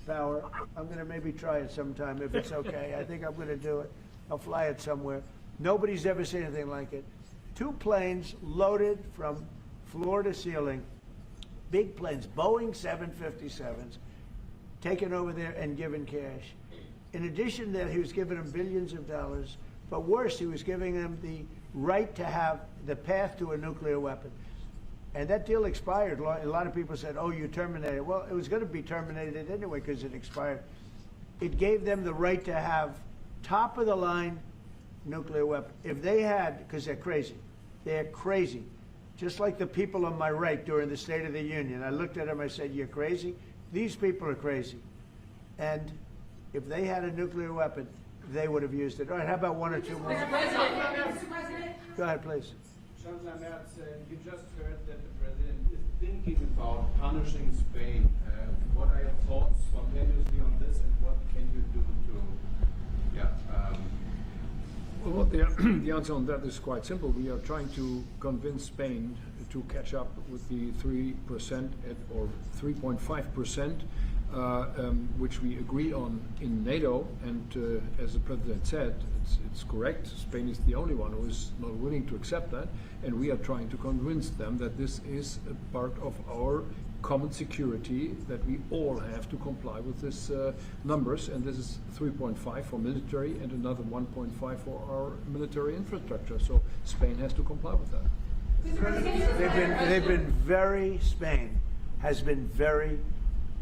power. I'm going to maybe try it sometime if it's okay. I think I'm going to do it. I'll fly it somewhere. Nobody's ever seen anything like it. 2 planes loaded from floor to ceiling, big planes, Boeing 757s, taken over there and given cash. In addition to that, he was giving them billions of dollars. But worse, he was giving them the right to have the path to a nuclear weapon. And that deal expired. A lot of people said, oh, you terminated it. Well, it was going to be terminated anyway because it expired. It gave them the right to have top-of-the-line nuclear weapon. If they had, because they're crazy. They're crazy. Just like the people on my right during the State of the Union. I looked at them, I said, you're crazy? These people are crazy. And if they had a nuclear weapon, they would have used it. All right, how about 1 or 2 more? Mr. President. Go ahead, please. Chancellor Merz, you just heard that the president is thinking about punishing Spain. What are your thoughts spontaneously on this, and what can you do to, Well, the answer on that is quite simple. We are trying to convince Spain to catch up with the 3% or 3.5%, which we agree on in NATO. And as the president said, it's correct. Spain is the only one who is not willing to accept that. And we are trying to convince them that this is a part of our common security, that we all have to comply with these numbers, and this is 3.5 for military and another 1.5 for our military infrastructure. So Spain has to comply with that. Spain has been very,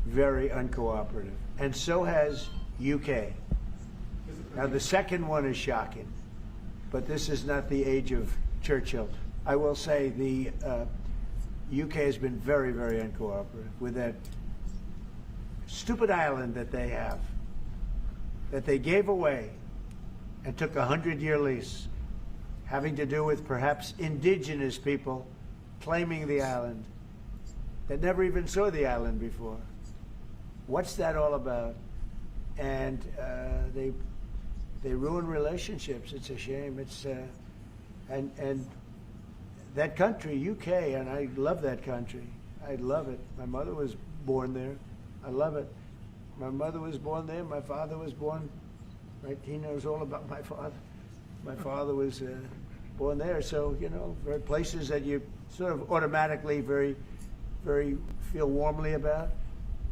very uncooperative, and so has UK. Now, the second one is shocking, but this is not the age of Churchill. I will say the UK has been very, very uncooperative with that stupid island that they have, that they gave away and took a 100-year lease, having to do with perhaps indigenous people claiming the island that never even saw the island before. What's that all about? And they ruin relationships. It's a shame. It's and that country, UK, and I love that country. I love it. My mother was born there. I love it. My mother was born there. My father was born. Right? He knows all about my father. My father was born there. So you know, there are places that you sort of automatically very feel warmly about.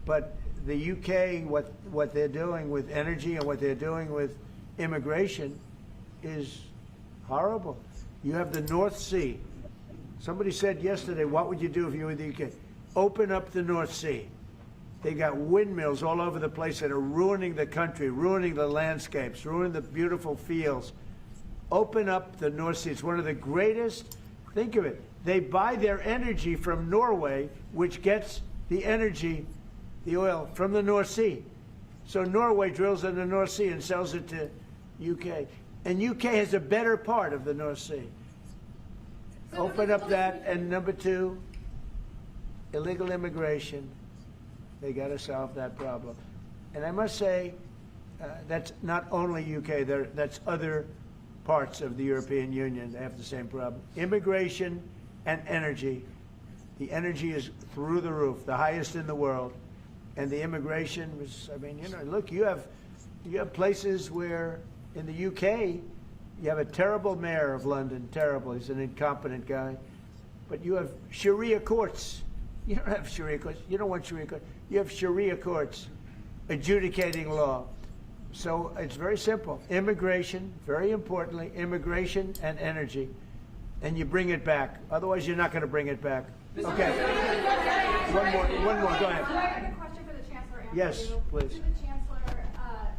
But the UK, what they're doing with energy and what they're doing with immigration is horrible. You have the North Sea. Somebody said yesterday, what would you do if you were the UK? Open up the North Sea. They got windmills all over the place that are ruining the country, ruining the landscapes, ruining the beautiful fields. Open up the North Sea. It's one of the greatest, think of it, they buy their energy from Norway, which gets the energy, the oil, from the North Sea. So Norway drills in the North Sea and sells it to UK. And UK has a better part of the North Sea. Open up that. And number two, illegal immigration. They got to solve that problem. And I must say, that's not only UK, that's other parts of the European Union. They have the same problem. Immigration and energy. The energy is through the roof, the highest in the world. And the immigration was, I mean, you know, look, you have places where in the UK, you have a terrible mayor of London, terrible. He's an incompetent guy. But you have Sharia courts. You don't have Sharia courts. You don't want Sharia courts. You have Sharia courts adjudicating law. So it's very simple. Immigration, very importantly, immigration and energy. And you bring it back. Otherwise, you're not going to bring it back. Okay. One more. Go ahead. I have a question for the Chancellor. Yes, please. To the Chancellor,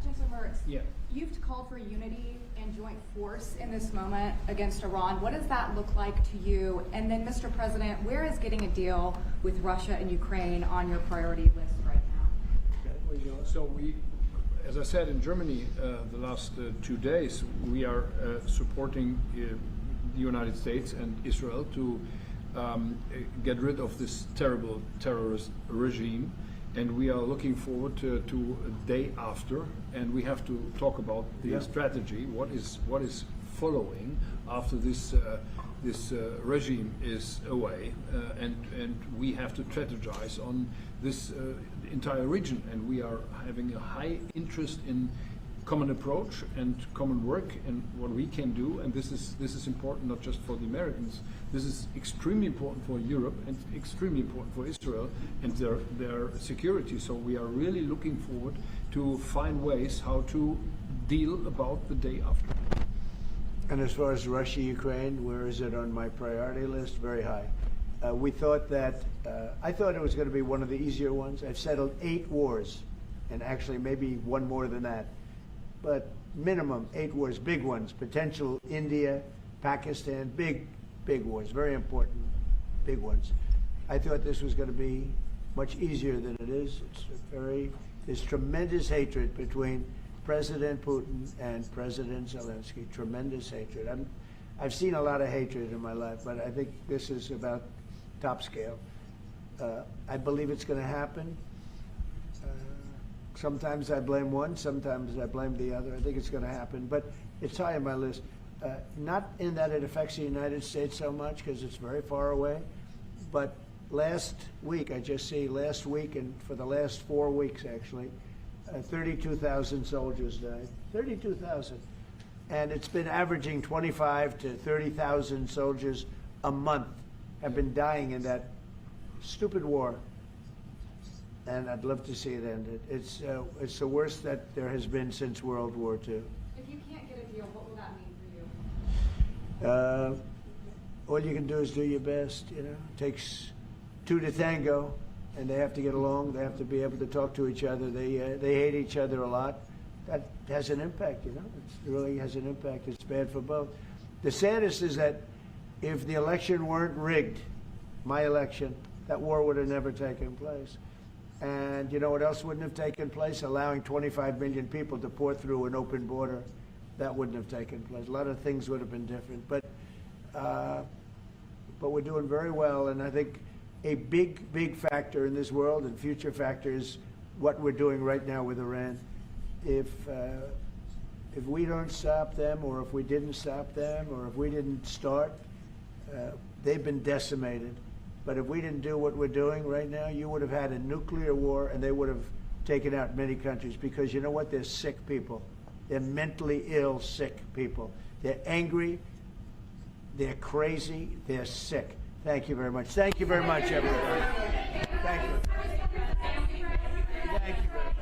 Chancellor Mertz. Yeah. You've called for unity and joint force in this moment against Iran. What does that look like to you? And then, Mr. President, where is getting a deal with Russia and Ukraine on your priority list right now? So we, as I said, in Germany the last 2 days, we are supporting the United States and Israel to get rid of this terrible terrorist regime. And we are looking forward to a day after, and we have to talk about the strategy. What is following after this regime is away, and we have to strategize on this entire region. And we are having a high interest in common approach and common work and what we can do. And this is important not just for the Americans. This is extremely important for Europe and extremely important for Israel and their security. So we are really looking forward to find ways how to deal about the day after. And as far as Russia, Ukraine, where is it on my priority list? Very high. We thought that, I thought it was going to be one of the easier ones. I've settled 8 wars, and actually maybe one more than that. But minimum 8 wars, big ones, potential India, Pakistan, big wars, very important, big ones. I thought this was going to be much easier than it is. There's tremendous hatred between President Putin and President Zelensky, tremendous hatred. I've seen a lot of hatred in my life, but I think this is about top scale. I believe it's going to happen. Sometimes I blame one, sometimes I blame the other. I think it's going to happen, but it's high on my list. Not in that it affects the United States so much, because it's very far away, but last week, last week and for the last 4 weeks actually, 32,000 soldiers died. 32,000. And it's been averaging 25 to 30,000 soldiers a month have been dying in that stupid war. And I'd love to see it ended. It's the worst that there has been since World War II. If you can't get a deal, what will that mean for you? All you can do is do your best. You know, it takes 2 to tango, and they have to get along. They have to be able to talk to each other. They hate each other a lot. that has an impact, you know. It really has an impact. It's bad for both. The saddest is that if the election weren't rigged, my election, that war would have never taken place. And you know what else wouldn't have taken place? Allowing 25 million people to pour through an open border, that wouldn't have taken place. A lot of things would have been different. But we're doing very well, and I think a big factor in this world and future factor is what we're doing right now with Iran. If we don't stop them, or if we didn't stop them, or if we didn't start, they've been decimated. But if we didn't do what we're doing right now, you would have had a nuclear war, and they would have taken out many countries, because you know what? They're sick people. They're mentally ill, sick people. They're angry. They're crazy. They're sick. Thank you very much. Thank you very much, everybody. Thank you. Thank you very much.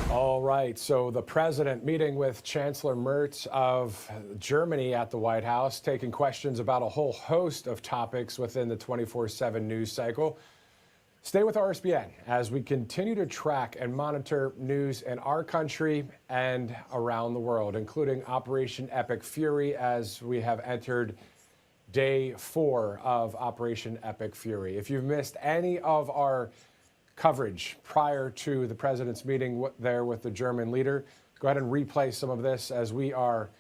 All right, so the president meeting with Chancellor Merz of Germany at the White House, taking questions about a whole host of topics within the 24/7 news cycle. Stay with RSBN as we continue to track and monitor news in our country and around the world, including Operation Epic Fury, as we have entered day 4 of Operation Epic Fury. If you've missed any of our coverage prior to the president's meeting there with the German leader, go ahead and replay some of this as we are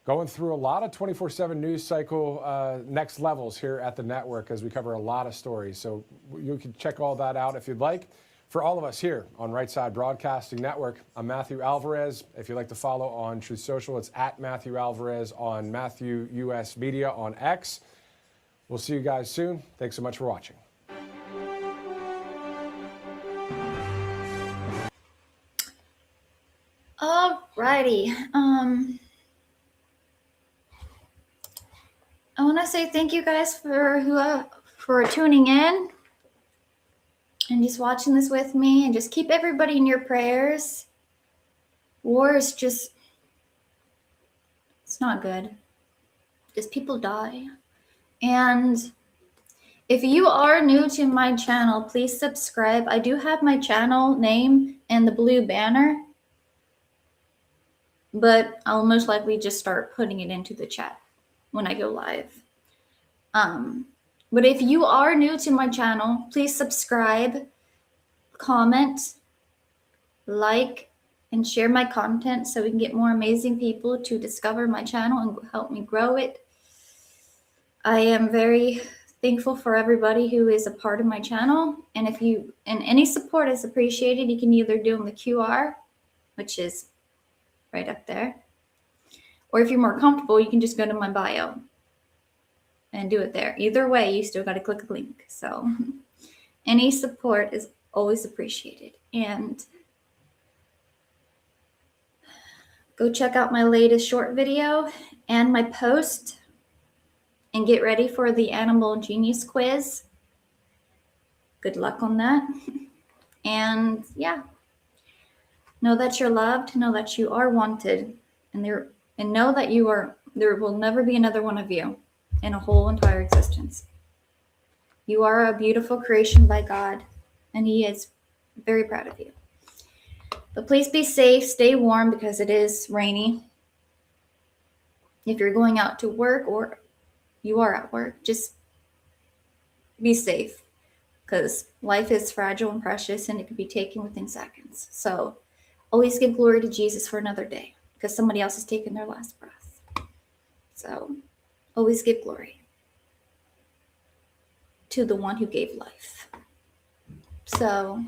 going through a lot of 24/7 news cycle next levels here at the network as we cover a lot of stories. So you can check all that out if you'd like. For all of us here on Right Side Broadcasting Network, I'm Matthew Alvarez. If you'd like to follow on Truth Social, it's at Matthew Alvarez on Matthew US Media on X. We'll see you guys soon. Thanks so much for watching. Alrighty. I want to say thank you guys for tuning in and just watching this with me, and just keep everybody in your prayers. War is just, it's not good. Just people die. And if you are new to my channel, please subscribe. I do have my channel name and the blue banner, but I'll most likely just start putting it into the chat when I go live. But if you are new to my channel, please subscribe, comment, like, and share my content so we can get more amazing people to discover my channel and help me grow it. I am very thankful for everybody who is a part of my channel. And any support is appreciated. You can either do in the QR, which is right up there, or if you're more comfortable, you can just go to my bio and do it there. Either way, you still got to click a link. So any support is always appreciated. And go check out my latest short video and my post, and get ready for the Animal Genius quiz. Good luck on that. And yeah, know that you're loved, know that you are wanted, and know that there will never be another one of you in a whole entire existence. You are a beautiful creation by God, and He is very proud of you. But please be safe, stay warm, because it is rainy. If you're going out to work or you are at work, just be safe, because life is fragile and precious, and it can be taken within seconds. So always give glory to Jesus for another day, because somebody else has taken their last breath. So always give glory to the one who gave life. So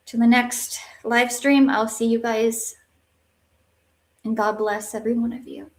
to the next live stream, I'll see you guys, and God bless every one of you.